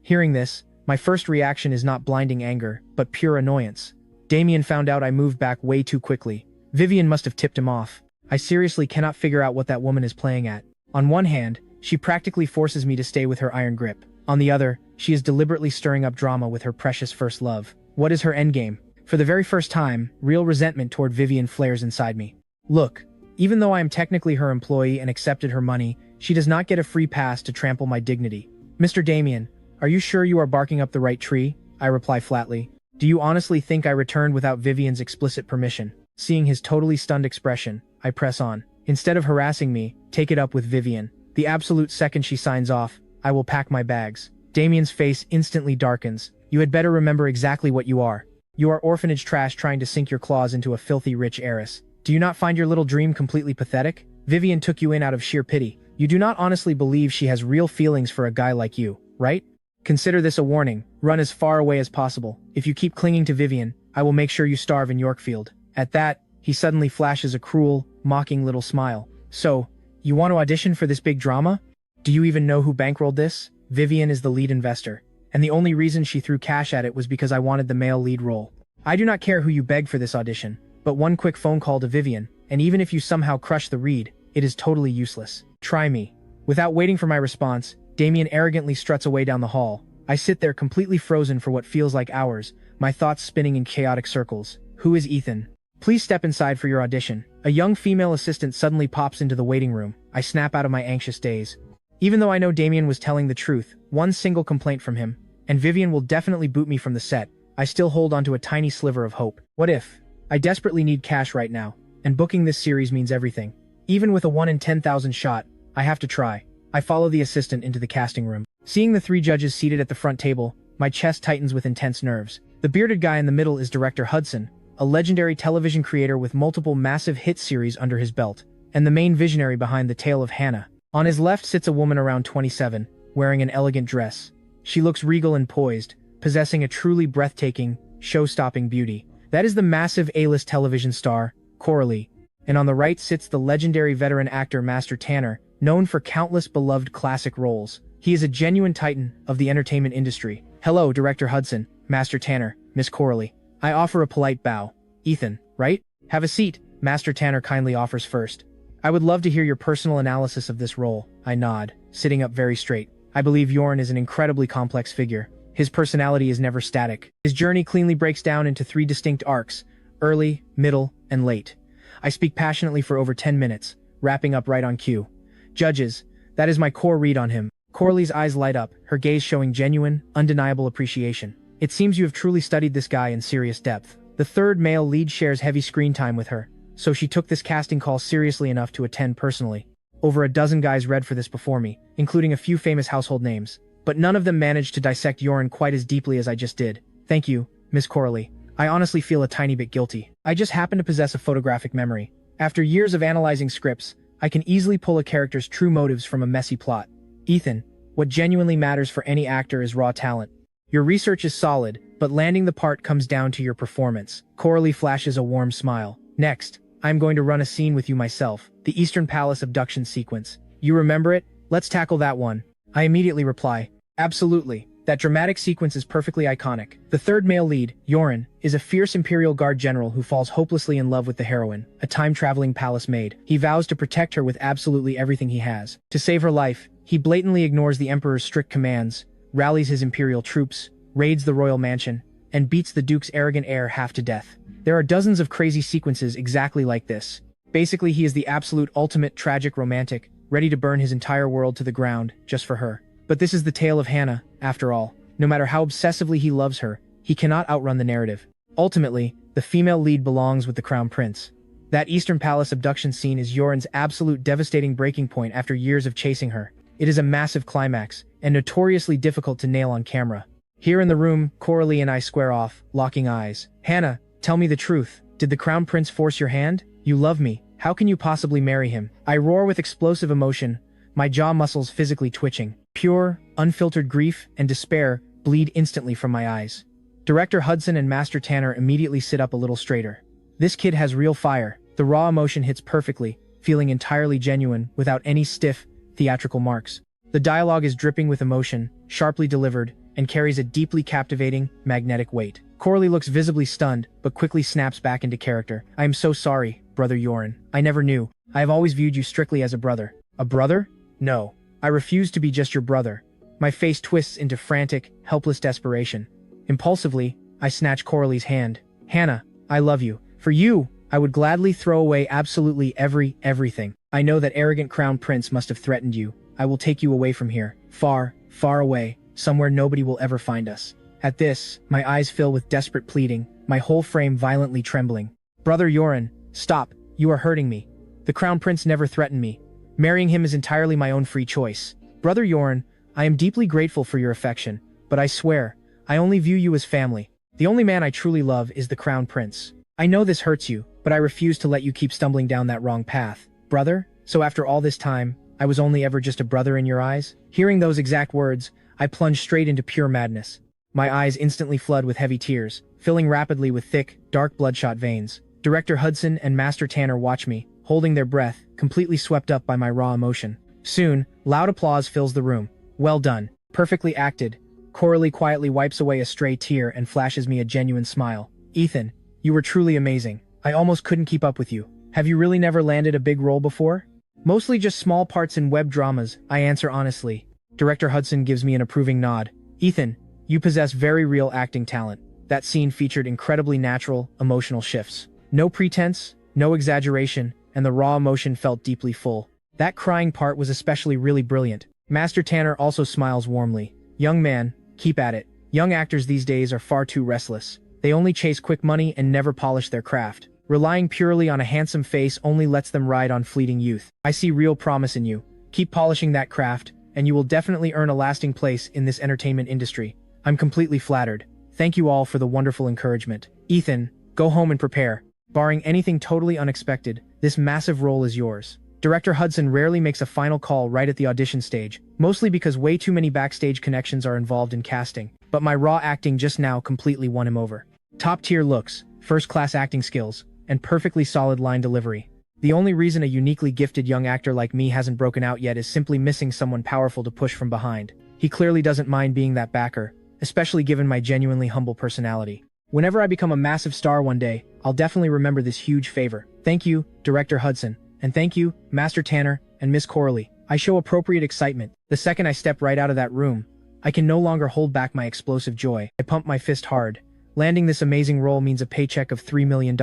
S1: Hearing this, My first reaction is not blinding anger, but pure annoyance. Damien found out I moved back way too quickly. Vivian must have tipped him off. I seriously cannot figure out what that woman is playing at. On one hand, she practically forces me to stay with her iron grip. On the other, she is deliberately stirring up drama with her precious first love. What is her endgame? For the very first time, real resentment toward Vivian flares inside me. Look, even though I am technically her employee and accepted her money, she does not get a free pass to trample my dignity. Mr. Damien, are you sure you are barking up the right tree? I reply flatly. Do you honestly think I returned without Vivian's explicit permission? Seeing his totally stunned expression, I press on. Instead of harassing me, take it up with Vivian. The absolute second she signs off, I will pack my bags. Damien's face instantly darkens. You had better remember exactly what you are. You are orphanage trash trying to sink your claws into a filthy rich heiress. Do you not find your little dream completely pathetic? Vivian took you in out of sheer pity. You do not honestly believe she has real feelings for a guy like you, right? Consider this a warning. Run as far away as possible. If you keep clinging to Vivian, I will make sure you starve in Yorkfield. At that, he suddenly flashes a cruel, mocking little smile. So, you want to audition for this big drama? Do you even know who bankrolled this? Vivian is the lead investor. And the only reason she threw cash at it was because I wanted the male lead role. I do not care who you beg for this audition, but one quick phone call to Vivian, and even if you somehow crush the read, it is totally useless. Try me. Without waiting for my response, Damien arrogantly struts away down the hall. I sit there completely frozen for what feels like hours, my thoughts spinning in chaotic circles. Who is Ethan? Please step inside for your audition. A young female assistant suddenly pops into the waiting room. I snap out of my anxious daze. Even though I know Damien was telling the truth, one single complaint from him, and Vivian will definitely boot me from the set, I still hold onto a tiny sliver of hope. What if? I desperately need cash right now, and booking this series means everything. Even with a 1 in 10,000 shot, I have to try. I follow the assistant into the casting room. Seeing the 3 judges seated at the front table, my chest tightens with intense nerves. The bearded guy in the middle is director Hudson, a legendary television creator with multiple massive hit series under his belt, and the main visionary behind The Tale of Hannah. On his left sits a woman around 27, wearing an elegant dress. She looks regal and poised, possessing a truly breathtaking, show-stopping beauty. That is the massive A-list television star, Coralie. And on the right sits the legendary veteran actor Master Tanner, known for countless beloved classic roles. He is a genuine titan of the entertainment industry. Hello, Director Hudson, Master Tanner, Miss Coralie. I offer a polite bow. Ethan, right? Have a seat, Master Tanner kindly offers first. I would love to hear your personal analysis of this role. I nod, sitting up very straight. I believe Jorn is an incredibly complex figure. His personality is never static. His journey cleanly breaks down into 3 distinct arcs: early, middle, and late. I speak passionately for over 10 minutes, wrapping up right on cue. Judges, that is my core read on him. Coralie's eyes light up, her gaze showing genuine, undeniable appreciation. It seems you have truly studied this guy in serious depth. The third male lead shares heavy screen time with her, so she took this casting call seriously enough to attend personally. Over a dozen guys read for this before me, including a few famous household names, but none of them managed to dissect Jorn quite as deeply as I just did. Thank you, Miss Coralie. I honestly feel a tiny bit guilty. I just happen to possess a photographic memory. After years of analyzing scripts, I can easily pull a character's true motives from a messy plot. Ethan, what genuinely matters for any actor is raw talent. Your research is solid, but landing the part comes down to your performance. Coralie flashes a warm smile. Next, I'm going to run a scene with you myself, the Eastern Palace abduction sequence. You remember it? Let's tackle that one. I immediately reply, absolutely. That dramatic sequence is perfectly iconic. The third male lead, Jorn, is a fierce Imperial Guard general who falls hopelessly in love with the heroine, a time-traveling palace maid. He vows to protect her with absolutely everything he has. To save her life, he blatantly ignores the Emperor's strict commands, rallies his Imperial troops, raids the royal mansion, and beats the Duke's arrogant heir half to death. There are dozens of crazy sequences exactly like this. Basically, he is the absolute ultimate tragic romantic, ready to burn his entire world to the ground, just for her. But this is the tale of Hannah, after all. No matter how obsessively he loves her, he cannot outrun the narrative. Ultimately, the female lead belongs with the Crown Prince. That Eastern Palace abduction scene is Jorn's absolute devastating breaking point after years of chasing her. It is a massive climax, and notoriously difficult to nail on camera. Here in the room, Coralie and I square off, locking eyes. Hannah, tell me the truth. Did the Crown Prince force your hand? You love me. How can you possibly marry him? I roar with explosive emotion, my jaw muscles physically twitching. Pure, unfiltered grief and despair bleed instantly from my eyes. Director Hudson and Master Tanner immediately sit up a little straighter. This kid has real fire. The raw emotion hits perfectly, feeling entirely genuine without any stiff, theatrical marks. The dialogue is dripping with emotion, sharply delivered, and carries a deeply captivating, magnetic weight. Coralie looks visibly stunned, but quickly snaps back into character. I am so sorry, Brother Yoren. I never knew. I have always viewed you strictly as a brother. A brother? No. I refuse to be just your brother. My face twists into frantic, helpless desperation. Impulsively, I snatch Coralie's hand. Hannah, I love you. For you, I would gladly throw away absolutely everything. I know that arrogant crown prince must have threatened you. I will take you away from here. Far, far away, somewhere nobody will ever find us. At this, my eyes fill with desperate pleading, my whole frame violently trembling. Brother Yoren, stop. You are hurting me. The crown prince never threatened me. Marrying him is entirely my own free choice. Brother Yoren, I am deeply grateful for your affection, but I swear, I only view you as family. The only man I truly love is the crown prince. I know this hurts you, but I refuse to let you keep stumbling down that wrong path. Brother? So after all this time, I was only ever just a brother in your eyes? Hearing those exact words, I plunged straight into pure madness. My eyes instantly flood with heavy tears, filling rapidly with thick, dark bloodshot veins. Director Hudson and Master Tanner watch me, holding their breath, completely swept up by my raw emotion. Soon, loud applause fills the room. Well done. Perfectly acted. Coralie quietly wipes away a stray tear and flashes me a genuine smile. Ethan, you were truly amazing. I almost couldn't keep up with you. Have you really never landed a big role before? Mostly just small parts in web dramas, I answer honestly. Director Hudson gives me an approving nod. Ethan, you possess very real acting talent. That scene featured incredibly natural, emotional shifts. No pretense, no exaggeration, and the raw emotion felt deeply full. That crying part was especially really brilliant. Master Tanner also smiles warmly. Young man, keep at it. Young actors these days are far too restless. They only chase quick money and never polish their craft. Relying purely on a handsome face only lets them ride on fleeting youth. I see real promise in you. Keep polishing that craft, and you will definitely earn a lasting place in this entertainment industry. I'm completely flattered. Thank you all for the wonderful encouragement. Ethan, go home and prepare. Barring anything totally unexpected, this massive role is yours. Director Hudson rarely makes a final call right at the audition stage, mostly because way too many backstage connections are involved in casting, but my raw acting just now completely won him over. Top-tier looks, first-class acting skills, and perfectly solid line delivery. The only reason a uniquely gifted young actor like me hasn't broken out yet is simply missing someone powerful to push from behind. He clearly doesn't mind being that backer, especially given my genuinely humble personality. Whenever I become a massive star one day, I'll definitely remember this huge favor. Thank you, Director Hudson. And thank you, Master Tanner and Miss Coralie. I show appropriate excitement. The second I step right out of that room, I can no longer hold back my explosive joy. I pump my fist hard. Landing this amazing role means a paycheck of $3 million.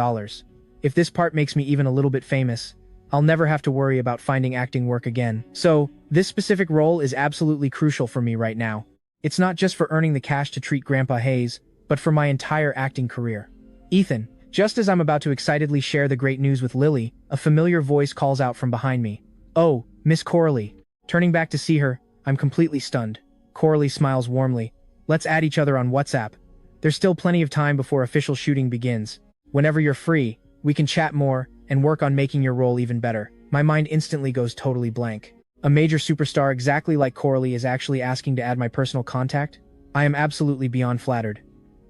S1: If this part makes me even a little bit famous, I'll never have to worry about finding acting work again. So, this specific role is absolutely crucial for me right now. It's not just for earning the cash to treat Grandpa Hayes, but for my entire acting career. Ethan, just as I'm about to excitedly share the great news with Lily, a familiar voice calls out from behind me. Oh, Miss Coralie. Turning back to see her, I'm completely stunned. Coralie smiles warmly. Let's add each other on WhatsApp. There's still plenty of time before official shooting begins. Whenever you're free, we can chat more and work on making your role even better. My mind instantly goes totally blank. A major superstar exactly like Coralie is actually asking to add my personal contact? I am absolutely beyond flattered.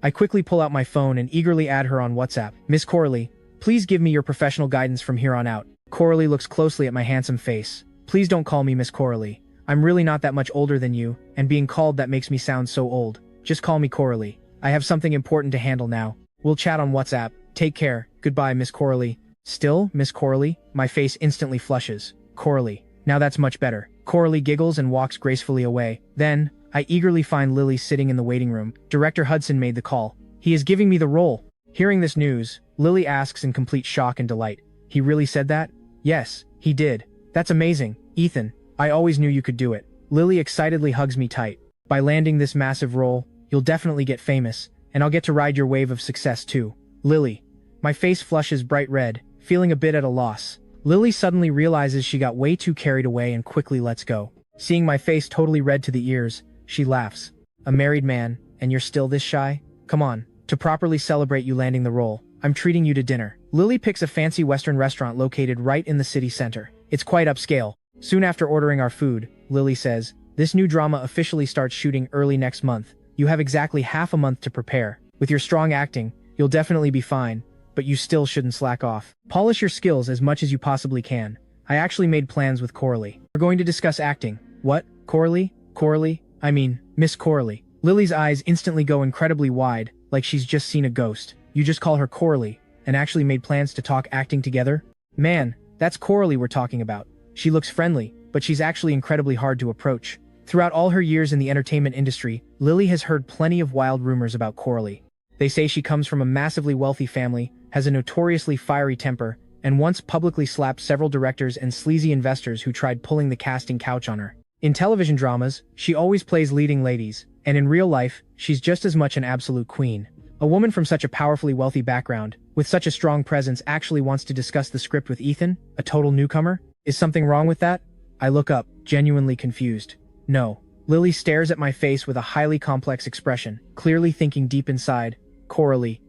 S1: I quickly pull out my phone and eagerly add her on WhatsApp. Miss Coralie, please give me your professional guidance from here on out. Coralie looks closely at my handsome face. Please don't call me Miss Coralie. I'm really not that much older than you, and being called that makes me sound so old. Just call me Coralie. I have something important to handle now. We'll chat on WhatsApp. Take care. Goodbye, Miss Coralie. Still, Miss Coralie? My face instantly flushes. Coralie. Now that's much better. Coralie giggles and walks gracefully away. Then, I eagerly find Lily sitting in the waiting room. Director Hudson made the call. He is giving me the role. Hearing this news, Lily asks in complete shock and delight. He really said that? Yes, he did. That's amazing, Ethan. I always knew you could do it. Lily excitedly hugs me tight. By landing this massive role, you'll definitely get famous, and I'll get to ride your wave of success too. Lily. My face flushes bright red, feeling a bit at a loss. Lily suddenly realizes she got way too carried away and quickly lets go. Seeing my face totally red to the ears, she laughs. A married man, and you're still this shy? Come on. To properly celebrate you landing the role, I'm treating you to dinner. Lily picks a fancy Western restaurant located right in the city center. It's quite upscale. Soon after ordering our food, Lily says, this new drama officially starts shooting early next month. You have exactly half a month to prepare. With your strong acting, you'll definitely be fine, but you still shouldn't slack off. Polish your skills as much as you possibly can. I actually made plans with Coralie. We're going to discuss acting. What? Coralie? Coralie? I mean, Miss Coralie. Lily's eyes instantly go incredibly wide, like she's just seen a ghost. You just call her Coralie, and actually made plans to talk acting together? Man, that's Coralie we're talking about. She looks friendly, but she's actually incredibly hard to approach. Throughout all her years in the entertainment industry, Lily has heard plenty of wild rumors about Coralie. They say she comes from a massively wealthy family, has a notoriously fiery temper, and once publicly slapped several directors and sleazy investors who tried pulling the casting couch on her. In television dramas, she always plays leading ladies, and in real life, she's just as much an absolute queen. A woman from such a powerfully wealthy background, with such a strong presence, actually wants to discuss the script with Ethan, a total newcomer? Is something wrong with that? I look up, genuinely confused. No. Lily stares at my face with a highly complex expression, clearly thinking deep inside, Coralie,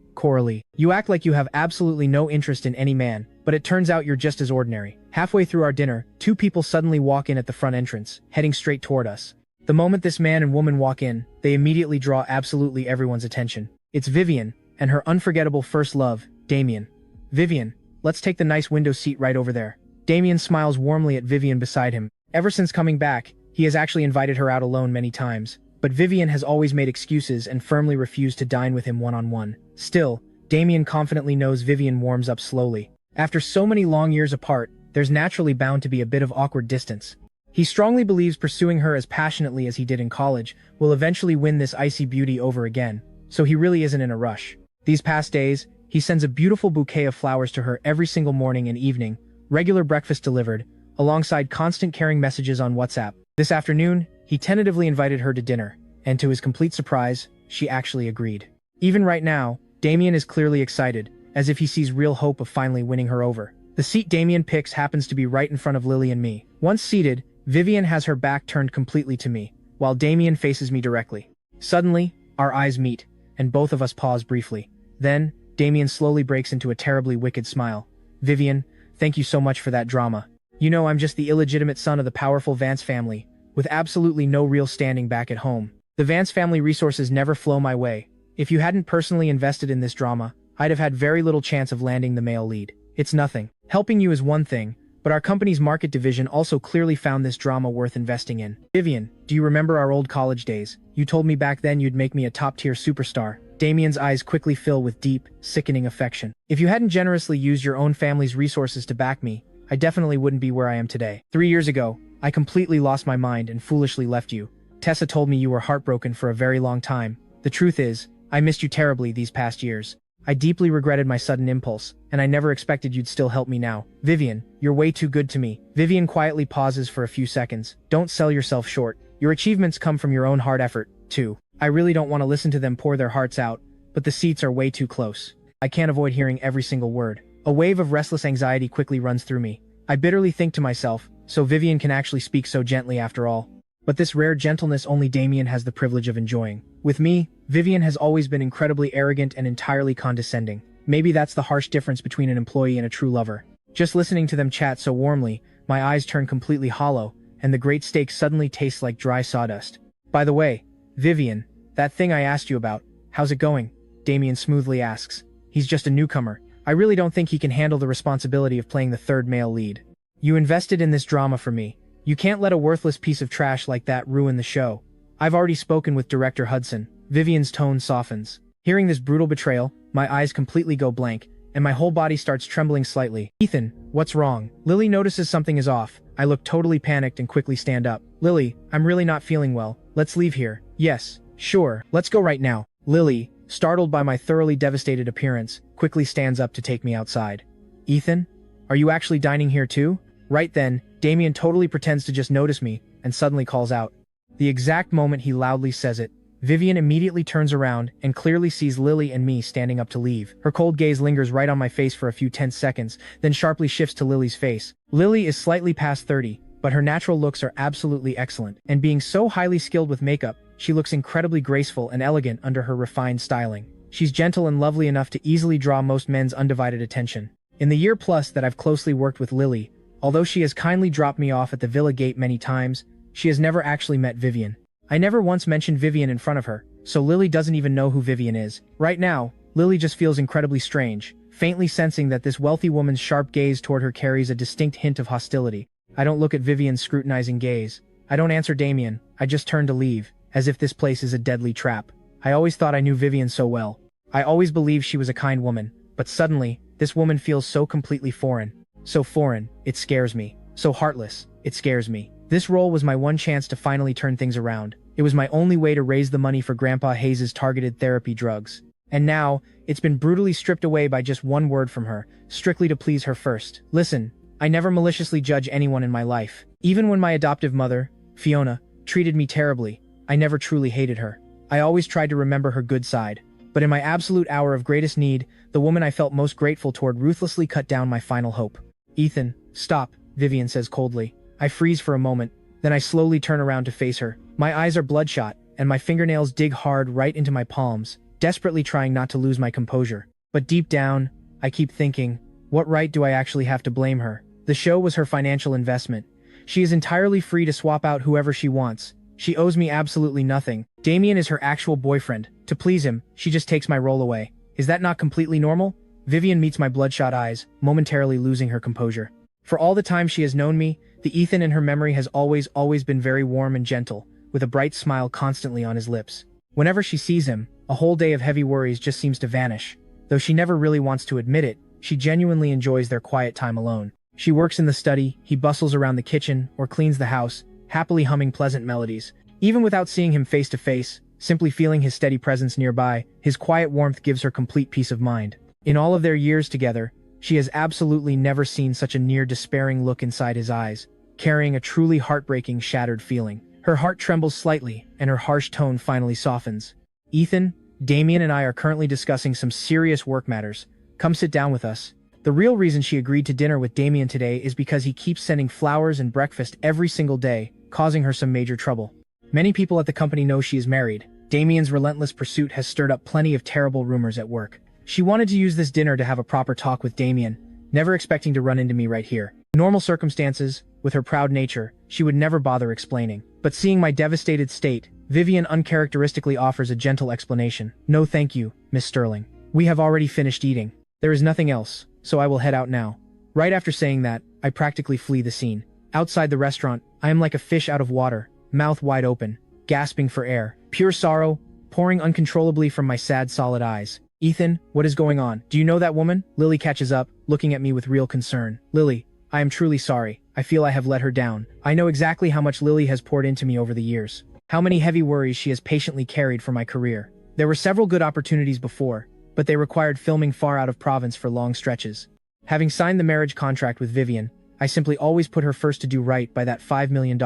S1: you act like you have absolutely no interest in any man, but it turns out you're just as ordinary. Halfway through our dinner, two people suddenly walk in at the front entrance, heading straight toward us. The moment this man and woman walk in, they immediately draw absolutely everyone's attention. It's Vivian, and her unforgettable first love, Damien. Vivian, let's take the nice window seat right over there. Damien smiles warmly at Vivian beside him. Ever since coming back, he has actually invited her out alone many times, but Vivian has always made excuses and firmly refused to dine with him one-on-one. Still, Damien confidently knows Vivian warms up slowly. After so many long years apart, there's naturally bound to be a bit of awkward distance. He strongly believes pursuing her as passionately as he did in college will eventually win this icy beauty over again, so he really isn't in a rush. These past days, he sends a beautiful bouquet of flowers to her every single morning and evening, regular breakfast delivered, alongside constant caring messages on WhatsApp. This afternoon, he tentatively invited her to dinner, and to his complete surprise, she actually agreed. Even right now, Damien is clearly excited, as if he sees real hope of finally winning her over. The seat Damien picks happens to be right in front of Lily and me. Once seated, Vivian has her back turned completely to me, while Damien faces me directly. Suddenly, our eyes meet, and both of us pause briefly. Then, Damien slowly breaks into a terribly wicked smile. Vivian, thank you so much for that drama. You know I'm just the illegitimate son of the powerful Vance family, with absolutely no real standing back at home. The Vance family resources never flow my way. If you hadn't personally invested in this drama, I'd have had very little chance of landing the male lead. It's nothing. Helping you is one thing, but our company's market division also clearly found this drama worth investing in. Vivian, do you remember our old college days? You told me back then you'd make me a top-tier superstar. Damien's eyes quickly fill with deep, sickening affection. If you hadn't generously used your own family's resources to back me, I definitely wouldn't be where I am today. 3 years ago, I completely lost my mind and foolishly left you. Tessa told me you were heartbroken for a very long time. The truth is, I missed you terribly these past years. I deeply regretted my sudden impulse, and I never expected you'd still help me now. Vivian, you're way too good to me. Vivian quietly pauses for a few seconds. Don't sell yourself short. Your achievements come from your own hard effort, too. I really don't want to listen to them pour their hearts out, but the seats are way too close. I can't avoid hearing every single word. A wave of restless anxiety quickly runs through me. I bitterly think to myself, so Vivian can actually speak so gently after all. But this rare gentleness only Damien has the privilege of enjoying. With me, Vivian has always been incredibly arrogant and entirely condescending. Maybe that's the harsh difference between an employee and a true lover. Just listening to them chat so warmly, my eyes turn completely hollow, and the great steak suddenly tastes like dry sawdust. By the way, Vivian, that thing I asked you about, how's it going? Damien smoothly asks. He's just a newcomer. I really don't think he can handle the responsibility of playing the third male lead. You invested in this drama for me. You can't let a worthless piece of trash like that ruin the show. I've already spoken with director Hudson. Vivian's tone softens. Hearing this brutal betrayal, my eyes completely go blank, and my whole body starts trembling slightly. Ethan, what's wrong? Lily notices something is off. I look totally panicked and quickly stand up. Lily, I'm really not feeling well. Let's leave here. Yes, sure, let's go right now. Lily, startled by my thoroughly devastated appearance, quickly stands up to take me outside. Ethan? Are you actually dining here too? Right then, Damien totally pretends to just notice me, and suddenly calls out. The exact moment he loudly says it, Vivian immediately turns around and clearly sees Lily and me standing up to leave. Her cold gaze lingers right on my face for a few tense seconds, then sharply shifts to Lily's face. Lily is slightly past 30, but her natural looks are absolutely excellent, and being so highly skilled with makeup, she looks incredibly graceful and elegant under her refined styling. She's gentle and lovely enough to easily draw most men's undivided attention. In the year plus that I've closely worked with Lily, although she has kindly dropped me off at the Villa Gate many times, she has never actually met Vivian. I never once mentioned Vivian in front of her, so Lily doesn't even know who Vivian is. Right now, Lily just feels incredibly strange, faintly sensing that this wealthy woman's sharp gaze toward her carries a distinct hint of hostility. I don't look at Vivian's scrutinizing gaze. I don't answer Damien, I just turn to leave, as if this place is a deadly trap. I always thought I knew Vivian so well. I always believed she was a kind woman, but suddenly, this woman feels so completely foreign. So foreign, it scares me. So heartless, it scares me. This role was my one chance to finally turn things around. It was my only way to raise the money for Grandpa Hayes' targeted therapy drugs. And now, it's been brutally stripped away by just one word from her, strictly to please her first. Listen, I never maliciously judge anyone in my life. Even when my adoptive mother, Fiona, treated me terribly, I never truly hated her. I always tried to remember her good side. But in my absolute hour of greatest need, the woman I felt most grateful toward ruthlessly cut down my final hope. Ethan, stop, Vivian says coldly. I freeze for a moment, then I slowly turn around to face her. My eyes are bloodshot, and my fingernails dig hard right into my palms, desperately trying not to lose my composure. But deep down, I keep thinking, what right do I actually have to blame her? The show was her financial investment. She is entirely free to swap out whoever she wants. She owes me absolutely nothing. Damien is her actual boyfriend. To please him, she just takes my role away. Is that not completely normal? Vivian meets my bloodshot eyes, momentarily losing her composure. For all the time she has known me, the Ethan in her memory has always been very warm and gentle, with a bright smile constantly on his lips. Whenever she sees him, a whole day of heavy worries just seems to vanish. Though she never really wants to admit it, she genuinely enjoys their quiet time alone. She works in the study, he bustles around the kitchen, or cleans the house, happily humming pleasant melodies. Even without seeing him face to face, simply feeling his steady presence nearby, his quiet warmth gives her complete peace of mind. In all of their years together, she has absolutely never seen such a near despairing look inside his eyes, carrying a truly heartbreaking, shattered feeling. Her heart trembles slightly, and her harsh tone finally softens. Ethan, Damien and I are currently discussing some serious work matters. Come sit down with us. The real reason she agreed to dinner with Damien today is because he keeps sending flowers and breakfast every single day, causing her some major trouble. Many people at the company know she is married. Damien's relentless pursuit has stirred up plenty of terrible rumors at work. She wanted to use this dinner to have a proper talk with Damien, never expecting to run into me right here. In normal circumstances, with her proud nature, she would never bother explaining. But seeing my devastated state, Vivian uncharacteristically offers a gentle explanation. No thank you, Miss Sterling. We have already finished eating. There is nothing else, so I will head out now. Right after saying that, I practically flee the scene. Outside the restaurant, I am like a fish out of water, mouth wide open, gasping for air. Pure sorrow, pouring uncontrollably from my sad, solid eyes. Ethan, what is going on? Do you know that woman? Lily catches up, looking at me with real concern. Lily, I am truly sorry. I feel I have let her down. I know exactly how much Lily has poured into me over the years. How many heavy worries she has patiently carried for my career. There were several good opportunities before, but they required filming far out of province for long stretches. Having signed the marriage contract with Vivian, I simply always put her first to do right by that $5 million.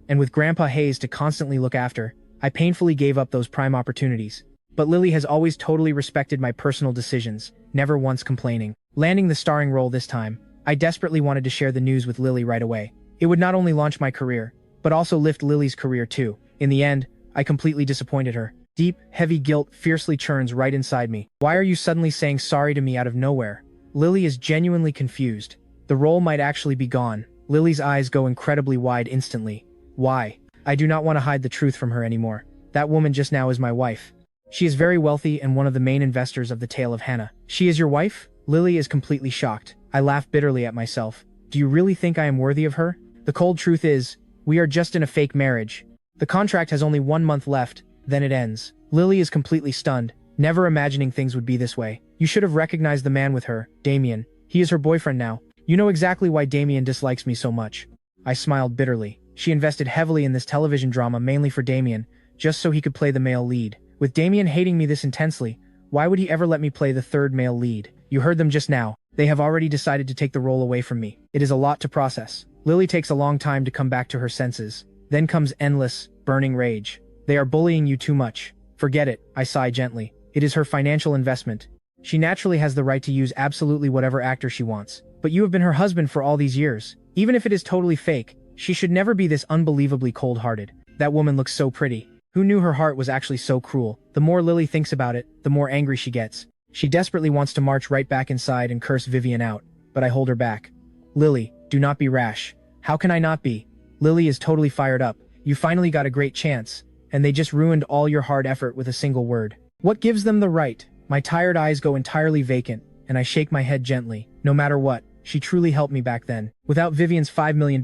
S1: And with Grandpa Hayes to constantly look after, I painfully gave up those prime opportunities. But Lily has always totally respected my personal decisions, never once complaining. Landing the starring role this time, I desperately wanted to share the news with Lily right away. It would not only launch my career, but also lift Lily's career too. In the end, I completely disappointed her. Deep, heavy guilt fiercely churns right inside me. Why are you suddenly saying sorry to me out of nowhere? Lily is genuinely confused. The role might actually be gone. Lily's eyes go incredibly wide instantly. Why? I do not want to hide the truth from her anymore. That woman just now is my wife. She is very wealthy and one of the main investors of the Tale of Hannah. She is your wife? Lily is completely shocked. I laugh bitterly at myself. Do you really think I am worthy of her? The cold truth is, we are just in a fake marriage. The contract has only 1 month left, then it ends. Lily is completely stunned, never imagining things would be this way. You should have recognized the man with her, Damien. He is her boyfriend now. You know exactly why Damien dislikes me so much. I smiled bitterly. She invested heavily in this television drama mainly for Damien, just so he could play the male lead. With Damien hating me this intensely, why would he ever let me play the third male lead? You heard them just now. They have already decided to take the role away from me. It is a lot to process. Lily takes a long time to come back to her senses. Then comes endless, burning rage. They are bullying you too much. Forget it, I sigh gently. It is her financial investment. She naturally has the right to use absolutely whatever actor she wants. But you have been her husband for all these years. Even if it is totally fake, she should never be this unbelievably cold-hearted. That woman looks so pretty. Who knew her heart was actually so cruel? The more Lily thinks about it, the more angry she gets. She desperately wants to march right back inside and curse Vivian out, but I hold her back. Lily, do not be rash. How can I not be? Lily is totally fired up. You finally got a great chance, and they just ruined all your hard effort with a single word. What gives them the right? My tired eyes go entirely vacant, and I shake my head gently. No matter what, she truly helped me back then. Without Vivian's $5 million,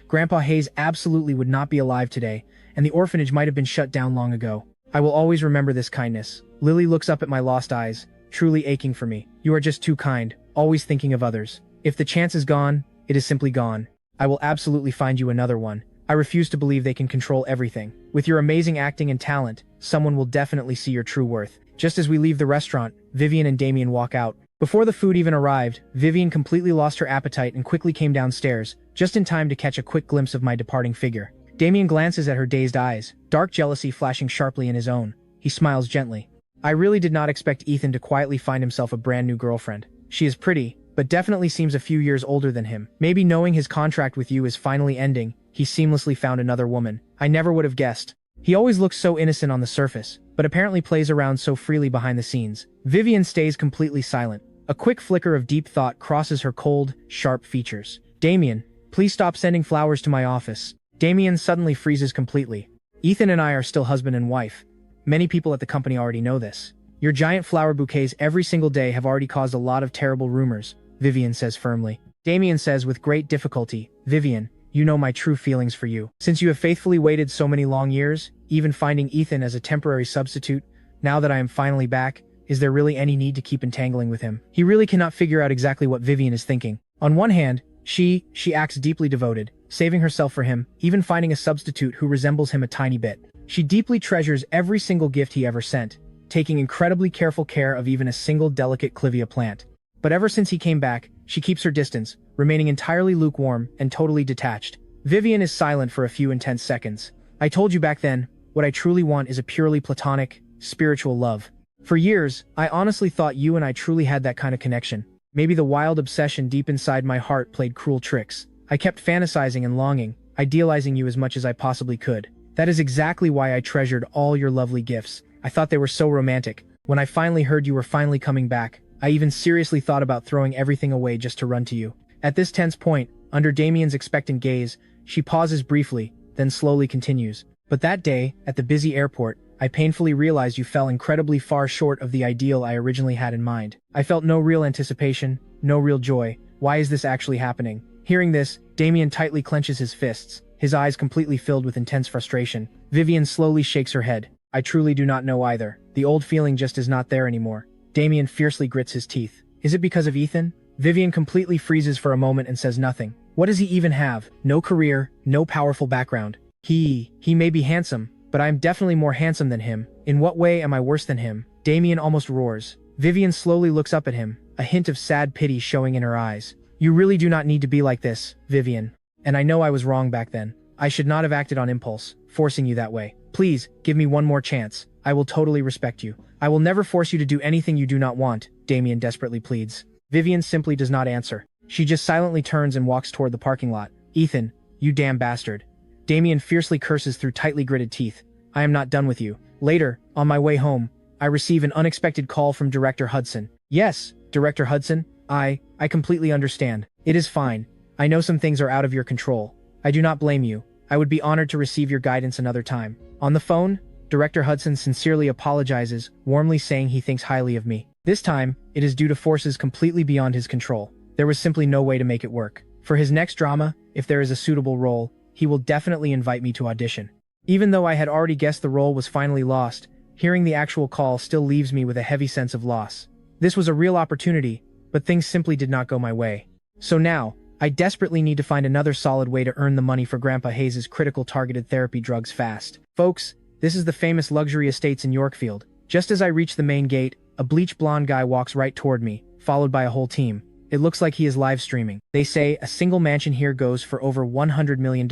S1: Grandpa Hayes absolutely would not be alive today, and the orphanage might have been shut down long ago. I will always remember this kindness. Lily looks up at my lost eyes, truly aching for me. You are just too kind, always thinking of others. If the chance is gone, it is simply gone. I will absolutely find you another one. I refuse to believe they can control everything. With your amazing acting and talent, someone will definitely see your true worth. Just as we leave the restaurant, Vivian and Damien walk out. Before the food even arrived, Vivian completely lost her appetite and quickly came downstairs, just in time to catch a quick glimpse of my departing figure. Damien glances at her dazed eyes, dark jealousy flashing sharply in his own. He smiles gently. I really did not expect Ethan to quietly find himself a brand new girlfriend. She is pretty, but definitely seems a few years older than him. Maybe knowing his contract with you is finally ending, he seamlessly found another woman. I never would have guessed. He always looks so innocent on the surface, but apparently plays around so freely behind the scenes. Vivian stays completely silent. A quick flicker of deep thought crosses her cold, sharp features. Damien, please stop sending flowers to my office. Damien suddenly freezes completely. Ethan and I are still husband and wife. Many people at the company already know this. Your giant flower bouquets every single day have already caused a lot of terrible rumors, Vivian says firmly. Damien says with great difficulty, Vivian, you know my true feelings for you. Since you have faithfully waited so many long years, even finding Ethan as a temporary substitute, now that I am finally back, is there really any need to keep entangling with him? He really cannot figure out exactly what Vivian is thinking. On one hand, she acts deeply devoted, saving herself for him, even finding a substitute who resembles him a tiny bit. She deeply treasures every single gift he ever sent, taking incredibly careful care of even a single delicate clivia plant. But ever since he came back, she keeps her distance, remaining entirely lukewarm and totally detached. Vivian is silent for a few intense seconds. I told you back then, what I truly want is a purely platonic, spiritual love. For years, I honestly thought you and I truly had that kind of connection. Maybe the wild obsession deep inside my heart played cruel tricks. I kept fantasizing and longing, idealizing you as much as I possibly could. That is exactly why I treasured all your lovely gifts. I thought they were so romantic. When I finally heard you were finally coming back, I even seriously thought about throwing everything away just to run to you. At this tense point, under Damien's expectant gaze, she pauses briefly, then slowly continues. But that day, at the busy airport, I painfully realized you fell incredibly far short of the ideal I originally had in mind. I felt no real anticipation, no real joy. Why is this actually happening? Hearing this, Damien tightly clenches his fists, his eyes completely filled with intense frustration. Vivian slowly shakes her head. I truly do not know either. The old feeling just is not there anymore. Damien fiercely grits his teeth. Is it because of Ethan? Vivian completely freezes for a moment and says nothing. What does he even have? No career, no powerful background. He may be handsome, but I am definitely more handsome than him. In what way am I worse than him? Damien almost roars. Vivian slowly looks up at him, a hint of sad pity showing in her eyes. You really do not need to be like this, Vivian. And I know I was wrong back then. I should not have acted on impulse, forcing you that way. Please, give me one more chance. I will totally respect you. I will never force you to do anything you do not want, Damien desperately pleads. Vivian simply does not answer. She just silently turns and walks toward the parking lot. Ethan, you damn bastard. Damien fiercely curses through tightly gritted teeth. I am not done with you. Later, on my way home, I receive an unexpected call from Director Hudson. Yes, Director Hudson, I completely understand. It is fine. I know some things are out of your control. I do not blame you. I would be honored to receive your guidance another time. On the phone, Director Hudson sincerely apologizes, warmly saying he thinks highly of me. This time, it is due to forces completely beyond his control. There was simply no way to make it work. For his next drama, if there is a suitable role, he will definitely invite me to audition. Even though I had already guessed the role was finally lost, hearing the actual call still leaves me with a heavy sense of loss. This was a real opportunity, but things simply did not go my way. So now, I desperately need to find another solid way to earn the money for Grandpa Hayes' critical targeted therapy drugs fast. Folks, this is the famous luxury estates in Yorkfield. Just as I reach the main gate, a bleach blonde guy walks right toward me, followed by a whole team. It looks like he is live streaming. They say a single mansion here goes for over $100 million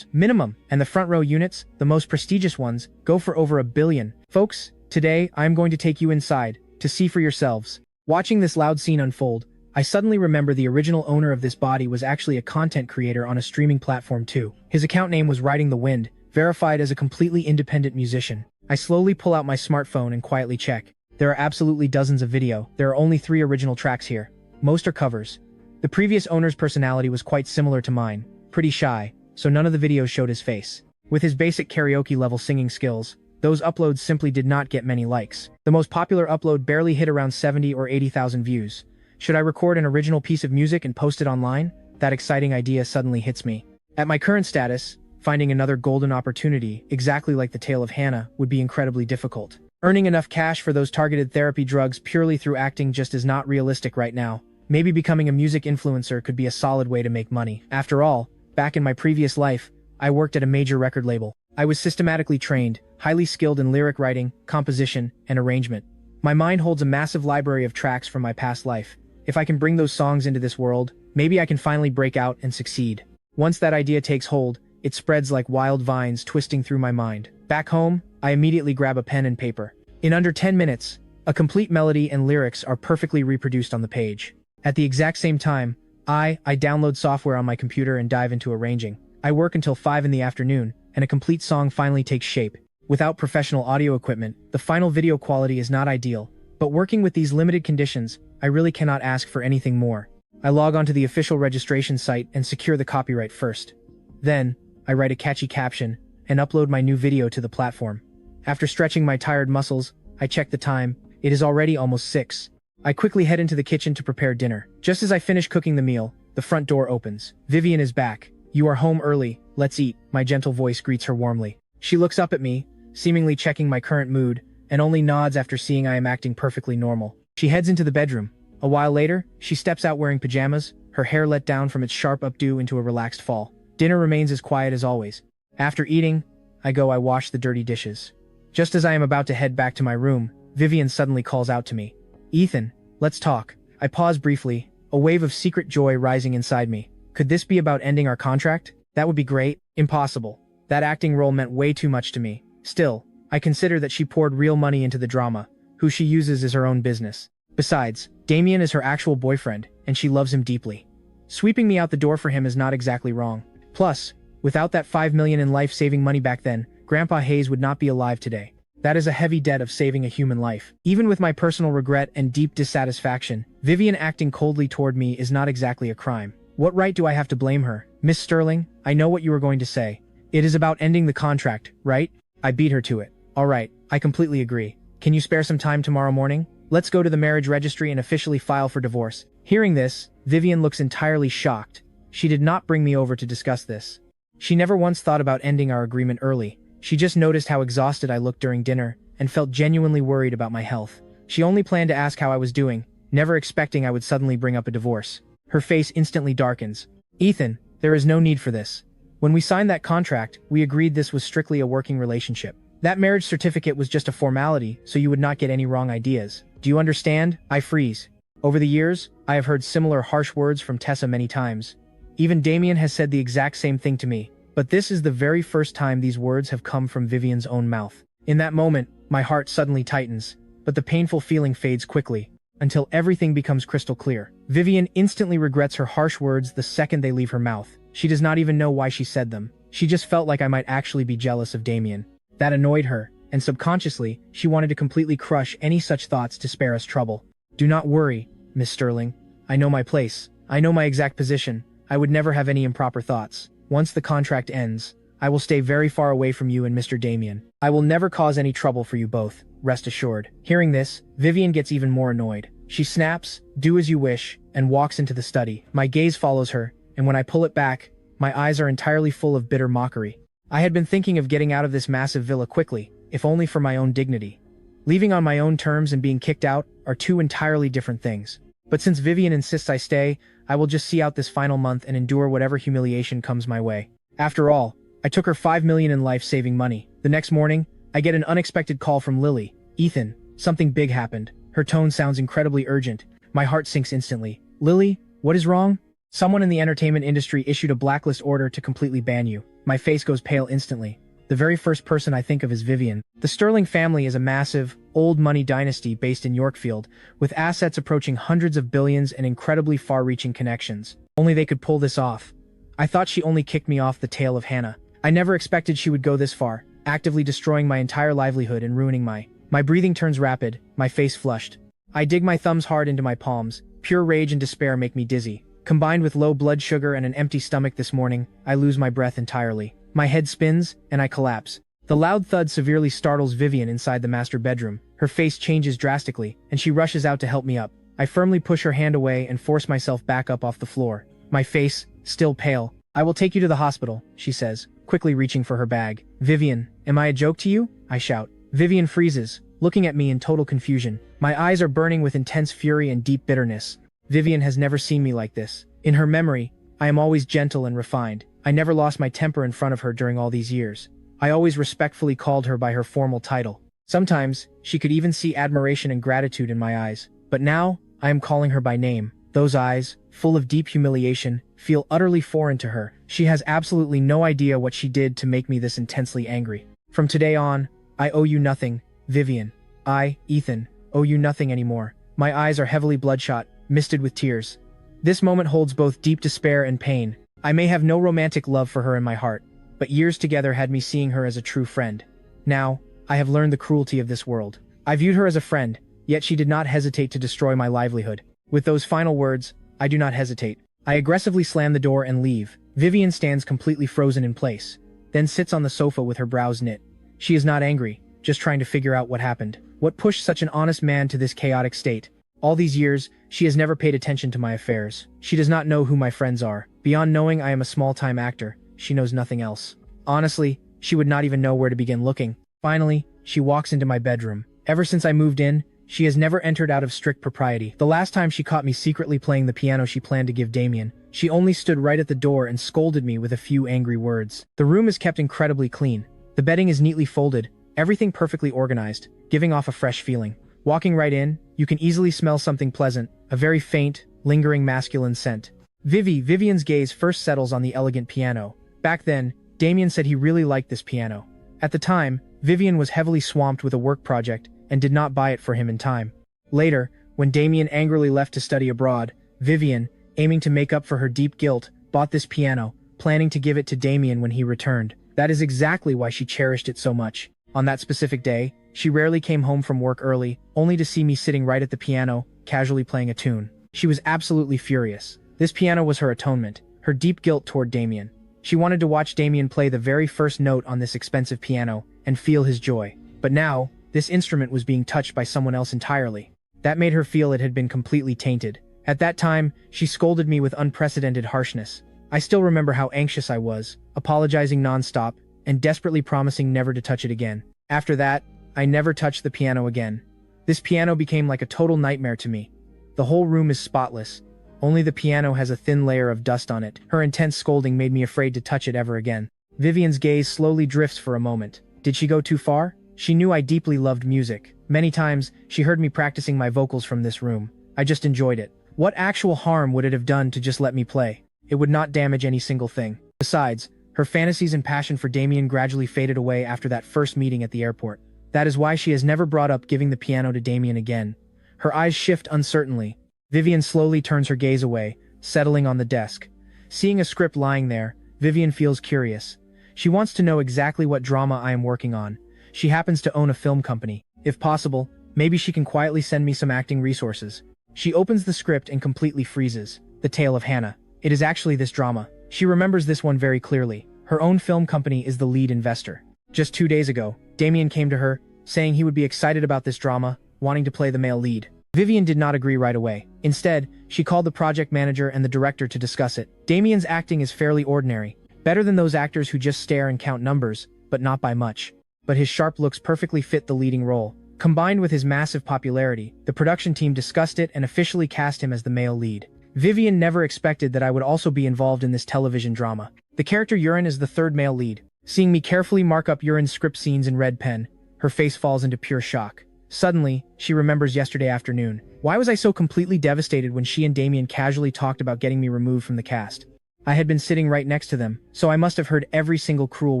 S1: minimum, and the front row units, the most prestigious ones, go for over $1 billion. Folks, today I'm going to take you inside to see for yourselves. Watching this loud scene unfold, I suddenly remember the original owner of this body was actually a content creator on a streaming platform too. His account name was Riding the Wind, verified as a completely independent musician. I slowly pull out my smartphone and quietly check. There are absolutely dozens of video. There are only 3 original tracks here. Most are covers. The previous owner's personality was quite similar to mine, pretty shy, so none of the videos showed his face. With his basic karaoke-level singing skills, those uploads simply did not get many likes. The most popular upload barely hit around 70 or 80,000 views. Should I record an original piece of music and post it online? That exciting idea suddenly hits me. At my current status, finding another golden opportunity, exactly like the tale of Hannah, would be incredibly difficult. Earning enough cash for those targeted therapy drugs purely through acting just is not realistic right now. Maybe becoming a music influencer could be a solid way to make money. After all, back in my previous life, I worked at a major record label. I was systematically trained, highly skilled in lyric writing, composition, and arrangement. My mind holds a massive library of tracks from my past life. If I can bring those songs into this world, maybe I can finally break out and succeed. Once that idea takes hold, it spreads like wild vines twisting through my mind. Back home, I immediately grab a pen and paper. In under 10 minutes, a complete melody and lyrics are perfectly reproduced on the page. At the exact same time, I download software on my computer and dive into arranging. I work until 5 in the afternoon, and a complete song finally takes shape. Without professional audio equipment, the final video quality is not ideal, but working with these limited conditions, I really cannot ask for anything more. I log onto the official registration site and secure the copyright first. Then, I write a catchy caption and upload my new video to the platform. After stretching my tired muscles, I check the time. It is already almost 6. I quickly head into the kitchen to prepare dinner. Just as I finish cooking the meal, the front door opens. Vivian is back. "You are home early, let's eat," my gentle voice greets her warmly. She looks up at me, seemingly checking my current mood, and only nods after seeing I am acting perfectly normal. She heads into the bedroom. A while later, she steps out wearing pajamas, her hair let down from its sharp updo into a relaxed fall. Dinner remains as quiet as always. After eating, I wash the dirty dishes. Just as I am about to head back to my room, Vivian suddenly calls out to me. "Ethan, let's talk." I pause briefly, a wave of secret joy rising inside me. Could this be about ending our contract? That would be great. Impossible. That acting role meant way too much to me. Still, I consider that she poured real money into the drama. Who she uses is her own business. Besides, Damien is her actual boyfriend, and she loves him deeply. Sweeping me out the door for him is not exactly wrong. Plus, without that $5 million in life-saving money back then, Grandpa Hayes would not be alive today. That is a heavy debt of saving a human life. Even with my personal regret and deep dissatisfaction, Vivian acting coldly toward me is not exactly a crime. What right do I have to blame her? "Miss Sterling, I know what you were going to say. It is about ending the contract, right?" I beat her to it. "All right, I completely agree. Can you spare some time tomorrow morning? Let's go to the marriage registry and officially file for divorce." Hearing this, Vivian looks entirely shocked. She did not bring me over to discuss this. She never once thought about ending our agreement early. She just noticed how exhausted I looked during dinner and felt genuinely worried about my health. She only planned to ask how I was doing, never expecting I would suddenly bring up a divorce. Her face instantly darkens. "Ethan, there is no need for this. When we signed that contract, we agreed this was strictly a working relationship. That marriage certificate was just a formality, so you would not get any wrong ideas. Do you understand?" I freeze. Over the years, I have heard similar harsh words from Tessa many times. Even Damien has said the exact same thing to me, but this is the very first time these words have come from Vivian's own mouth. In that moment, my heart suddenly tightens, but the painful feeling fades quickly, until everything becomes crystal clear. Vivian instantly regrets her harsh words the second they leave her mouth. She does not even know why she said them. She just felt like I might actually be jealous of Damien. That annoyed her, and subconsciously, she wanted to completely crush any such thoughts to spare us trouble. "Do not worry, Miss Sterling. I know my place. I know my exact position. I would never have any improper thoughts. Once the contract ends, I will stay very far away from you and Mr. Damien. I will never cause any trouble for you both, rest assured." Hearing this, Vivian gets even more annoyed. She snaps, "Do as you wish," and walks into the study. My gaze follows her, and when I pull it back, my eyes are entirely full of bitter mockery. I had been thinking of getting out of this massive villa quickly, if only for my own dignity. Leaving on my own terms and being kicked out are two entirely different things. But since Vivian insists I stay, I will just see out this final month and endure whatever humiliation comes my way. After all, I took her $5 million in life-saving money. The next morning, I get an unexpected call from Lily. "Ethan, something big happened." Her tone sounds incredibly urgent. My heart sinks instantly. "Lily, what is wrong?" "Someone in the entertainment industry issued a blacklist order to completely ban you." My face goes pale instantly. The very first person I think of is Vivian. The Sterling family is a massive, old money dynasty based in Yorkfield, with assets approaching hundreds of billions and incredibly far-reaching connections. Only they could pull this off. I thought she only kicked me off the tale of Hannah. I never expected she would go this far, actively destroying my entire livelihood and ruining my breathing turns rapid, my face flushed. I dig my thumbs hard into my palms. Pure rage and despair make me dizzy. Combined with low blood sugar and an empty stomach this morning, I lose my breath entirely. My head spins, and I collapse. The loud thud severely startles Vivian inside the master bedroom. Her face changes drastically, and she rushes out to help me up. I firmly push her hand away and force myself back up off the floor. My face, still pale. "I will take you to the hospital," she says. quickly reaching for her bag. "Vivian, am I a joke to you?" I shout. Vivian freezes, looking at me in total confusion. My eyes are burning with intense fury and deep bitterness. Vivian has never seen me like this. In her memory, I am always gentle and refined. I never lost my temper in front of her during all these years. I always respectfully called her by her formal title. Sometimes, she could even see admiration and gratitude in my eyes. But now, I am calling her by name. Those eyes, full of deep humiliation, feel utterly foreign to her. She has absolutely no idea what she did to make me this intensely angry. From today on, I owe you nothing, Vivian. I, Ethan, owe you nothing anymore. My eyes are heavily bloodshot, misted with tears. This moment holds both deep despair and pain. I may have no romantic love for her in my heart, but years together had me seeing her as a true friend. Now, I have learned the cruelty of this world. I viewed her as a friend, yet she did not hesitate to destroy my livelihood. With those final words, I do not hesitate. I aggressively slam the door and leave. Vivian stands completely frozen in place, then sits on the sofa with her brows knit. She is not angry, just trying to figure out what happened. What pushed such an honest man to this chaotic state? All these years, she has never paid attention to my affairs. She does not know who my friends are. Beyond knowing I am a small-time actor, she knows nothing else. Honestly, she would not even know where to begin looking. Finally, she walks into my bedroom. Ever since I moved in, she has never entered out of strict propriety. The last time she caught me secretly playing the piano she planned to give Damien, she only stood right at the door and scolded me with a few angry words. The room is kept incredibly clean. The bedding is neatly folded, everything perfectly organized, giving off a fresh feeling. Walking right in, you can easily smell something pleasant, a very faint, lingering masculine scent. Vivian's gaze first settles on the elegant piano. Back then, Damien said he really liked this piano. At the time, Vivian was heavily swamped with a work project and did not buy it for him in time. Later, when Damien angrily left to study abroad, Vivian, aiming to make up for her deep guilt, bought this piano, planning to give it to Damien when he returned. That is exactly why she cherished it so much. On that specific day, she rarely came home from work early, only to see me sitting right at the piano, casually playing a tune. She was absolutely furious. This piano was her atonement, her deep guilt toward Damien. She wanted to watch Damien play the very first note on this expensive piano and feel his joy. But now, this instrument was being touched by someone else entirely. That made her feel it had been completely tainted. At that time, she scolded me with unprecedented harshness. I still remember how anxious I was, apologizing nonstop, and desperately promising never to touch it again. After that, I never touched the piano again. This piano became like a total nightmare to me. The whole room is spotless. Only the piano has a thin layer of dust on it. Her intense scolding made me afraid to touch it ever again. Vivian's gaze slowly drifts for a moment. Did she go too far? She knew I deeply loved music. Many times, she heard me practicing my vocals from this room. I just enjoyed it. What actual harm would it have done to just let me play? It would not damage any single thing. Besides, her fantasies and passion for Damien gradually faded away after that first meeting at the airport. That is why she has never brought up giving the piano to Damien again. Her eyes shift uncertainly. Vivian slowly turns her gaze away, settling on the desk. Seeing a script lying there, Vivian feels curious. She wants to know exactly what drama I am working on. She happens to own a film company. If possible, maybe she can quietly send me some acting resources. She opens the script and completely freezes. The Tale of Hannah. It is actually this drama. She remembers this one very clearly. Her own film company is the lead investor. Just 2 days ago, Damien came to her, saying he would be excited about this drama, wanting to play the male lead. Vivian did not agree right away. Instead, she called the project manager and the director to discuss it. Damien's acting is fairly ordinary, better than those actors who just stare and count numbers, but not by much. But his sharp looks perfectly fit the leading role. Combined with his massive popularity, the production team discussed it and officially cast him as the male lead. Vivian never expected that I would also be involved in this television drama. The character Urin is the third male lead. Seeing me carefully mark up Urin's script scenes in red pen, her face falls into pure shock. Suddenly, she remembers yesterday afternoon. Why was I so completely devastated when she and Damien casually talked about getting me removed from the cast? I had been sitting right next to them, so I must have heard every single cruel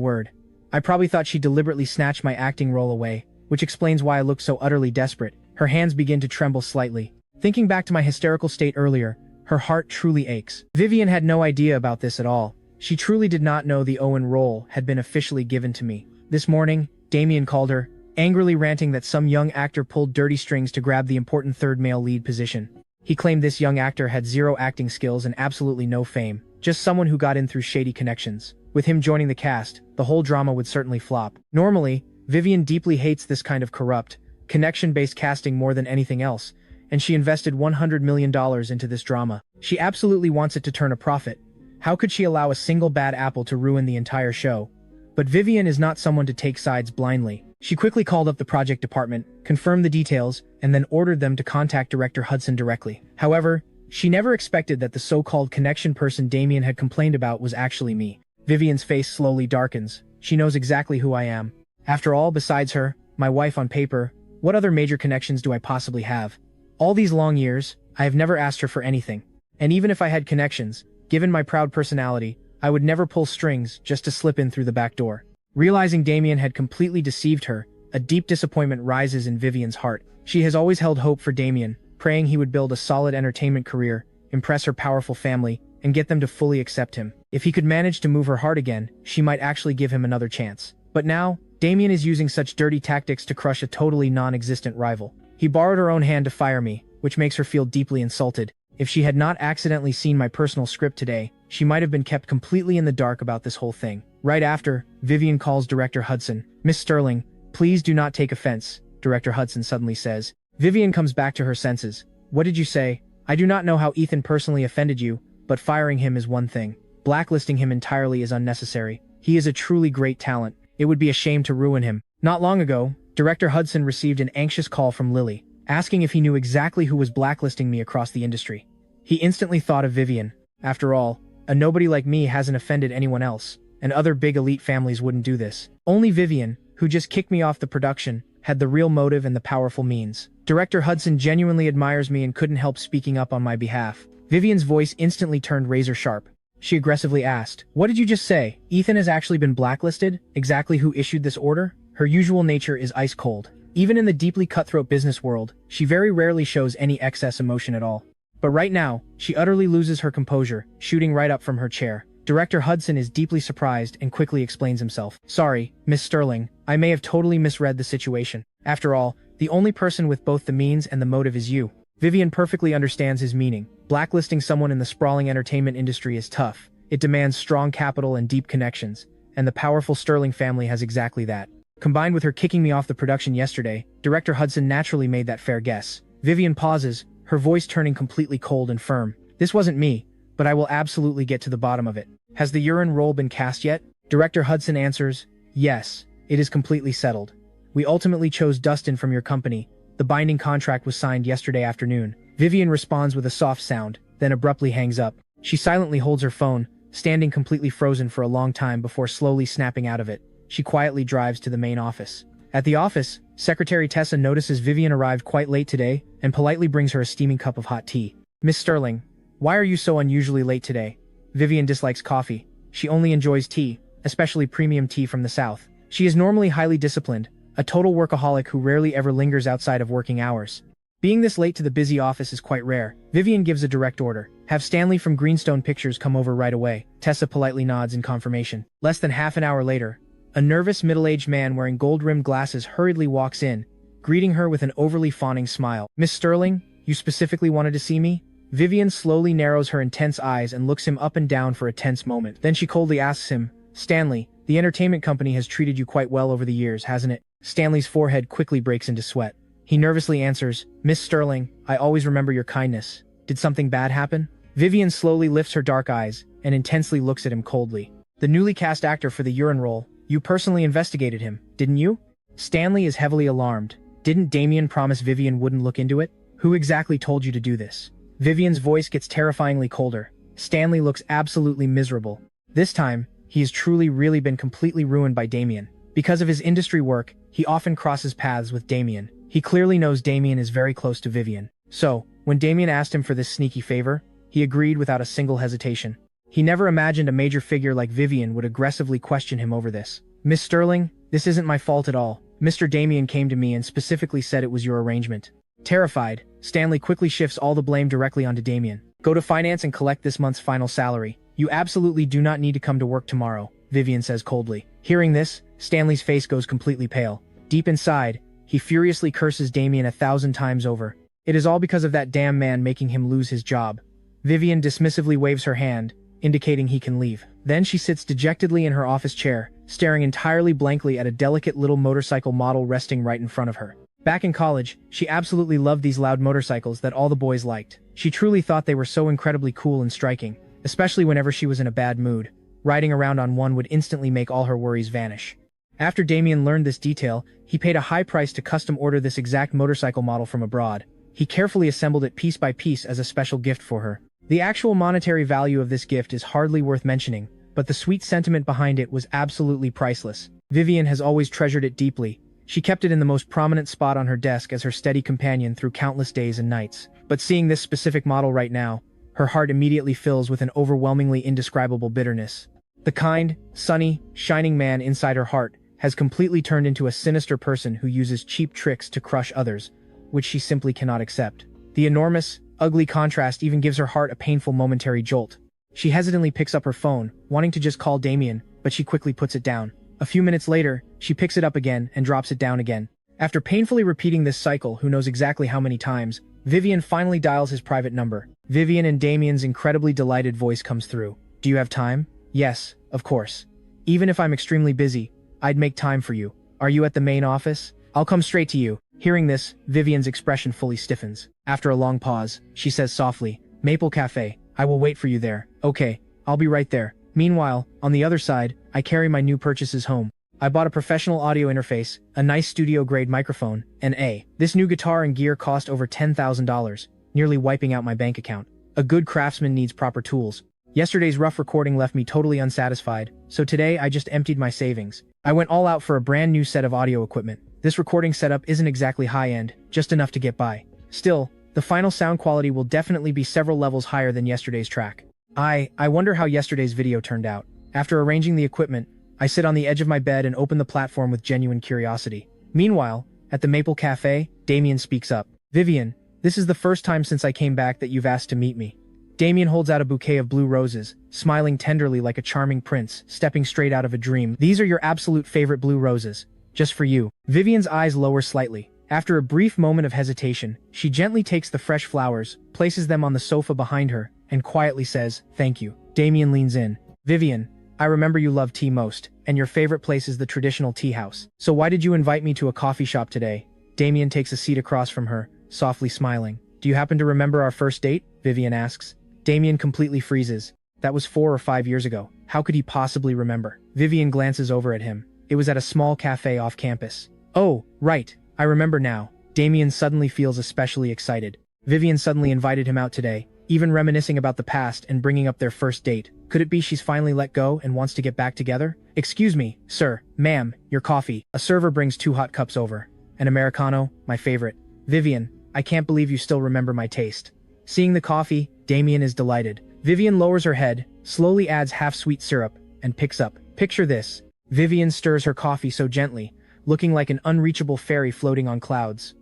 S1: word. I probably thought she deliberately snatched my acting role away, which explains why I looked so utterly desperate. Her hands begin to tremble slightly. Thinking back to my hysterical state earlier, her heart truly aches. Vivian had no idea about this at all. She truly did not know the Owen role had been officially given to me. This morning, Damien called her, angrily ranting that some young actor pulled dirty strings to grab the important third male lead position. He claimed this young actor had zero acting skills and absolutely no fame, just someone who got in through shady connections. With him joining the cast, the whole drama would certainly flop. Normally, Vivian deeply hates this kind of corrupt, connection-based casting more than anything else, and she invested $100 million into this drama. She absolutely wants it to turn a profit. How could she allow a single bad apple to ruin the entire show? But Vivian is not someone to take sides blindly. She quickly called up the project department, confirmed the details, and then ordered them to contact Director Hudson directly. However, she never expected that the so-called connection person Damien had complained about was actually me. Vivian's face slowly darkens. She knows exactly who I am. After all, besides her, my wife on paper, what other major connections do I possibly have? All these long years, I have never asked her for anything. And even if I had connections, given my proud personality, I would never pull strings just to slip in through the back door. Realizing Damien had completely deceived her, a deep disappointment rises in Vivian's heart. She has always held hope for Damien, praying he would build a solid entertainment career, impress her powerful family, and get them to fully accept him. If he could manage to move her heart again, she might actually give him another chance. But now, Damien is using such dirty tactics to crush a totally non-existent rival. He borrowed her own hand to fire me, which makes her feel deeply insulted. If she had not accidentally seen my personal script today, she might have been kept completely in the dark about this whole thing. Right after, Vivian calls Director Hudson. "Miss Sterling, please do not take offense," Director Hudson suddenly says. Vivian comes back to her senses. "What did you say? I do not know how Ethan personally offended you, but firing him is one thing. Blacklisting him entirely is unnecessary. He is a truly great talent. It would be a shame to ruin him." Not long ago, Director Hudson received an anxious call from Lily, asking if he knew exactly who was blacklisting me across the industry. He instantly thought of Vivian. After all, a nobody like me hasn't offended anyone else, and other big elite families wouldn't do this. Only Vivian, who just kicked me off the production, had the real motive and the powerful means. Director Hudson genuinely admires me and couldn't help speaking up on my behalf. Vivian's voice instantly turned razor sharp. She aggressively asked, "What did you just say? Ethan has actually been blacklisted? Exactly who issued this order?" Her usual nature is ice cold. Even in the deeply cutthroat business world, she very rarely shows any excess emotion at all. But right now, she utterly loses her composure, shooting right up from her chair. Director Hudson is deeply surprised and quickly explains himself. "Sorry, Miss Sterling, I may have totally misread the situation. After all, the only person with both the means and the motive is you." Vivian perfectly understands his meaning. Blacklisting someone in the sprawling entertainment industry is tough. It demands strong capital and deep connections, and the powerful Sterling family has exactly that. Combined with her kicking me off the production yesterday, Director Hudson naturally made that fair guess. Vivian pauses, her voice turning completely cold and firm. "This wasn't me, but I will absolutely get to the bottom of it. Has the urine role been cast yet?" Director Hudson answers, "Yes, it is completely settled. We ultimately chose Dustin from your company. The binding contract was signed yesterday afternoon." Vivian responds with a soft sound, then abruptly hangs up. She silently holds her phone, standing completely frozen for a long time before slowly snapping out of it. She quietly drives to the main office. At the office, Secretary Tessa notices Vivian arrived quite late today and politely brings her a steaming cup of hot tea. "Miss Sterling, why are you so unusually late today?" Vivian dislikes coffee. She only enjoys tea, especially premium tea from the South. She is normally highly disciplined, a total workaholic who rarely ever lingers outside of working hours. Being this late to the busy office is quite rare. Vivian gives a direct order. "Have Stanley from Greenstone Pictures come over right away." Tessa politely nods in confirmation. Less than half an hour later, a nervous middle-aged man wearing gold-rimmed glasses hurriedly walks in, greeting her with an overly fawning smile. "Miss Sterling, you specifically wanted to see me?" Vivian slowly narrows her intense eyes and looks him up and down for a tense moment. Then she coldly asks him, "Stanley, the entertainment company has treated you quite well over the years, hasn't it?" Stanley's forehead quickly breaks into sweat. He nervously answers, "Miss Sterling, I always remember your kindness. Did something bad happen?" Vivian slowly lifts her dark eyes and intensely looks at him coldly. "The newly cast actor for the urine role, you personally investigated him, didn't you?" Stanley is heavily alarmed. "Didn't Damien promise Vivian wouldn't look into it? Who exactly told you to do this?" Vivian's voice gets terrifyingly colder. Stanley looks absolutely miserable. This time, he has truly really been completely ruined by Damien. Because of his industry work, he often crosses paths with Damien. He clearly knows Damien is very close to Vivian. So, when Damien asked him for this sneaky favor, he agreed without a single hesitation. He never imagined a major figure like Vivian would aggressively question him over this. "Miss Sterling, this isn't my fault at all. Mr. Damien came to me and specifically said it was your arrangement." Terrified, Stanley quickly shifts all the blame directly onto Damien. "Go to finance and collect this month's final salary. You absolutely do not need to come to work tomorrow," Vivian says coldly. Hearing this, Stanley's face goes completely pale. Deep inside, he furiously curses Damien 1,000 times over. It is all because of that damn man making him lose his job. Vivian dismissively waves her hand, indicating he can leave. Then she sits dejectedly in her office chair, staring entirely blankly at a delicate little motorcycle model resting right in front of her. Back in college, she absolutely loved these loud motorcycles that all the boys liked. She truly thought they were so incredibly cool and striking. especially whenever she was in a bad mood. Riding around on one would instantly make all her worries vanish. After Damien learned this detail, he paid a high price to custom order this exact motorcycle model from abroad. He carefully assembled it piece by piece as a special gift for her. The actual monetary value of this gift is hardly worth mentioning, but the sweet sentiment behind it was absolutely priceless. Vivian has always treasured it deeply. She kept it in the most prominent spot on her desk as her steady companion through countless days and nights. But seeing this specific model right now, her heart immediately fills with an overwhelmingly indescribable bitterness. The kind, sunny, shining man inside her heart has completely turned into a sinister person who uses cheap tricks to crush others, which she simply cannot accept. The enormous, ugly contrast even gives her heart a painful momentary jolt. She hesitantly picks up her phone, wanting to just call Damien, but she quickly puts it down. A few minutes later, she picks it up again and drops it down again. After painfully repeating this cycle who knows exactly how many times, Vivian finally dials his private number. Vivian and Damien's incredibly delighted voice comes through. "Do you have time?" "Yes, of course. Even if I'm extremely busy, I'd make time for you. Are you at the main office? I'll come straight to you." Hearing this, Vivian's expression fully stiffens. After a long pause, she says softly, "Maple Cafe. I will wait for you there." "Okay, I'll be right there." Meanwhile, on the other side, I carry my new purchases home. I bought a professional audio interface, a nice studio-grade microphone, and this new guitar and gear cost over $10,000, nearly wiping out my bank account. A good craftsman needs proper tools. Yesterday's rough recording left me totally unsatisfied, so today I just emptied my savings. I went all out for a brand new set of audio equipment. This recording setup isn't exactly high-end, just enough to get by. Still, the final sound quality will definitely be several levels higher than yesterday's track. I wonder how yesterday's video turned out. After arranging the equipment, I sit on the edge of my bed and open the platform with genuine curiosity. Meanwhile, at the Maple Cafe, Damien speaks up. "Vivian, this is the first time since I came back that you've asked to meet me." Damien holds out a bouquet of blue roses, smiling tenderly like a charming prince, stepping straight out of a dream. "These are your absolute favorite blue roses. Just for you." Vivian's eyes lower slightly. After a brief moment of hesitation, she gently takes the fresh flowers, places them on the sofa behind her, and quietly says, "Thank you." Damien leans in. "Vivian, I remember you love tea most, and your favorite place is the traditional tea house. So why did you invite me to a coffee shop today?" Damien takes a seat across from her, softly smiling. "Do you happen to remember our first date?" Vivian asks. Damien completely freezes. That was 4 or 5 years ago. How could he possibly remember? Vivian glances over at him. It was at a small cafe off campus. "Oh, right. I remember now." Damien suddenly feels especially excited. Vivian suddenly invited him out today, even reminiscing about the past and bringing up their first date. Could it be she's finally let go and wants to get back together? "Excuse me, sir, ma'am, your coffee." A server brings 2 hot cups over. "An Americano, my favorite." "Vivian, I can't believe you still remember my taste." Seeing the coffee, Damien is delighted. Vivian lowers her head, slowly adds half-sweet syrup, and picks up. Picture this. Vivian stirs her coffee so gently, looking like an unreachable fairy floating on clouds.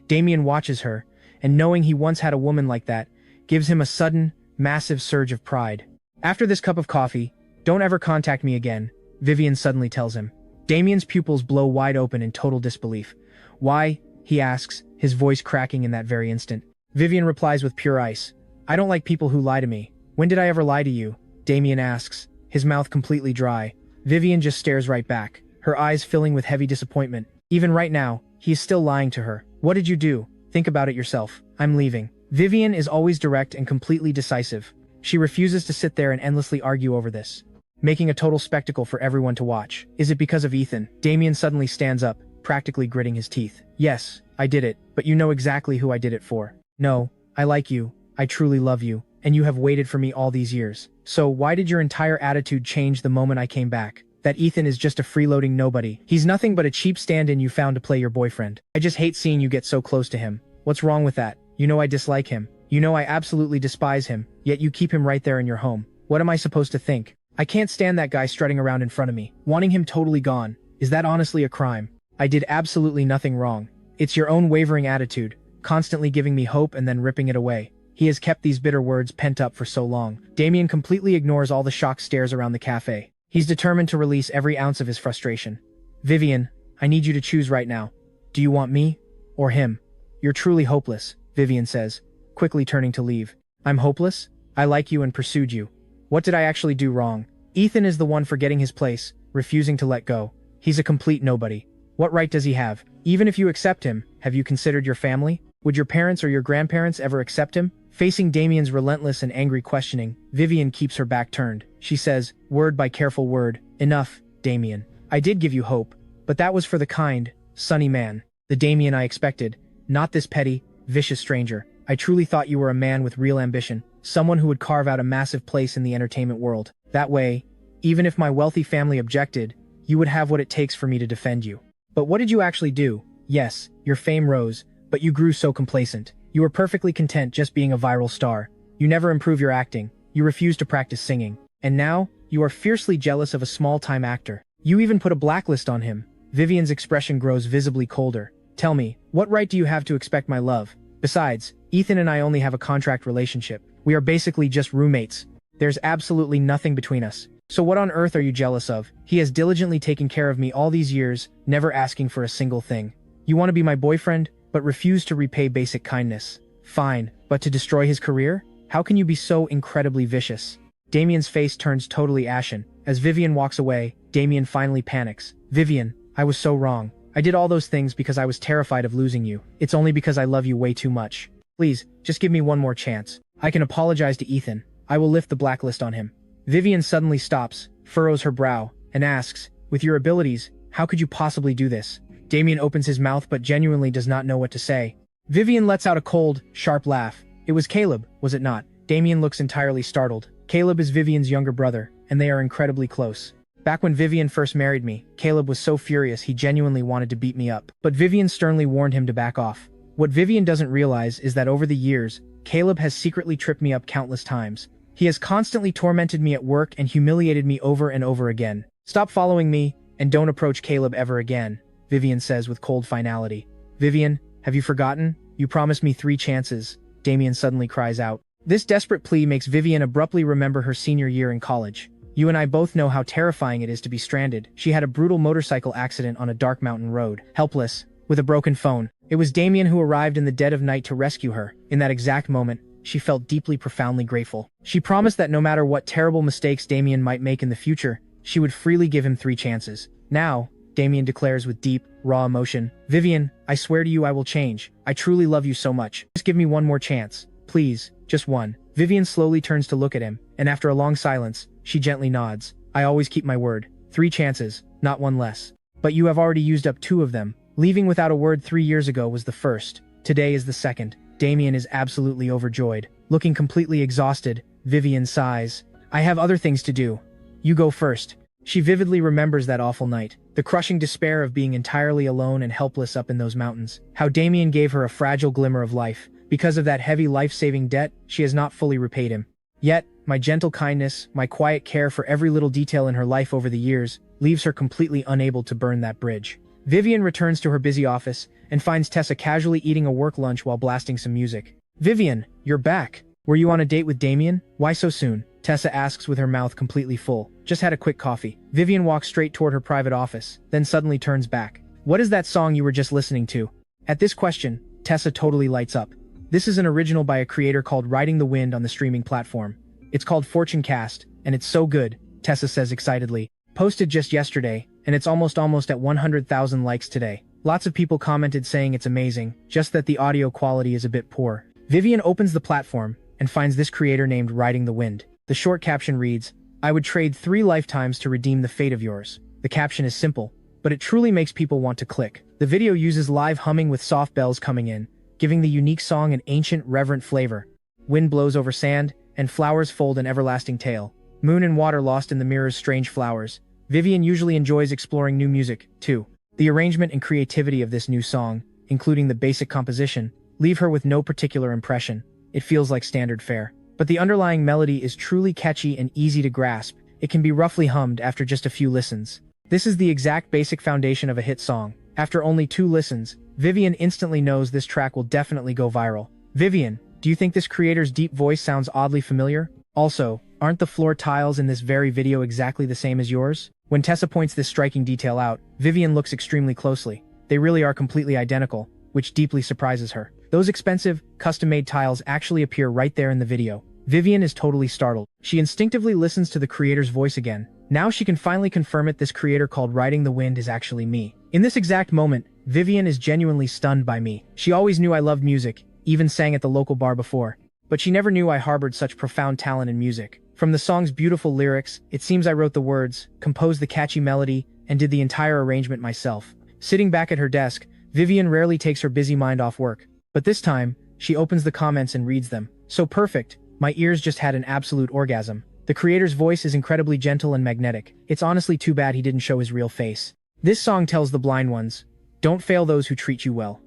S1: Damien watches her, and knowing he once had a woman like that, gives him a sudden, massive surge of pride. "After this cup of coffee, don't ever contact me again," Vivian suddenly tells him. Damien's pupils blow wide open in total disbelief. "Why?" he asks, his voice cracking in that very instant. Vivian replies with pure ice. "I don't like people who lie to me." "When did I ever lie to you?" Damien asks, his mouth completely dry. Vivian just stares right back, her eyes filling with heavy disappointment. Even right now, he is still lying to her. "What did you do? Think about it yourself. I'm leaving." Vivian is always direct and completely decisive. She refuses to sit there and endlessly argue over this, making a total spectacle for everyone to watch. "Is it because of Ethan?" Damien suddenly stands up, practically gritting his teeth. "Yes, I did it, but you know exactly who I did it for." "No, I like you, I truly love you, and you have waited for me all these years. So why did your entire attitude change the moment I came back? That Ethan is just a freeloading nobody. He's nothing but a cheap stand-in you found to play your boyfriend. I just hate seeing you get so close to him. What's wrong with that? You know I dislike him. You know I absolutely despise him, yet you keep him right there in your home. What am I supposed to think? I can't stand that guy strutting around in front of me, wanting him totally gone. Is that honestly a crime? I did absolutely nothing wrong. It's your own wavering attitude, constantly giving me hope and then ripping it away." He has kept these bitter words pent up for so long. Damien completely ignores all the shocked stares around the cafe. He's determined to release every ounce of his frustration. "Vivian, I need you to choose right now. Do you want me or him?" "You're truly hopeless," Vivian says, quickly turning to leave. "I'm hopeless? I like you and pursued you. What did I actually do wrong?" Ethan is the one forgetting his place, refusing to let go. He's a complete nobody. What right does he have? Even if you accept him, have you considered your family? Would your parents or your grandparents ever accept him? Facing Damien's relentless and angry questioning, Vivian keeps her back turned. She says, word by careful word, enough, Damien. I did give you hope, but that was for the kind, sunny man. The Damien I expected, not this petty, vicious stranger. I truly thought you were a man with real ambition, someone who would carve out a massive place in the entertainment world. That way, even if my wealthy family objected, you would have what it takes for me to defend you. But what did you actually do? Yes, your fame rose, but you grew so complacent. You were perfectly content just being a viral star. You never improve your acting. You refuse to practice singing. And now, you are fiercely jealous of a small-time actor. You even put a blacklist on him. Vivian's expression grows visibly colder. Tell me, what right do you have to expect my love? Besides, Ethan and I only have a contract relationship. We are basically just roommates. There's absolutely nothing between us. So what on earth are you jealous of? He has diligently taken care of me all these years, never asking for a single thing. You want to be my boyfriend, but refuse to repay basic kindness. Fine, but to destroy his career? How can you be so incredibly vicious? Damien's face turns totally ashen. As Vivian walks away, Damien finally panics. Vivian, I was so wrong. I did all those things because I was terrified of losing you. It's only because I love you way too much. Please, just give me one more chance. I can apologize to Ethan. I will lift the blacklist on him. Vivian suddenly stops, furrows her brow, and asks, with your abilities, how could you possibly do this? Damien opens his mouth but genuinely does not know what to say. Vivian lets out a cold, sharp laugh. It was Caleb, was it not? Damien looks entirely startled. Caleb is Vivian's younger brother, and they are incredibly close. Back when Vivian first married me, Caleb was so furious he genuinely wanted to beat me up. But Vivian sternly warned him to back off. What Vivian doesn't realize is that over the years, Caleb has secretly tripped me up countless times. He has constantly tormented me at work and humiliated me over and over again. Stop following me, and don't approach Caleb ever again, Vivian says with cold finality. Vivian, have you forgotten? You promised me 3 chances, Damien suddenly cries out. This desperate plea makes Vivian abruptly remember her senior year in college. You and I both know how terrifying it is to be stranded. She had a brutal motorcycle accident on a dark mountain road, helpless, with a broken phone. It was Damien who arrived in the dead of night to rescue her. In that exact moment, she felt deeply, profoundly grateful. She promised that no matter what terrible mistakes Damien might make in the future, she would freely give him 3 chances. Now, Damien declares with deep, raw emotion, Vivian, I swear to you I will change. I truly love you so much. Just give me one more chance. Please, just one. Vivian slowly turns to look at him, and after a long silence, she gently nods. I always keep my word. 3 chances, not one less. But you have already used up 2 of them. Leaving without a word 3 years ago was the first. Today is the second. Damien is absolutely overjoyed. Looking completely exhausted, Vivian sighs. I have other things to do. You go first. She vividly remembers that awful night. The crushing despair of being entirely alone and helpless up in those mountains. How Damien gave her a fragile glimmer of life. Because of that heavy life-saving debt, she has not fully repaid him. Yet, my gentle kindness, my quiet care for every little detail in her life over the years, leaves her completely unable to burn that bridge. Vivian returns to her busy office and finds Tessa casually eating a work lunch while blasting some music. Vivian, you're back. Were you on a date with Damien? Why so soon? Tessa asks with her mouth completely full. Just had a quick coffee. Vivian walks straight toward her private office, then suddenly turns back. What is that song you were just listening to? At this question, Tessa totally lights up. This is an original by a creator called Riding the Wind on the streaming platform. It's called Fortune Cast, and it's so good, Tessa says excitedly. Posted just yesterday, and it's almost at 100,000 likes today. Lots of people commented saying it's amazing, just that the audio quality is a bit poor. Vivian opens the platform and finds this creator named Riding the Wind. The short caption reads, I would trade 3 lifetimes to redeem the fate of yours. The caption is simple, but it truly makes people want to click. The video uses live humming with soft bells coming in, giving the unique song an ancient, reverent flavor. Wind blows over sand, and flowers fold an everlasting tale. Moon and water lost in the mirror's strange flowers. Vivian usually enjoys exploring new music, too. The arrangement and creativity of this new song, including the basic composition, leave her with no particular impression. It feels like standard fare. But the underlying melody is truly catchy and easy to grasp. It can be roughly hummed after just a few listens. This is the exact basic foundation of a hit song. After only 2 listens, Vivian instantly knows this track will definitely go viral. Vivian, do you think this creator's deep voice sounds oddly familiar? Also, aren't the floor tiles in this very video exactly the same as yours? When Tessa points this striking detail out, Vivian looks extremely closely. They really are completely identical, which deeply surprises her. Those expensive, custom-made tiles actually appear right there in the video. Vivian is totally startled. She instinctively listens to the creator's voice again. Now she can finally confirm it. This creator called Riding the Wind is actually me. In this exact moment, Vivian is genuinely stunned by me. She always knew I loved music, even sang at the local bar before. But she never knew I harbored such profound talent in music. From the song's beautiful lyrics, it seems I wrote the words, composed the catchy melody, and did the entire arrangement myself. Sitting back at her desk, Vivian rarely takes her busy mind off work. But this time, she opens the comments and reads them. So perfect, my ears just had an absolute orgasm. The creator's voice is incredibly gentle and magnetic. It's honestly too bad he didn't show his real face. This song tells the blind ones, don't fail those who treat you well.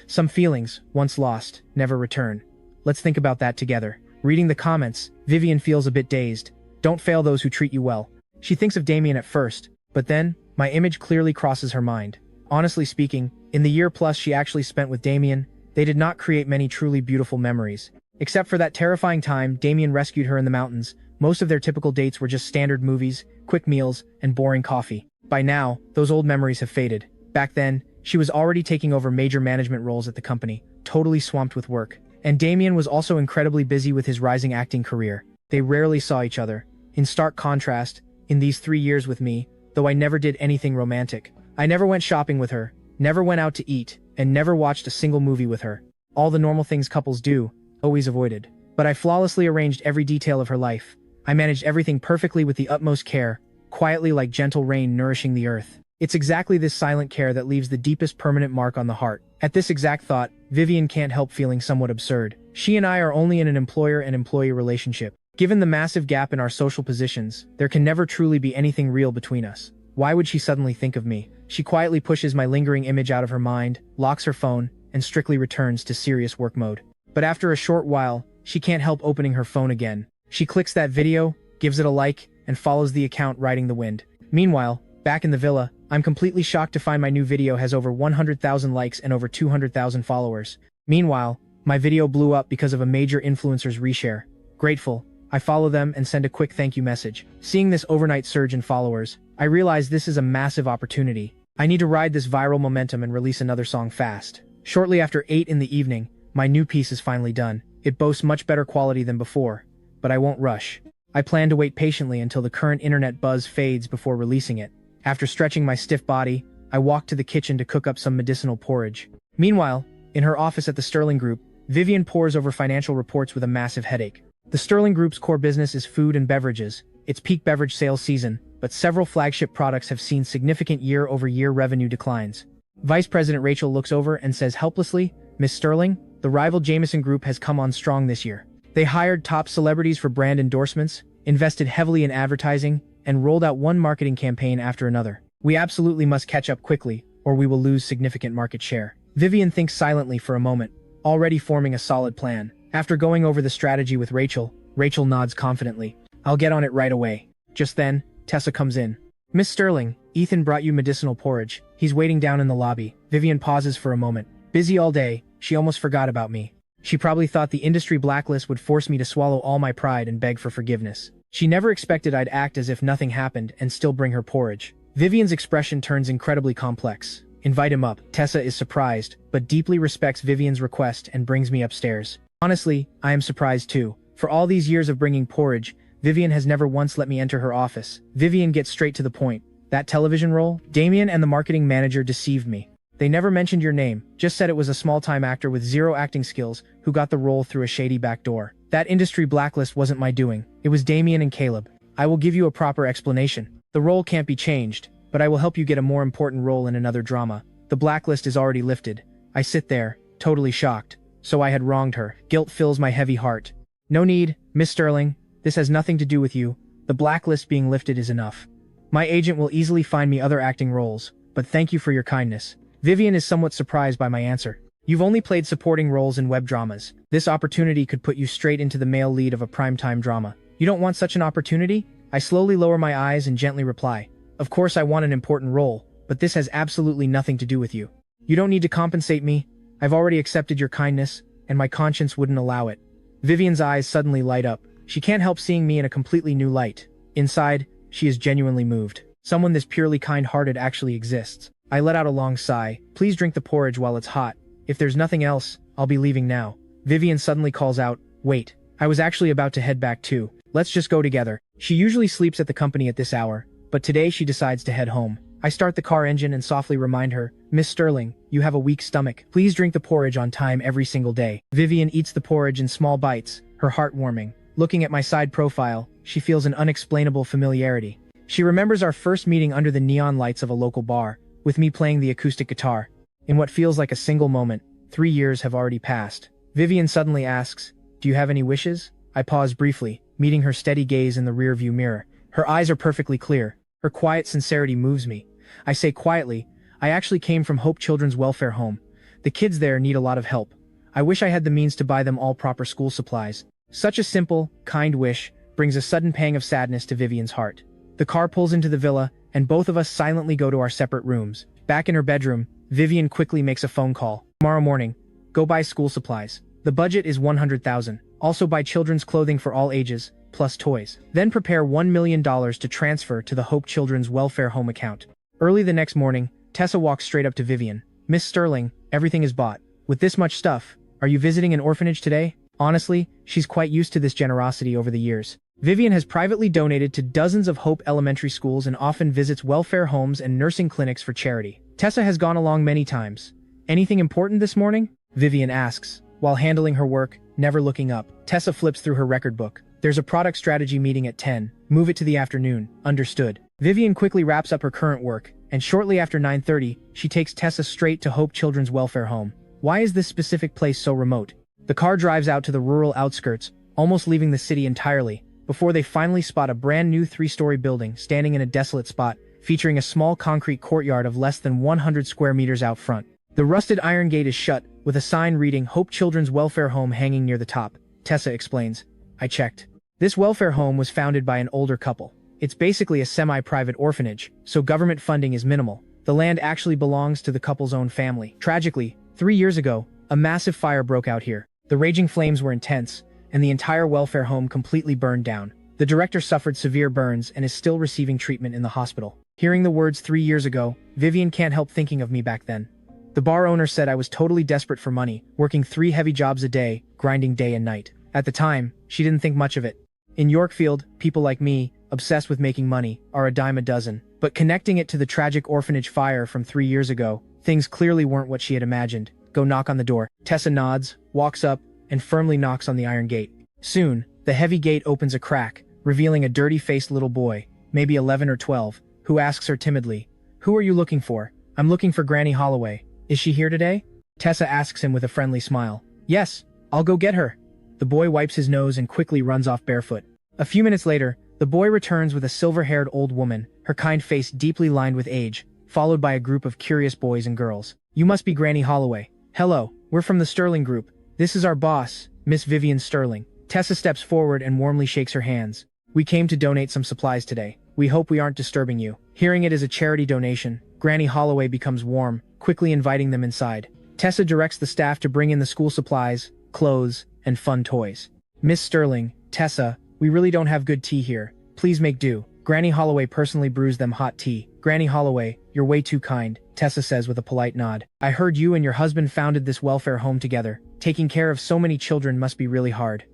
S1: Some feelings, once lost, never return. Let's think about that together. Reading the comments, Vivian feels a bit dazed. Don't fail those who treat you well. She thinks of Damien at first, but then, my image clearly crosses her mind. Honestly speaking, in the year plus she actually spent with Damien, they did not create many truly beautiful memories. Except for that terrifying time Damien rescued her in the mountains, most of their typical dates were just standard movies, quick meals, and boring coffee. By now, those old memories have faded. Back then, she was already taking over major management roles at the company, totally swamped with work. And Damien was also incredibly busy with his rising acting career. They rarely saw each other. In stark contrast, in these 3 years with me, though I never did anything romantic. I never went shopping with her, never went out to eat, and never watched a single movie with her. All the normal things couples do, always avoided. But I flawlessly arranged every detail of her life. I managed everything perfectly with the utmost care, quietly like gentle rain nourishing the earth. It's exactly this silent care that leaves the deepest permanent mark on the heart. At this exact thought, Vivian can't help feeling somewhat absurd. She and I are only in an employer and employee relationship. Given the massive gap in our social positions, there can never truly be anything real between us. Why would she suddenly think of me? She quietly pushes my lingering image out of her mind, locks her phone, and strictly returns to serious work mode. But after a short while, she can't help opening her phone again. She clicks that video, gives it a like, and follows the account riding the wind. Meanwhile, back in the villa, I'm completely shocked to find my new video has over 100,000 likes and over 200,000 followers. Meanwhile, my video blew up because of a major influencer's reshare. Grateful, I follow them and send a quick thank you message. Seeing this overnight surge in followers, I realize this is a massive opportunity. I need to ride this viral momentum and release another song fast. Shortly after 8 in the evening, my new piece is finally done. It boasts much better quality than before, but I won't rush. I plan to wait patiently until the current internet buzz fades before releasing it. After stretching my stiff body, I walk to the kitchen to cook up some medicinal porridge. Meanwhile, in her office at the Sterling Group, Vivian pores over financial reports with a massive headache. The Sterling Group's core business is food and beverages. It's peak beverage sales season, but several flagship products have seen significant year-over-year revenue declines. Vice President Rachel looks over and says helplessly, "Miss Sterling, the rival Jameson Group has come on strong this year. They hired top celebrities for brand endorsements, invested heavily in advertising, and rolled out one marketing campaign after another. We absolutely must catch up quickly, or we will lose significant market share." Vivian thinks silently for a moment, already forming a solid plan. After going over the strategy with Rachel, Rachel nods confidently. "I'll get on it right away." Just then, Tessa comes in. "Miss Sterling, Ethan brought you medicinal porridge. He's waiting down in the lobby." Vivian pauses for a moment. Busy all day, she almost forgot about me. She probably thought the industry blacklist would force me to swallow all my pride and beg for forgiveness. She never expected I'd act as if nothing happened and still bring her porridge. Vivian's expression turns incredibly complex. "Invite him up." Tessa is surprised, but deeply respects Vivian's request and brings me upstairs. Honestly, I am surprised too. For all these years of bringing porridge, Vivian has never once let me enter her office. Vivian gets straight to the point. "That television role? Damien and the marketing manager deceived me. They never mentioned your name, just said it was a small-time actor with zero acting skills who got the role through a shady back door. That industry blacklist wasn't my doing. It was Damien and Caleb. I will give you a proper explanation. The role can't be changed, but I will help you get a more important role in another drama. The blacklist is already lifted." I sit there, totally shocked. So I had wronged her. Guilt fills my heavy heart. "No need, Miss Sterling. This has nothing to do with you. The blacklist being lifted is enough. My agent will easily find me other acting roles, but thank you for your kindness." Vivian is somewhat surprised by my answer. "You've only played supporting roles in web dramas. This opportunity could put you straight into the male lead of a primetime drama. You don't want such an opportunity?" I slowly lower my eyes and gently reply, "Of course I want an important role, but this has absolutely nothing to do with you. You don't need to compensate me. I've already accepted your kindness, and my conscience wouldn't allow it." Vivian's eyes suddenly light up. She can't help seeing me in a completely new light. Inside, she is genuinely moved. Someone this purely kind-hearted actually exists. I let out a long sigh. "Please drink the porridge while it's hot. If there's nothing else, I'll be leaving now." Vivian suddenly calls out, "Wait, I was actually about to head back too. Let's just go together." She usually sleeps at the company at this hour, but today she decides to head home. I start the car engine and softly remind her, "Miss Sterling, you have a weak stomach. Please drink the porridge on time every single day." Vivian eats the porridge in small bites, her heart warming. Looking at my side profile, she feels an unexplainable familiarity. She remembers our first meeting under the neon lights of a local bar, with me playing the acoustic guitar. In what feels like a single moment, 3 years have already passed. Vivian suddenly asks, "Do you have any wishes?" I pause briefly, meeting her steady gaze in the rearview mirror. Her eyes are perfectly clear. Her quiet sincerity moves me. I say quietly, "I actually came from Hope Children's Welfare Home. The kids there need a lot of help. I wish I had the means to buy them all proper school supplies." Such a simple, kind wish brings a sudden pang of sadness to Vivian's heart. The car pulls into the villa, and both of us silently go to our separate rooms. Back in her bedroom, Vivian quickly makes a phone call. "Tomorrow morning, go buy school supplies. The budget is $100,000. Also buy children's clothing for all ages, plus toys. Then prepare $1 million to transfer to the Hope Children's Welfare Home account." Early the next morning, Tessa walks straight up to Vivian. "Miss Sterling, everything is bought. With this much stuff, are you visiting an orphanage today?" Honestly, she's quite used to this generosity over the years. Vivian has privately donated to dozens of Hope elementary schools and often visits welfare homes and nursing clinics for charity. Tessa has gone along many times. "Anything important this morning?" Vivian asks, while handling her work, never looking up. Tessa flips through her record book. "There's a product strategy meeting at 10. Move it to the afternoon." Understood. Vivian quickly wraps up her current work, and shortly after 9:30, she takes Tessa straight to Hope Children's Welfare Home. Why is this specific place so remote? The car drives out to the rural outskirts, almost leaving the city entirely, before they finally spot a brand new 3-story building standing in a desolate spot, featuring a small concrete courtyard of less than 100 square meters out front. The rusted iron gate is shut, with a sign reading Hope Children's Welfare Home hanging near the top. Tessa explains, "I checked. This welfare home was founded by an older couple. It's basically a semi-private orphanage, so government funding is minimal. The land actually belongs to the couple's own family. Tragically, 3 years ago, a massive fire broke out here. The raging flames were intense, and the entire welfare home completely burned down. The director suffered severe burns and is still receiving treatment in the hospital." Hearing the words 3 years ago, Vivian can't help thinking of me back then. The bar owner said I was totally desperate for money, working 3 heavy jobs a day, grinding day and night. At the time, she didn't think much of it. In Yorkfield, people like me, obsessed with making money, are a dime a dozen. But connecting it to the tragic orphanage fire from 3 years ago, things clearly weren't what she had imagined. "Go knock on the door." Tessa nods, walks up, and firmly knocks on the iron gate. Soon, the heavy gate opens a crack, revealing a dirty-faced little boy, maybe 11 or 12, who asks her timidly, "Who are you looking for?" "I'm looking for Granny Holloway. Is she here today?" Tessa asks him with a friendly smile. "Yes, I'll go get her." The boy wipes his nose and quickly runs off barefoot. A few minutes later, the boy returns with a silver-haired old woman, her kind face deeply lined with age, followed by a group of curious boys and girls. "You must be Granny Holloway." "Hello, we're from the Sterling Group. This is our boss, Miss Vivian Sterling." Tessa steps forward and warmly shakes her hands. "We came to donate some supplies today. We hope we aren't disturbing you." Hearing it is a charity donation, Granny Holloway becomes warm, quickly inviting them inside. Tessa directs the staff to bring in the school supplies, clothes, and fun toys. "Miss Sterling, Tessa, we really don't have good tea here. Please make do." Granny Holloway personally brews them hot tea. "Granny Holloway, you're way too kind," Tessa says with a polite nod. "I heard you and your husband founded this welfare home together. Taking care of so many children must be really hard."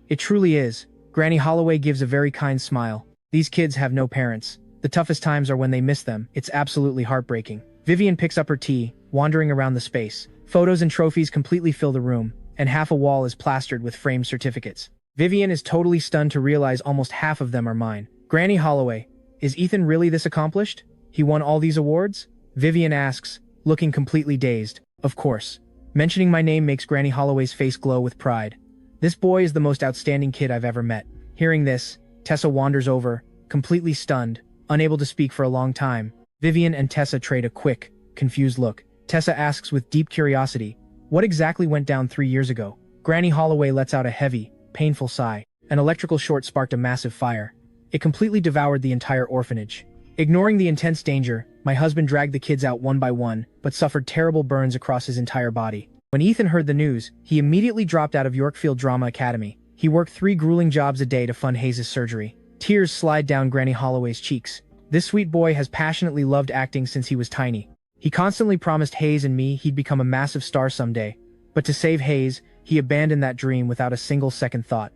S1: "It truly is." Granny Holloway gives a very kind smile. "These kids have no parents. The toughest times are when they miss them. It's absolutely heartbreaking." Vivian picks up her tea, wandering around the space. Photos and trophies completely fill the room, and half a wall is plastered with framed certificates. Vivian is totally stunned to realize almost half of them are mine. "Granny Holloway, is Ethan really this accomplished? He won all these awards?" Vivian asks, looking completely dazed. "Of course." Mentioning my name makes Granny Holloway's face glow with pride. "This boy is the most outstanding kid I've ever met." Hearing this, Tessa wanders over, completely stunned, unable to speak for a long time. Vivian and Tessa trade a quick, confused look. Tessa asks with deep curiosity, "What exactly went down 3 years ago?" Granny Holloway lets out a heavy, painful sigh. An electrical short sparked a massive fire. It completely devoured the entire orphanage. Ignoring the intense danger, my husband dragged the kids out one by one, but suffered terrible burns across his entire body. When Ethan heard the news, he immediately dropped out of Yorkfield Drama Academy. He worked 3 grueling jobs a day to fund Hayes' surgery. Tears slide down Granny Holloway's cheeks. This sweet boy has passionately loved acting since he was tiny. He constantly promised Hayes and me he'd become a massive star someday. But to save Hayes, he abandoned that dream without a single second thought.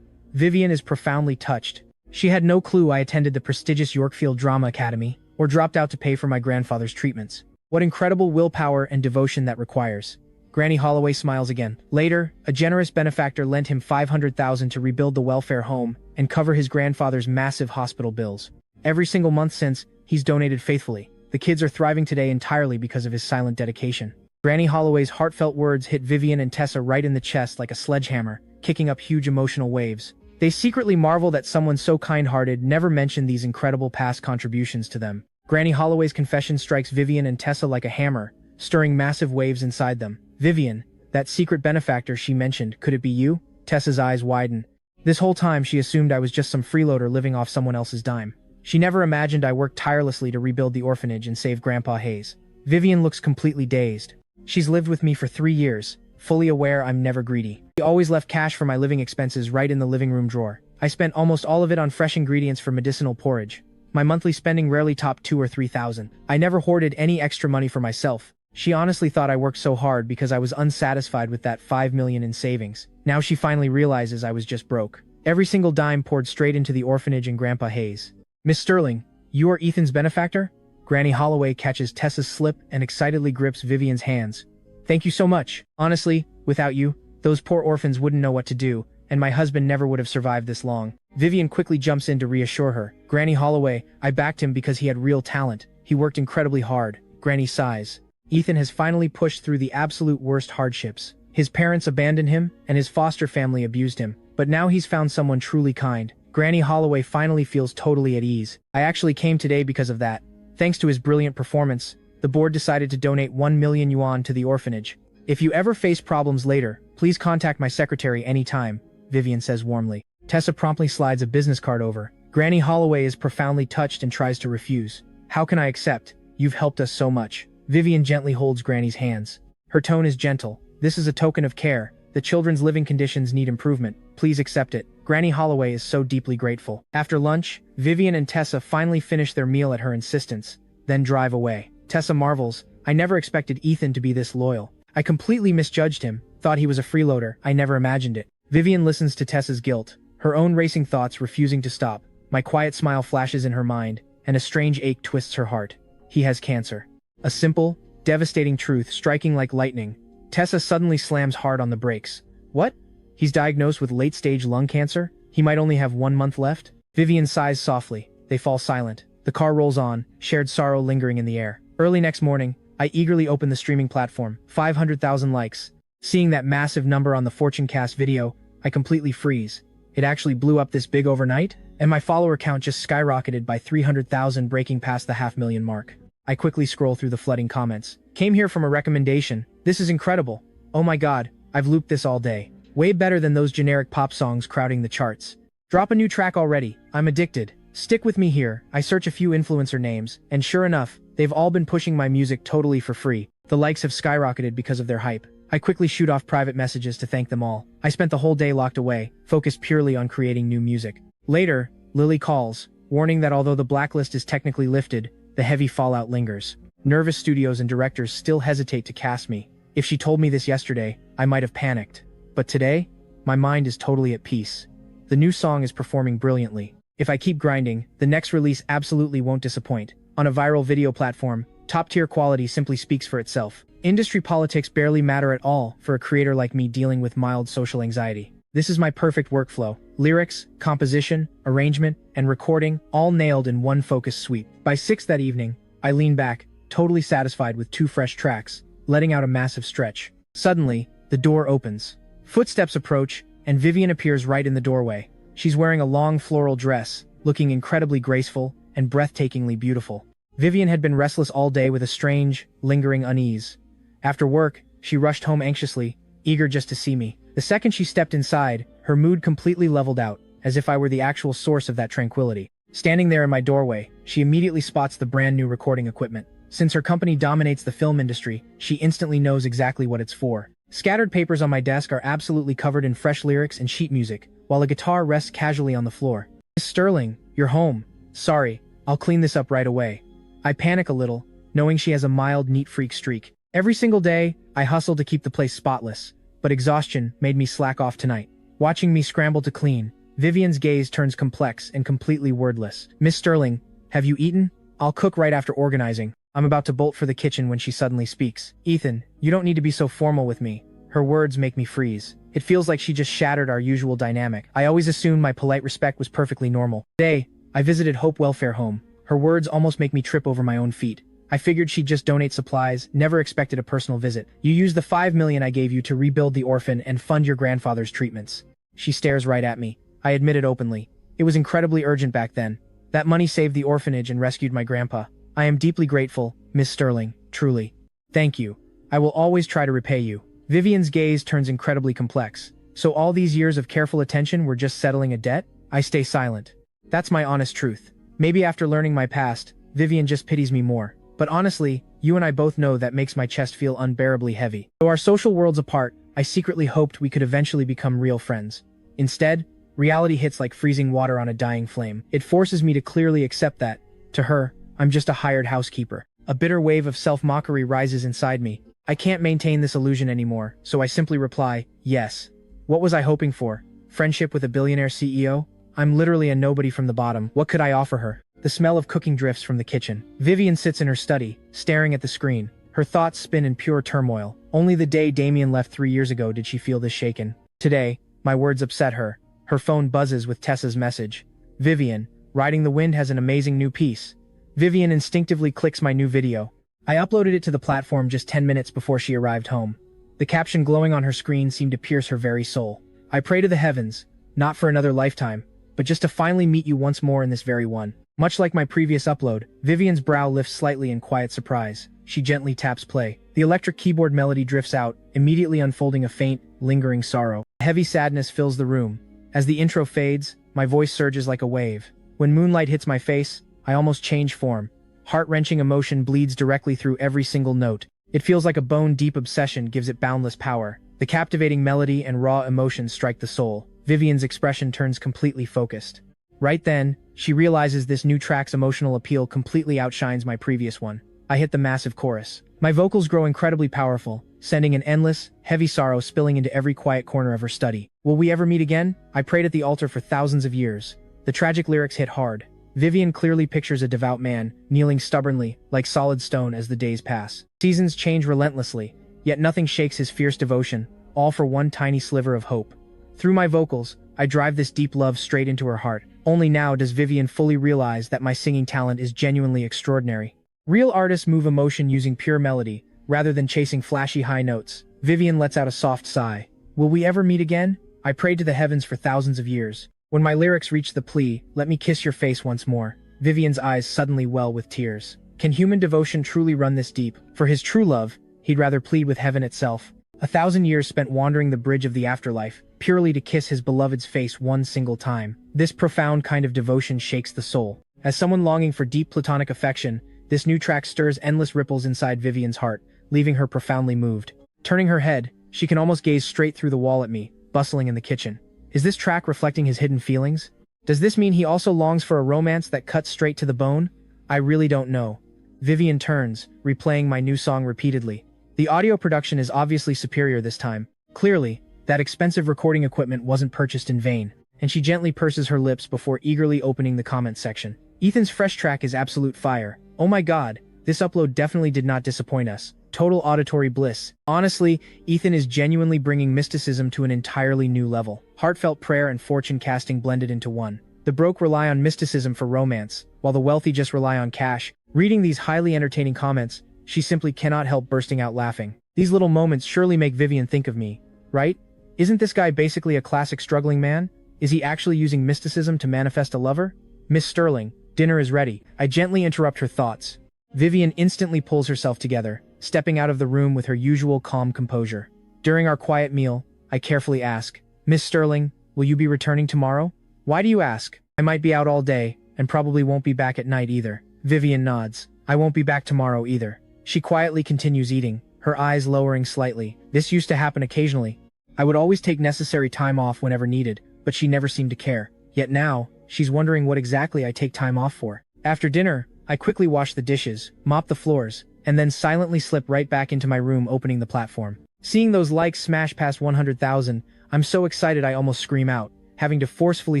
S1: Vivian is profoundly touched. She had no clue I attended the prestigious Yorkfield Drama Academy, or dropped out to pay for my grandfather's treatments. What incredible willpower and devotion that requires. Granny Holloway smiles again. Later, a generous benefactor lent him $500,000 to rebuild the welfare home and cover his grandfather's massive hospital bills. Every single month since, he's donated faithfully. The kids are thriving today entirely because of his silent dedication. Granny Holloway's heartfelt words hit Vivian and Tessa right in the chest like a sledgehammer, kicking up huge emotional waves. They secretly marvel that someone so kind-hearted never mentioned these incredible past contributions to them. Granny Holloway's confession strikes Vivian and Tessa like a hammer, stirring massive waves inside them. Vivian, that secret benefactor she mentioned, could it be you? Tessa's eyes widen. This whole time she assumed I was just some freeloader living off someone else's dime. She never imagined I worked tirelessly to rebuild the orphanage and save Grandpa Hayes. Vivian looks completely dazed. She's lived with me for 3 years, fully aware I'm never greedy. She always left cash for my living expenses right in the living room drawer. I spent almost all of it on fresh ingredients for medicinal porridge. My monthly spending rarely topped $2,000 or $3,000. I never hoarded any extra money for myself. She honestly thought I worked so hard because I was unsatisfied with that $5 million in savings. Now she finally realizes I was just broke. Every single dime poured straight into the orphanage and Grandpa Hayes. Miss Sterling, you are Ethan's benefactor? Granny Holloway catches Tessa's slip and excitedly grips Vivian's hands. Thank you so much. Honestly, without you, those poor orphans wouldn't know what to do, and my husband never would have survived this long. Vivian quickly jumps in to reassure her. Granny Holloway, I backed him because he had real talent. He worked incredibly hard. Granny sighs. Ethan has finally pushed through the absolute worst hardships. His parents abandoned him, and his foster family abused him. But now he's found someone truly kind. Granny Holloway finally feels totally at ease. I actually came today because of that. Thanks to his brilliant performance, the board decided to donate 1 million yuan to the orphanage. If you ever face problems later, please contact my secretary anytime, Vivian says warmly. Tessa promptly slides a business card over. Granny Holloway is profoundly touched and tries to refuse. How can I accept? You've helped us so much. Vivian gently holds Granny's hands. Her tone is gentle. This is a token of care. The children's living conditions need improvement. Please accept it. Granny Holloway is so deeply grateful. After lunch, Vivian and Tessa finally finish their meal at her insistence, then drive away. Tessa marvels, I never expected Ethan to be this loyal. I completely misjudged him, thought he was a freeloader. I never imagined it. Vivian listens to Tessa's guilt, her own racing thoughts refusing to stop. My quiet smile flashes in her mind, and a strange ache twists her heart. He has cancer. A simple, devastating truth striking like lightning. Tessa suddenly slams hard on the brakes. What? He's diagnosed with late-stage lung cancer? He might only have 1 month left? Vivian sighs softly. They fall silent. The car rolls on, shared sorrow lingering in the air. Early next morning, I eagerly open the streaming platform. 500,000 likes. Seeing that massive number on the FortuneCast video, I completely freeze. It actually blew up this big overnight? And my follower count just skyrocketed by 300,000, breaking past the 500,000 mark. I quickly scroll through the flooding comments. Came here from a recommendation. This is incredible. Oh my god, I've looped this all day. Way better than those generic pop songs crowding the charts. Drop a new track already. I'm addicted. Stick with me here. I search a few influencer names, and sure enough, they've all been pushing my music totally for free. The likes have skyrocketed because of their hype. I quickly shoot off private messages to thank them all. I spent the whole day locked away, focused purely on creating new music. Later, Lily calls, warning that although the blacklist is technically lifted, the heavy fallout lingers. Nervous studios and directors still hesitate to cast me. If she told me this yesterday, I might have panicked. But today, my mind is totally at peace. The new song is performing brilliantly. If I keep grinding, the next release absolutely won't disappoint. On a viral video platform, top-tier quality simply speaks for itself. Industry politics barely matter at all for a creator like me dealing with mild social anxiety. This is my perfect workflow. Lyrics, composition, arrangement, and recording, all nailed in one focused sweep. By 6 that evening, I lean back, totally satisfied with 2 fresh tracks, letting out a massive stretch. Suddenly, the door opens. Footsteps approach, and Vivian appears right in the doorway. She's wearing a long floral dress, looking incredibly graceful and breathtakingly beautiful. Vivian had been restless all day with a strange, lingering unease. After work, she rushed home anxiously, eager just to see me. The second she stepped inside, her mood completely leveled out, as if I were the actual source of that tranquility. Standing there in my doorway, she immediately spots the brand new recording equipment. Since her company dominates the film industry, she instantly knows exactly what it's for. Scattered papers on my desk are absolutely covered in fresh lyrics and sheet music, while a guitar rests casually on the floor. Miss Sterling, you're home. Sorry, I'll clean this up right away. I panic a little, knowing she has a mild neat freak streak. Every single day, I hustle to keep the place spotless, but exhaustion made me slack off tonight. Watching me scramble to clean, Vivian's gaze turns complex and completely wordless. Miss Sterling, have you eaten? I'll cook right after organizing. I'm about to bolt for the kitchen when she suddenly speaks. Ethan, you don't need to be so formal with me. Her words make me freeze. It feels like she just shattered our usual dynamic. I always assumed my polite respect was perfectly normal. Today, I visited Hope Welfare Home. Her words almost make me trip over my own feet. I figured she'd just donate supplies, never expected a personal visit. You used the $5 million I gave you to rebuild the orphan and fund your grandfather's treatments. She stares right at me. I admit it openly. It was incredibly urgent back then. That money saved the orphanage and rescued my grandpa. I am deeply grateful, Miss Sterling, truly. Thank you. I will always try to repay you. Vivian's gaze turns incredibly complex. So all these years of careful attention were just settling a debt? I stay silent. That's my honest truth. Maybe after learning my past, Vivian just pities me more. But honestly, you and I both know that makes my chest feel unbearably heavy. Though our social worlds apart, I secretly hoped we could eventually become real friends. Instead, reality hits like freezing water on a dying flame. It forces me to clearly accept that, to her, I'm just a hired housekeeper. A bitter wave of self-mockery rises inside me. I can't maintain this illusion anymore, so I simply reply, yes. What was I hoping for? Friendship with a billionaire CEO? I'm literally a nobody from the bottom. What could I offer her? The smell of cooking drifts from the kitchen. Vivian sits in her study, staring at the screen. Her thoughts spin in pure turmoil. Only the day Damien left 3 years ago did she feel this shaken. Today, my words upset her. Her phone buzzes with Tessa's message. Vivian, Riding the Wind has an amazing new piece. Vivian instinctively clicks my new video. I uploaded it to the platform just 10 minutes before she arrived home. The caption glowing on her screen seemed to pierce her very soul. I pray to the heavens, not for another lifetime, but just to finally meet you once more in this very one. Much like my previous upload, Vivian's brow lifts slightly in quiet surprise. She gently taps play. The electric keyboard melody drifts out, immediately unfolding a faint, lingering sorrow. A heavy sadness fills the room. As the intro fades, my voice surges like a wave. When moonlight hits my face, I almost change form. Heart-wrenching emotion bleeds directly through every single note. It feels like a bone-deep obsession gives it boundless power. The captivating melody and raw emotions strike the soul. Vivian's expression turns completely focused. Right then, she realizes this new track's emotional appeal completely outshines my previous one. I hit the massive chorus. My vocals grow incredibly powerful, sending an endless, heavy sorrow spilling into every quiet corner of her study. Will we ever meet again? I prayed at the altar for thousands of years. The tragic lyrics hit hard. Vivian clearly pictures a devout man, kneeling stubbornly, like solid stone as the days pass. Seasons change relentlessly, yet nothing shakes his fierce devotion, all for one tiny sliver of hope. Through my vocals, I drive this deep love straight into her heart. Only now does Vivian fully realize that my singing talent is genuinely extraordinary. Real artists move emotion using pure melody, rather than chasing flashy high notes. Vivian lets out a soft sigh. Will we ever meet again? I prayed to the heavens for thousands of years. When my lyrics reach the plea, let me kiss your face once more, Vivian's eyes suddenly well with tears. Can human devotion truly run this deep? For his true love, he'd rather plead with heaven itself. 1,000 years spent wandering the bridge of the afterlife, purely to kiss his beloved's face one single time. This profound kind of devotion shakes the soul. As someone longing for deep platonic affection, this new track stirs endless ripples inside Vivian's heart, leaving her profoundly moved. Turning her head, she can almost gaze straight through the wall at me, bustling in the kitchen. Is this track reflecting his hidden feelings? Does this mean he also longs for a romance that cuts straight to the bone? I really don't know. Vivian turns, replaying my new song repeatedly. The audio production is obviously superior this time. Clearly, that expensive recording equipment wasn't purchased in vain, and she gently purses her lips before eagerly opening the comment section. Ethan's fresh track is absolute fire. Oh my god, this upload definitely did not disappoint us. Total auditory bliss. Honestly, Ethan is genuinely bringing mysticism to an entirely new level. Heartfelt prayer and fortune casting blended into one. The broke rely on mysticism for romance, while the wealthy just rely on cash. Reading these highly entertaining comments, she simply cannot help bursting out laughing. These little moments surely make Vivian think of me, right? Isn't this guy basically a classic struggling man? Is he actually using mysticism to manifest a lover? Miss Sterling, dinner is ready. I gently interrupt her thoughts. Vivian instantly pulls herself together, stepping out of the room with her usual calm composure. During our quiet meal, I carefully ask, Miss Sterling, will you be returning tomorrow? Why do you ask? I might be out all day, and probably won't be back at night either. Vivian nods. I won't be back tomorrow either. She quietly continues eating, her eyes lowering slightly. This used to happen occasionally. I would always take necessary time off whenever needed, but she never seemed to care. Yet now, she's wondering what exactly I take time off for. After dinner, I quickly wash the dishes, mop the floors, and then silently slip right back into my room opening the platform. Seeing those likes smash past 100,000, I'm so excited I almost scream out. Having to forcefully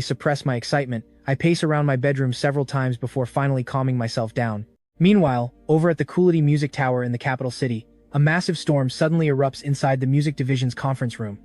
S1: suppress my excitement, I pace around my bedroom several times before finally calming myself down. Meanwhile, over at the Coolity Music Tower in the capital city, a massive storm suddenly erupts inside the music division's conference room.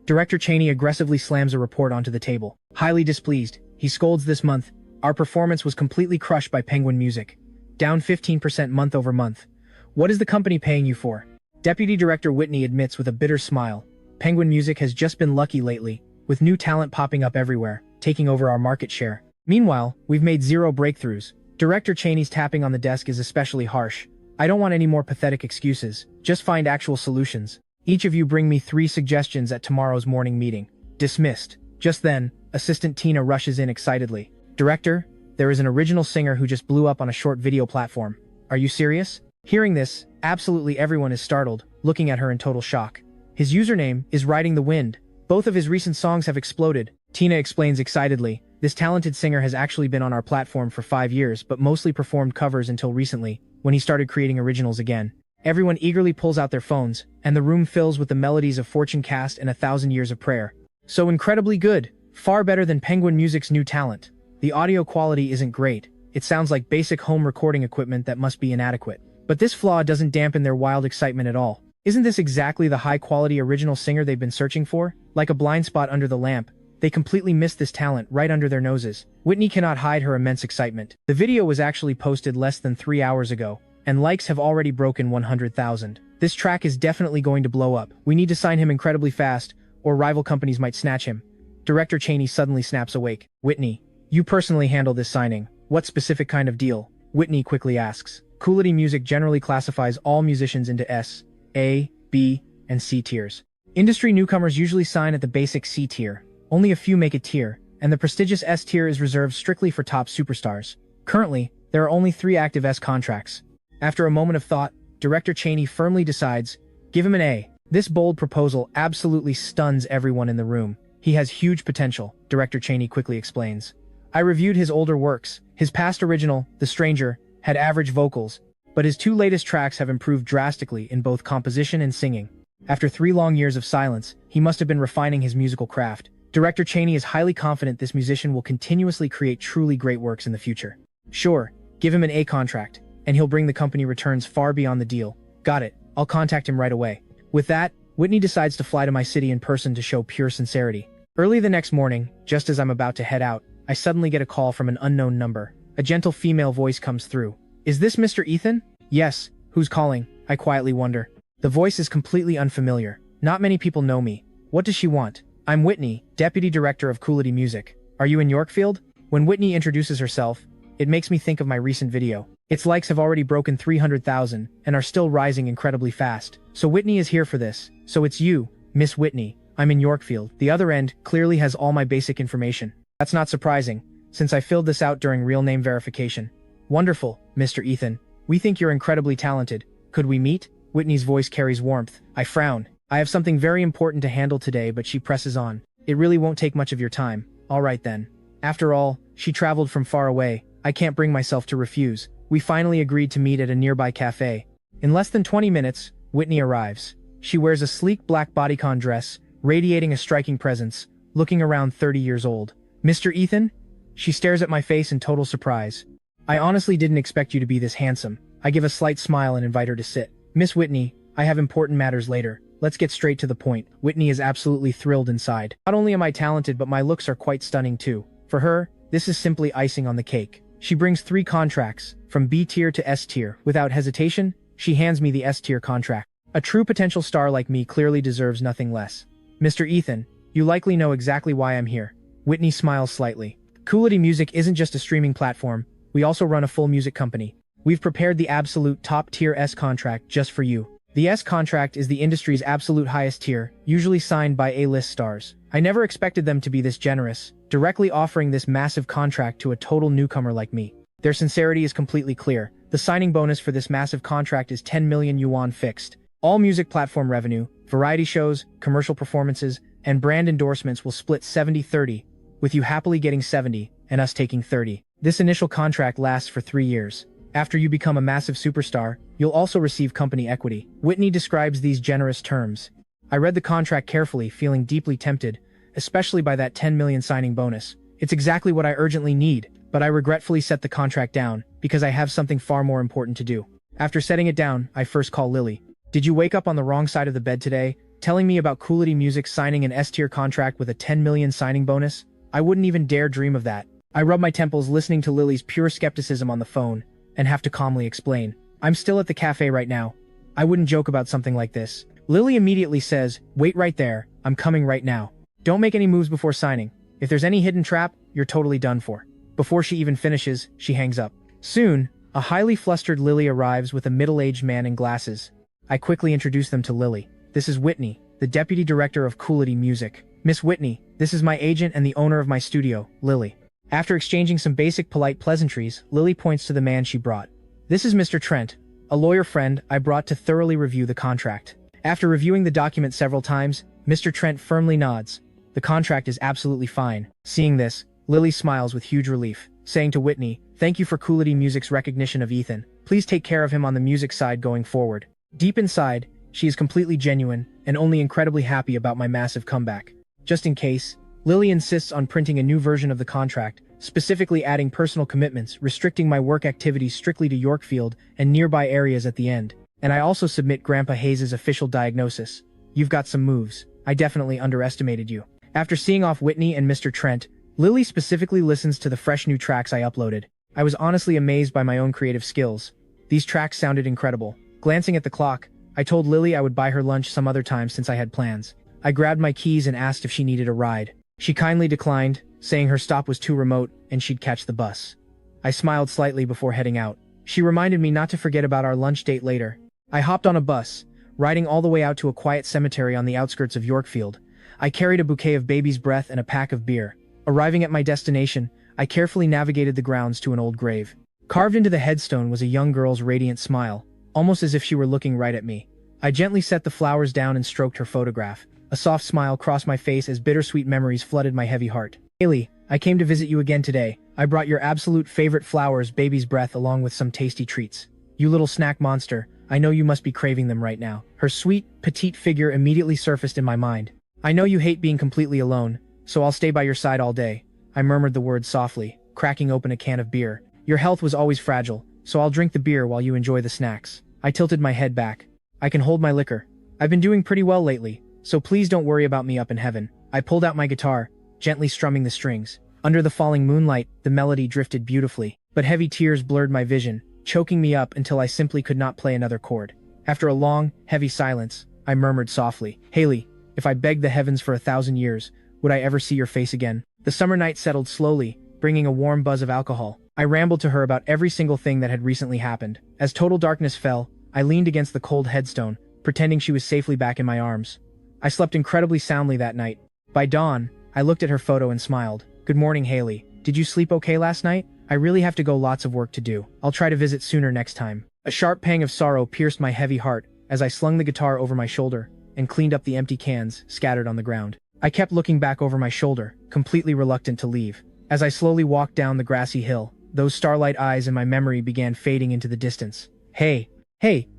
S1: Director Cheney aggressively slams a report onto the table. Highly displeased, he scolds this month, "Our performance was completely crushed by Penguin Music. Down 15% month over month. What is the company paying you for?" Deputy Director Whitney admits with a bitter smile, "Penguin Music has just been lucky lately, with new talent popping up everywhere, taking over our market share. Meanwhile, we've made zero breakthroughs." Director Cheney's tapping on the desk is especially harsh. "I don't want any more pathetic excuses, just find actual solutions. Each of you bring me 3 suggestions at tomorrow's morning meeting." Dismissed. Just then, Assistant Tina rushes in excitedly. "Director, there is an original singer who just blew up on a short video platform. Are you serious?" Hearing this, absolutely everyone is startled, looking at her in total shock. "His username is Riding the Wind. Both of his recent songs have exploded." Tina explains excitedly, "This talented singer has actually been on our platform for 5 years but mostly performed covers until recently, when he started creating originals again." Everyone eagerly pulls out their phones, and the room fills with the melodies of Fortune Cast and 1,000 Years of Prayer. "So incredibly good, far better than Penguin Music's new talent. The audio quality isn't great, it sounds like basic home recording equipment that must be inadequate. But this flaw doesn't dampen their wild excitement at all. Isn't this exactly the high-quality original singer they've been searching for? Like a blind spot under the lamp, they completely missed this talent right under their noses." Whitney cannot hide her immense excitement. The video was actually posted less than 3 hours ago, and likes have already broken 100,000. "This track is definitely going to blow up. We need to sign him incredibly fast, or rival companies might snatch him." Director Cheney suddenly snaps awake. "Whitney, you personally handle this signing. What specific kind of deal?" Whitney quickly asks. Coolity Music generally classifies all musicians into S, A, B, and C tiers. Industry newcomers usually sign at the basic C tier. Only a few make it tier, and the prestigious S tier is reserved strictly for top superstars. Currently, there are only 3 active S contracts. After a moment of thought, Director Cheney firmly decides, "Give him an A." This bold proposal absolutely stuns everyone in the room. "He has huge potential," Director Cheney quickly explains. "I reviewed his older works. His past original, The Stranger, had average vocals, but his 2 latest tracks have improved drastically in both composition and singing. After 3 long years of silence, he must have been refining his musical craft." Director Cheney is highly confident this musician will continuously create truly great works in the future. "Sure, give him an A contract, and he'll bring the company returns far beyond the deal." "Got it, I'll contact him right away." With that, Whitney decides to fly to my city in person to show pure sincerity. Early the next morning, just as I'm about to head out, I suddenly get a call from an unknown number. A gentle female voice comes through. "Is this Mr. Ethan?" "Yes, who's calling?" I quietly wonder. The voice is completely unfamiliar. Not many people know me. What does she want? "I'm Whitney, Deputy Director of Coolity Music. Are you in Yorkfield?" When Whitney introduces herself, it makes me think of my recent video. Its likes have already broken 300,000 and are still rising incredibly fast. "So Whitney is here for this. So it's you, Miss Whitney. I'm in Yorkfield." The other end clearly has all my basic information. That's not surprising, since I filled this out during real name verification. "Wonderful, Mr. Ethan. We think you're incredibly talented. Could we meet?" Whitney's voice carries warmth. I frown. "I have something very important to handle today," but she presses on. "It really won't take much of your time." "All right then." After all, she traveled from far away. I can't bring myself to refuse. We finally agreed to meet at a nearby cafe. In less than 20 minutes, Whitney arrives. She wears a sleek black bodycon dress, radiating a striking presence, looking around 30 years old. "Mr. Ethan?" She stares at my face in total surprise. "I honestly didn't expect you to be this handsome." I give a slight smile and invite her to sit. "Miss Whitney, I have important matters later. Let's get straight to the point." Whitney is absolutely thrilled inside. Not only am I talented, but my looks are quite stunning too. For her, this is simply icing on the cake. She brings 3 contracts, from B tier to S tier. Without hesitation, she hands me the S tier contract. A true potential star like me clearly deserves nothing less. "Mr. Ethan, you likely know exactly why I'm here." Whitney smiles slightly. Coolity Music isn't just a streaming platform, we also run a full music company. We've prepared the absolute top-tier S contract just for you. The S contract is the industry's absolute highest tier, usually signed by A-list stars. I never expected them to be this generous, directly offering this massive contract to a total newcomer like me. Their sincerity is completely clear. The signing bonus for this massive contract is 10 million yuan fixed. All music platform revenue, variety shows, commercial performances, and brand endorsements will split 70-30, with you happily getting 70 and us taking 30. This initial contract lasts for 3 years. After you become a massive superstar, you'll also receive company equity. Whitney describes these generous terms. I read the contract carefully, feeling deeply tempted, especially by that 10 million signing bonus. It's exactly what I urgently need. but I regretfully set the contract down because I have something far more important to do. After setting it down, I first call Lily. Did you wake up on the wrong side of the bed today, telling me about Coolity Music signing an S-tier contract with a 10 million signing bonus? I wouldn't even dare dream of that. I rub my temples listening to Lily's pure skepticism on the phone and have to calmly explain. I'm still at the cafe right now. I wouldn't joke about something like this. Lily immediately says, wait right there, I'm coming right now. Don't make any moves before signing. If there's any hidden trap, you're totally done for. Before she even finishes, she hangs up. Soon, a highly flustered Lily arrives with a middle-aged man in glasses. I quickly introduce them to Lily. This is Whitney, the deputy director of Coolity Music. Miss Whitney, this is my agent and the owner of my studio, Lily. After exchanging some basic polite pleasantries, Lily points to the man she brought. This is Mr. Trent, a lawyer friend I brought to thoroughly review the contract. After reviewing the document several times, Mr. Trent firmly nods. The contract is absolutely fine. Seeing this, Lily smiles with huge relief, saying to Whitney, thank you for Coolity Music's recognition of Ethan. Please take care of him on the music side going forward. Deep inside, she is completely genuine and only incredibly happy about my massive comeback. Just in case, Lily insists on printing a new version of the contract, specifically adding personal commitments, restricting my work activities strictly to Yorkfield and nearby areas at the end. And I also submit Grandpa Hayes' official diagnosis. You've got some moves. I definitely underestimated you. After seeing off Whitney and Mr. Trent, Lily specifically listens to the fresh new tracks I uploaded. I was honestly amazed by my own creative skills. These tracks sounded incredible. Glancing at the clock, I told Lily I would buy her lunch some other time since I had plans. I grabbed my keys and asked if she needed a ride. She kindly declined, saying her stop was too remote and she'd catch the bus. I smiled slightly before heading out. She reminded me not to forget about our lunch date later. I hopped on a bus, riding all the way out to a quiet cemetery on the outskirts of Yorkfield. I carried a bouquet of baby's breath and a pack of beer. Arriving at my destination, I carefully navigated the grounds to an old grave. Carved into the headstone was a young girl's radiant smile, almost as if she were looking right at me. I gently set the flowers down and stroked her photograph. A soft smile crossed my face as bittersweet memories flooded my heavy heart. Haley, I came to visit you again today. I brought your absolute favorite flowers, baby's breath, along with some tasty treats. You little snack monster, I know you must be craving them right now. Her sweet, petite figure immediately surfaced in my mind. I know you hate being completely alone, so I'll stay by your side all day. I murmured the words softly, cracking open a can of beer. Your health was always fragile, so I'll drink the beer while you enjoy the snacks. I tilted my head back. I can hold my liquor. I've been doing pretty well lately, so please don't worry about me up in heaven. I pulled out my guitar, gently strumming the strings. Under the falling moonlight, the melody drifted beautifully, but heavy tears blurred my vision, choking me up until I simply could not play another chord. After a long, heavy silence, I murmured softly, Haley, if I begged the heavens for 1,000 years, would I ever see your face again? The summer night settled slowly, bringing a warm buzz of alcohol. I rambled to her about every single thing that had recently happened. As total darkness fell, I leaned against the cold headstone, pretending she was safely back in my arms. I slept incredibly soundly that night. By dawn, I looked at her photo and smiled. Good morning, Haley. Did you sleep okay last night? I really have to go, lots of work to do. I'll try to visit sooner next time. A sharp pang of sorrow pierced my heavy heart as I slung the guitar over my shoulder and cleaned up the empty cans scattered on the ground. I kept looking back over my shoulder, completely reluctant to leave. As I slowly walked down the grassy hill, those starlight eyes in my memory began fading into the distance. Hey,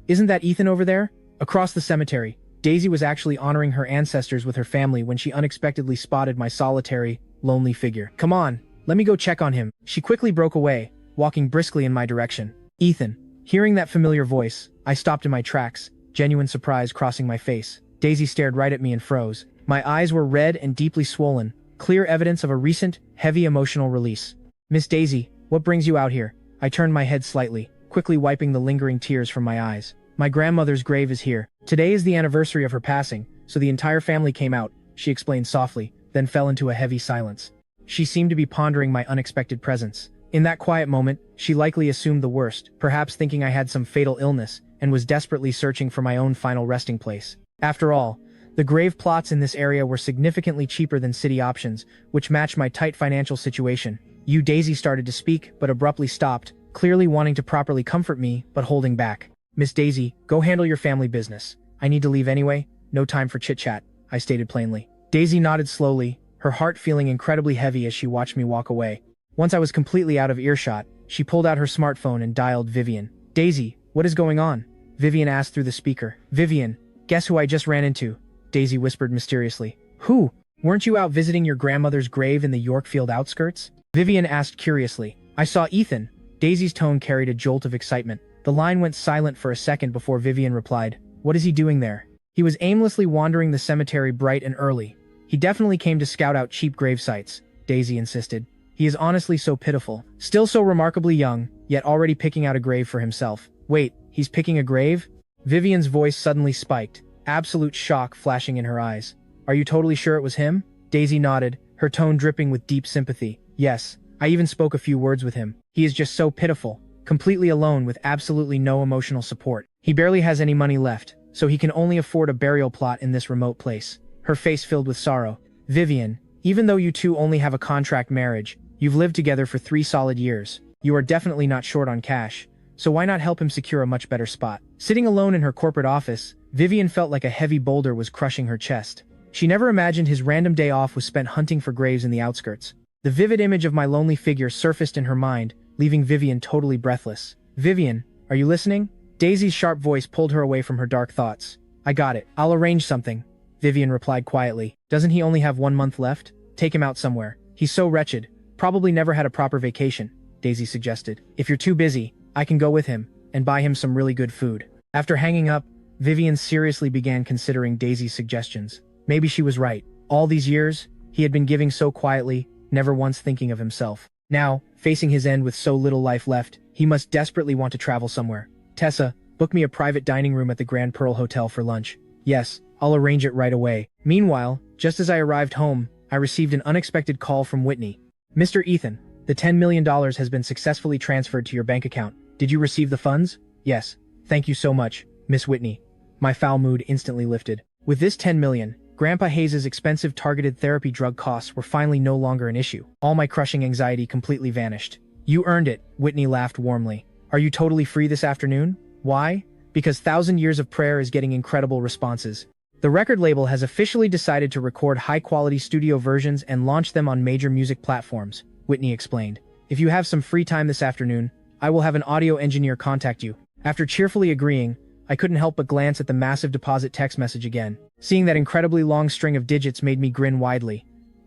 S1: isn't that Ethan over there? Across the cemetery, Daisy was actually honoring her ancestors with her family when she unexpectedly spotted my solitary, lonely figure. Come on, let me go check on him. She quickly broke away, walking briskly in my direction. Ethan. Hearing that familiar voice, I stopped in my tracks, genuine surprise crossing my face. Daisy stared right at me and froze. My eyes were red and deeply swollen, clear evidence of a recent, heavy emotional release. Miss Daisy, what brings you out here? I turned my head slightly, quickly wiping the lingering tears from my eyes. My grandmother's grave is here. Today is the anniversary of her passing, so the entire family came out, she explained softly, then fell into a heavy silence. She seemed to be pondering my unexpected presence. In that quiet moment, she likely assumed the worst, perhaps thinking I had some fatal illness, and was desperately searching for my own final resting place. After all, the grave plots in this area were significantly cheaper than city options, which matched my tight financial situation. Daisy started to speak, but abruptly stopped, clearly wanting to properly comfort me, but holding back. Miss Daisy, go handle your family business. I need to leave anyway, no time for chit-chat, I stated plainly. Daisy nodded slowly, her heart feeling incredibly heavy as she watched me walk away. Once I was completely out of earshot, she pulled out her smartphone and dialed Vivian. Daisy, what is going on? Vivian asked through the speaker. Vivian, guess who I just ran into? Daisy whispered mysteriously. Who? Weren't you out visiting your grandmother's grave in the Yorkfield outskirts? Vivian asked curiously. I saw Ethan. Daisy's tone carried a jolt of excitement. The line went silent for a second before Vivian replied, "What is he doing there?" He was aimlessly wandering the cemetery bright and early. "He definitely came to scout out cheap grave sites," Daisy insisted. "He is honestly so pitiful. Still so remarkably young, yet already picking out a grave for himself." "Wait, he's picking a grave?" Vivian's voice suddenly spiked, absolute shock flashing in her eyes. "Are you totally sure it was him?" Daisy nodded, her tone dripping with deep sympathy. "Yes, I even spoke a few words with him. He is just so pitiful, completely alone with absolutely no emotional support. He barely has any money left, so he can only afford a burial plot in this remote place." Her face filled with sorrow. "Vivian, even though you two only have a contract marriage, you've lived together for 3 solid years. You are definitely not short on cash, so why not help him secure a much better spot?" Sitting alone in her corporate office, Vivian felt like a heavy boulder was crushing her chest. She never imagined his random day off was spent hunting for graves in the outskirts. The vivid image of my lonely figure surfaced in her mind, leaving Vivian totally breathless. "Vivian, are you listening?" Daisy's sharp voice pulled her away from her dark thoughts. "I got it. I'll arrange something," Vivian replied quietly. "Doesn't he only have 1 month left? Take him out somewhere. He's so wretched. Probably never had a proper vacation," Daisy suggested. "If you're too busy, I can go with him and buy him some really good food." After hanging up, Vivian seriously began considering Daisy's suggestions. Maybe she was right. All these years, he had been giving so quietly, never once thinking of himself. Now, facing his end with so little life left, he must desperately want to travel somewhere. "Tessa, book me a private dining room at the Grand Pearl Hotel for lunch." "Yes, I'll arrange it right away." Meanwhile, just as I arrived home, I received an unexpected call from Whitney. "Mr. Ethan, the $10 million has been successfully transferred to your bank account. Did you receive the funds?" "Yes. Thank you so much, Miss Whitney." My foul mood instantly lifted. With this $10 million, Grandpa Hayes' expensive targeted therapy drug costs were finally no longer an issue. All my crushing anxiety completely vanished. "You earned it," Whitney laughed warmly. "Are you totally free this afternoon?" "Why?" "Because 1,000 Years of Prayer is getting incredible responses. The record label has officially decided to record high-quality studio versions and launch them on major music platforms," Whitney explained. "If you have some free time this afternoon, I will have an audio engineer contact you." After cheerfully agreeing, I couldn't help but glance at the massive deposit text message again. Seeing that incredibly long string of digits made me grin widely.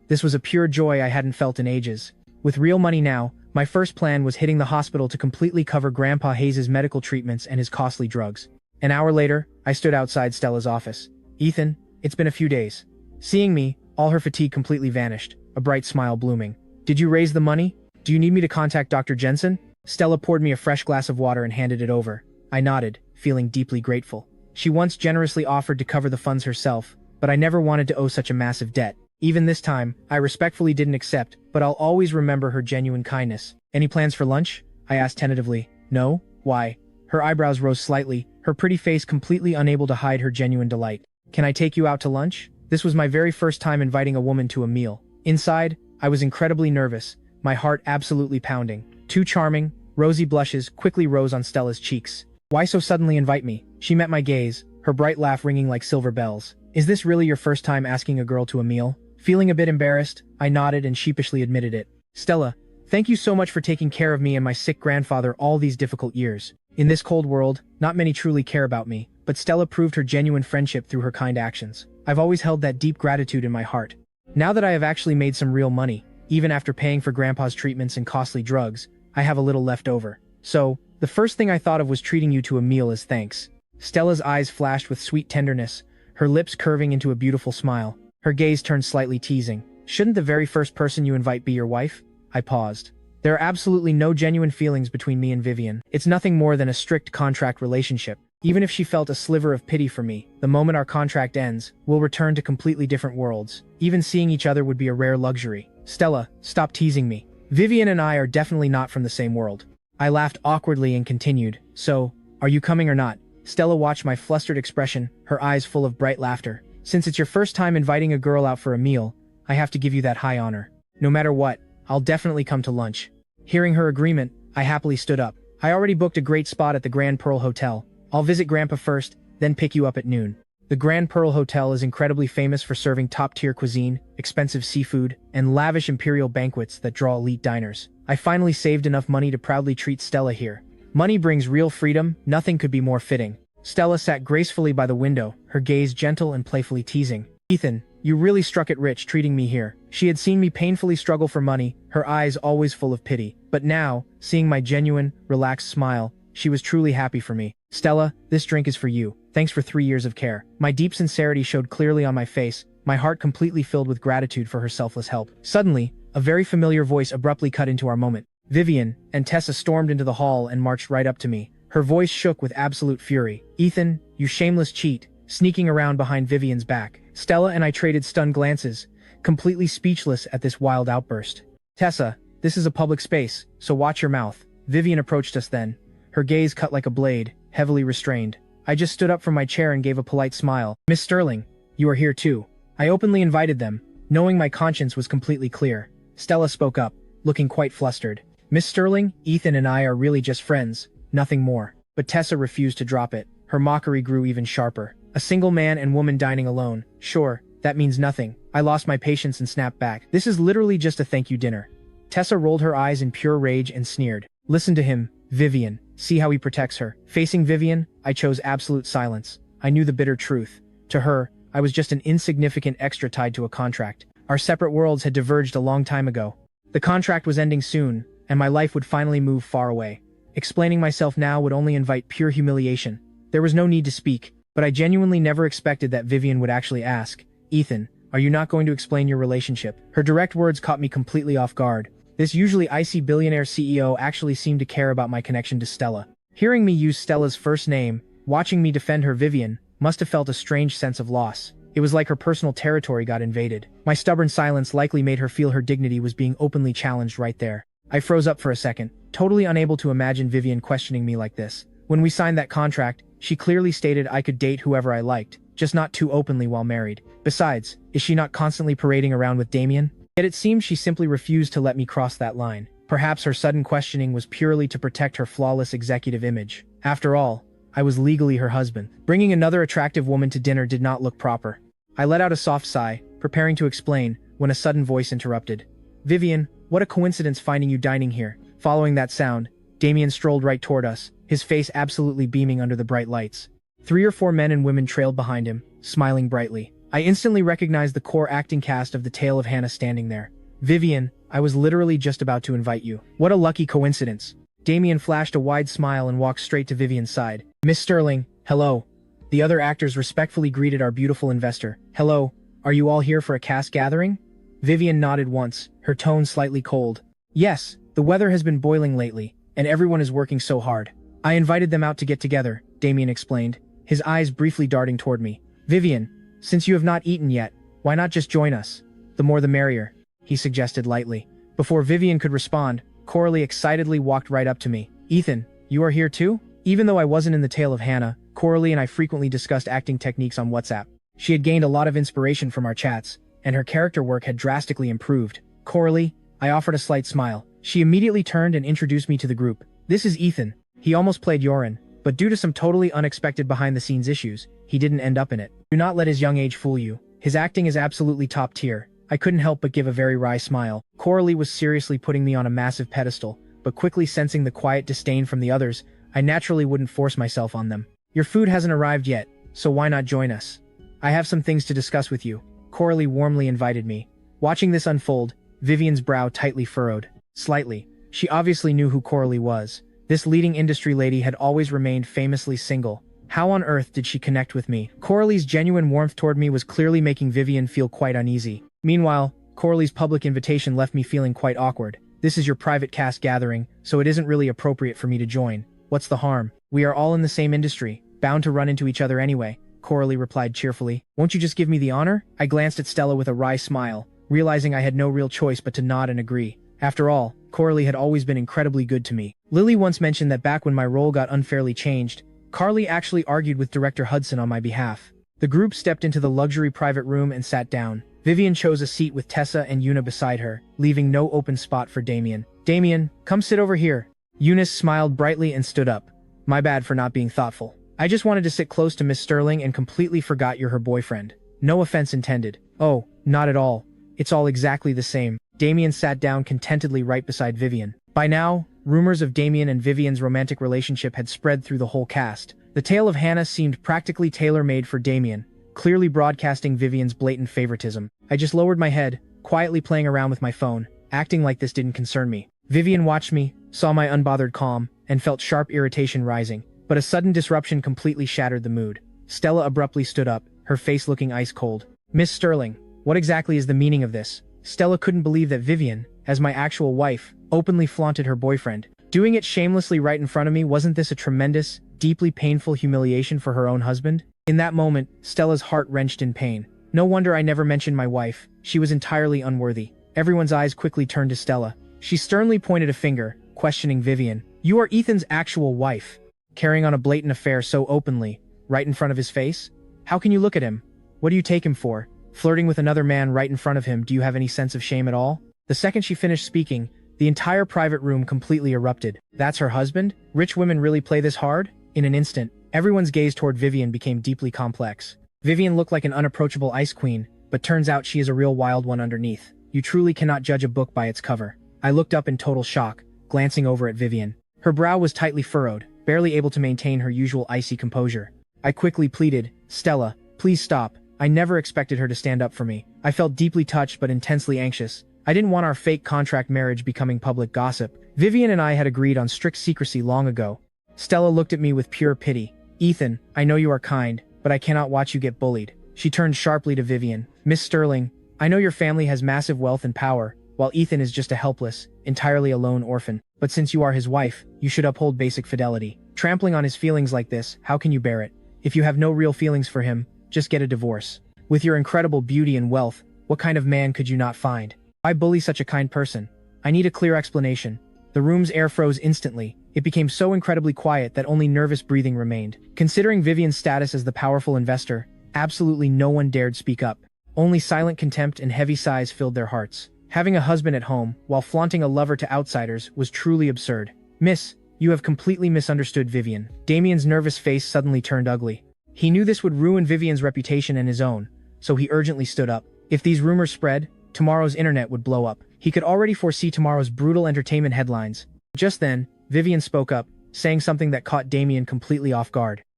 S1: This was a pure joy I hadn't felt in ages. With real money now, my first plan was hitting the hospital to completely cover Grandpa Hayes' medical treatments and his costly drugs. An hour later, I stood outside Stella's office. "Ethan, it's been a few days." Seeing me, all her fatigue completely vanished, a bright smile blooming. "Did you raise the money? Do you need me to contact Dr. Jensen?" Stella poured me a fresh glass of water and handed it over. I nodded, feeling deeply grateful. She once generously offered to cover the funds herself, but I never wanted to owe such a massive debt. Even this time, I respectfully didn't accept, but I'll always remember her genuine kindness. "Any plans for lunch?" I asked tentatively. "No? Why?" Her eyebrows rose slightly, her pretty face completely unable to hide her genuine delight. "Can I take you out to lunch?" This was my very first time inviting a woman to a meal. Inside, I was incredibly nervous, my heart absolutely pounding. Too charming, rosy blushes quickly rose on Stella's cheeks. "Why so suddenly invite me?" She met my gaze, her bright laugh ringing like silver bells. "Is this really your first time asking a girl to a meal?" Feeling a bit embarrassed, I nodded and sheepishly admitted it. "Stella, thank you so much for taking care of me and my sick grandfather all these difficult years. In this cold world, not many truly care about me, but Stella proved her genuine friendship through her kind actions. I've always held that deep gratitude in my heart. Now that I have actually made some real money, even after paying for Grandpa's treatments and costly drugs, I have a little left over. So, the first thing I thought of was treating you to a meal as thanks." Stella's eyes flashed with sweet tenderness, her lips curving into a beautiful smile. Her gaze turned slightly teasing. "Shouldn't the very first person you invite be your wife?" I paused. There are absolutely no genuine feelings between me and Vivian. It's nothing more than a strict contract relationship. Even if she felt a sliver of pity for me, the moment our contract ends, we'll return to completely different worlds. Even seeing each other would be a rare luxury. "Stella, stop teasing me. Vivian and I are definitely not from the same world." I laughed awkwardly and continued, "So, are you coming or not?" Stella watched my flustered expression, her eyes full of bright laughter. "Since it's your first time inviting a girl out for a meal, I have to give you that high honor. No matter what, I'll definitely come to lunch." Hearing her agreement, I happily stood up. "I already booked a great spot at the Grand Pearl Hotel. I'll visit Grandpa first, then pick you up at noon." The Grand Pearl Hotel is incredibly famous for serving top-tier cuisine, expensive seafood, and lavish imperial banquets that draw elite diners. I finally saved enough money to proudly treat Stella here. Money brings real freedom, nothing could be more fitting. Stella sat gracefully by the window, her gaze gentle and playfully teasing. "Ethan, You really struck it rich treating me here. She had seen me painfully struggle for money, her eyes always full of pity. But now, seeing my genuine, relaxed smile, she was truly happy for me. Stella, this drink is for you. Thanks for 3 years of care. My deep sincerity showed clearly on my face, my heart completely filled with gratitude for her selfless help. Suddenly, a very familiar voice abruptly cut into our moment. Vivian and Tessa stormed into the hall and marched right up to me. Her voice shook with absolute fury. Ethan, you shameless cheat, sneaking around behind Vivian's back. Stella and I traded stunned glances, completely speechless at this wild outburst. Tessa, this is a public space, so watch your mouth. Vivian approached us then, her gaze cut like a blade, heavily restrained. I just stood up from my chair and gave a polite smile. Miss Sterling, you are here too. I openly invited them, knowing my conscience was completely clear. Stella spoke up, looking quite flustered. Miss Sterling, Ethan and I are really just friends, nothing more. But Tessa refused to drop it. Her mockery grew even sharper. A single man and woman dining alone. Sure, that means nothing. I lost my patience and snapped back. This is literally just a thank you dinner. Tessa rolled her eyes in pure rage and sneered. Listen to him, Vivian. See how he protects her. Facing Vivian, I chose absolute silence. I knew the bitter truth. To her, I was just an insignificant extra tied to a contract. Our separate worlds had diverged a long time ago. The contract was ending soon, and my life would finally move far away. Explaining myself now would only invite pure humiliation. There was no need to speak, but I genuinely never expected that Vivian would actually ask, Ethan, are you not going to explain your relationship? Her direct words caught me completely off guard. This usually icy billionaire CEO actually seemed to care about my connection to Stella. Hearing me use Stella's first name, watching me defend her Vivian, must have felt a strange sense of loss. It was like her personal territory got invaded. My stubborn silence likely made her feel her dignity was being openly challenged right there. I froze up for a second, totally unable to imagine Vivian questioning me like this. When we signed that contract, she clearly stated I could date whoever I liked, just not too openly while married. Besides, is she not constantly parading around with Damien? Yet it seems she simply refused to let me cross that line. Perhaps her sudden questioning was purely to protect her flawless executive image. After all, I was legally her husband. Bringing another attractive woman to dinner did not look proper. I let out a soft sigh, preparing to explain, when a sudden voice interrupted. Vivian, what a coincidence finding you dining here. Following that sound, Damien strolled right toward us, his face absolutely beaming under the bright lights. 3 or 4 men and women trailed behind him, smiling brightly. I instantly recognized the core acting cast of The Tale of Hannah standing there. Vivian, I was literally just about to invite you. What a lucky coincidence. Damien flashed a wide smile and walked straight to Vivian's side. Miss Sterling, hello. The other actors respectfully greeted our beautiful investor. Hello, are you all here for a cast gathering? Vivian nodded once, her tone slightly cold. Yes, the weather has been boiling lately, and everyone is working so hard. I invited them out to get together, Damien explained, his eyes briefly darting toward me. Vivian, since you have not eaten yet, why not just join us? The more the merrier, he suggested lightly. Before Vivian could respond, Coralie excitedly walked right up to me. Ethan, you are here too? Even though I wasn't in The Tale of Hannah, Coralie and I frequently discussed acting techniques on WhatsApp. She had gained a lot of inspiration from our chats, and her character work had drastically improved. Coralie, I offered a slight smile. She immediately turned and introduced me to the group. This is Ethan. He almost played Yoren, but due to some totally unexpected behind-the-scenes issues, he didn't end up in it. Do not let his young age fool you. His acting is absolutely top tier. I couldn't help but give a very wry smile. Coralie was seriously putting me on a massive pedestal, but quickly sensing the quiet disdain from the others, I naturally wouldn't force myself on them. Your food hasn't arrived yet, so why not join us? I have some things to discuss with you. Coralie warmly invited me. Watching this unfold, Vivian's brow tightly furrowed. Slightly. She obviously knew who Coralie was. This leading industry lady had always remained famously single. How on earth did she connect with me? Coralie's genuine warmth toward me was clearly making Vivian feel quite uneasy. Meanwhile, Coralie's public invitation left me feeling quite awkward. This is your private cast gathering, so it isn't really appropriate for me to join. What's the harm? We are all in the same industry, bound to run into each other anyway, Coralie replied cheerfully. Won't you just give me the honor? I glanced at Stella with a wry smile, realizing I had no real choice but to nod and agree. After all, Coralie had always been incredibly good to me. Lily once mentioned that back when my role got unfairly changed, Carly actually argued with director Hudson on my behalf. The group stepped into the luxury private room and sat down. Vivian chose a seat with Tessa and Yuna beside her, leaving no open spot for Damien. Damien, come sit over here. Eunice smiled brightly and stood up. My bad for not being thoughtful. I just wanted to sit close to Miss Sterling and completely forgot you're her boyfriend. No offense intended. Oh, not at all. It's all exactly the same. Damien sat down contentedly right beside Vivian. By now, rumors of Damien and Vivian's romantic relationship had spread through the whole cast. The Tale of Hannah seemed practically tailor-made for Damien, clearly broadcasting Vivian's blatant favoritism. I just lowered my head, quietly playing around with my phone, acting like this didn't concern me. Vivian watched me, saw my unbothered calm, and felt sharp irritation rising. But a sudden disruption completely shattered the mood. Stella abruptly stood up, her face looking ice cold. Miss Sterling, what exactly is the meaning of this? Stella couldn't believe that Vivian, as my actual wife, openly flaunted her boyfriend. Doing it shamelessly right in front of me, wasn't this a tremendous, deeply painful humiliation for her own husband? In that moment, Stella's heart wrenched in pain. No wonder I never mentioned my wife. She was entirely unworthy. Everyone's eyes quickly turned to Stella. She sternly pointed a finger, questioning Vivian. You are Ethan's actual wife. Carrying on a blatant affair so openly, right in front of his face? How can you look at him? What do you take him for? Flirting with another man right in front of him, do you have any sense of shame at all? The second she finished speaking, the entire private room completely erupted. That's her husband? Rich women really play this hard? In an instant, everyone's gaze toward Vivian became deeply complex. Vivian looked like an unapproachable ice queen, but turns out she is a real wild one underneath. You truly cannot judge a book by its cover. I looked up in total shock, glancing over at Vivian. Her brow was tightly furrowed, barely able to maintain her usual icy composure. I quickly pleaded, Stella, please stop. I never expected her to stand up for me. I felt deeply touched but intensely anxious. I didn't want our fake contract marriage becoming public gossip. Vivian and I had agreed on strict secrecy long ago. Stella looked at me with pure pity. Ethan, I know you are kind, but I cannot watch you get bullied. She turned sharply to Vivian. Miss Sterling, I know your family has massive wealth and power, while Ethan is just a helpless, entirely alone orphan. But since you are his wife, you should uphold basic fidelity. Trampling on his feelings like this, how can you bear it? If you have no real feelings for him, just get a divorce. With your incredible beauty and wealth, what kind of man could you not find? Why bully such a kind person? I need a clear explanation. The room's air froze instantly. It became so incredibly quiet that only nervous breathing remained. Considering Vivian's status as the powerful investor, absolutely no one dared speak up. Only silent contempt and heavy sighs filled their hearts. Having a husband at home, while flaunting a lover to outsiders, was truly absurd. Miss, you have completely misunderstood Vivian. Damien's nervous face suddenly turned ugly. He knew this would ruin Vivian's reputation and his own, so he urgently stood up. If these rumors spread, tomorrow's internet would blow up. He could already foresee tomorrow's brutal entertainment headlines. Just then, Vivian spoke up, saying something that caught Damien completely off guard.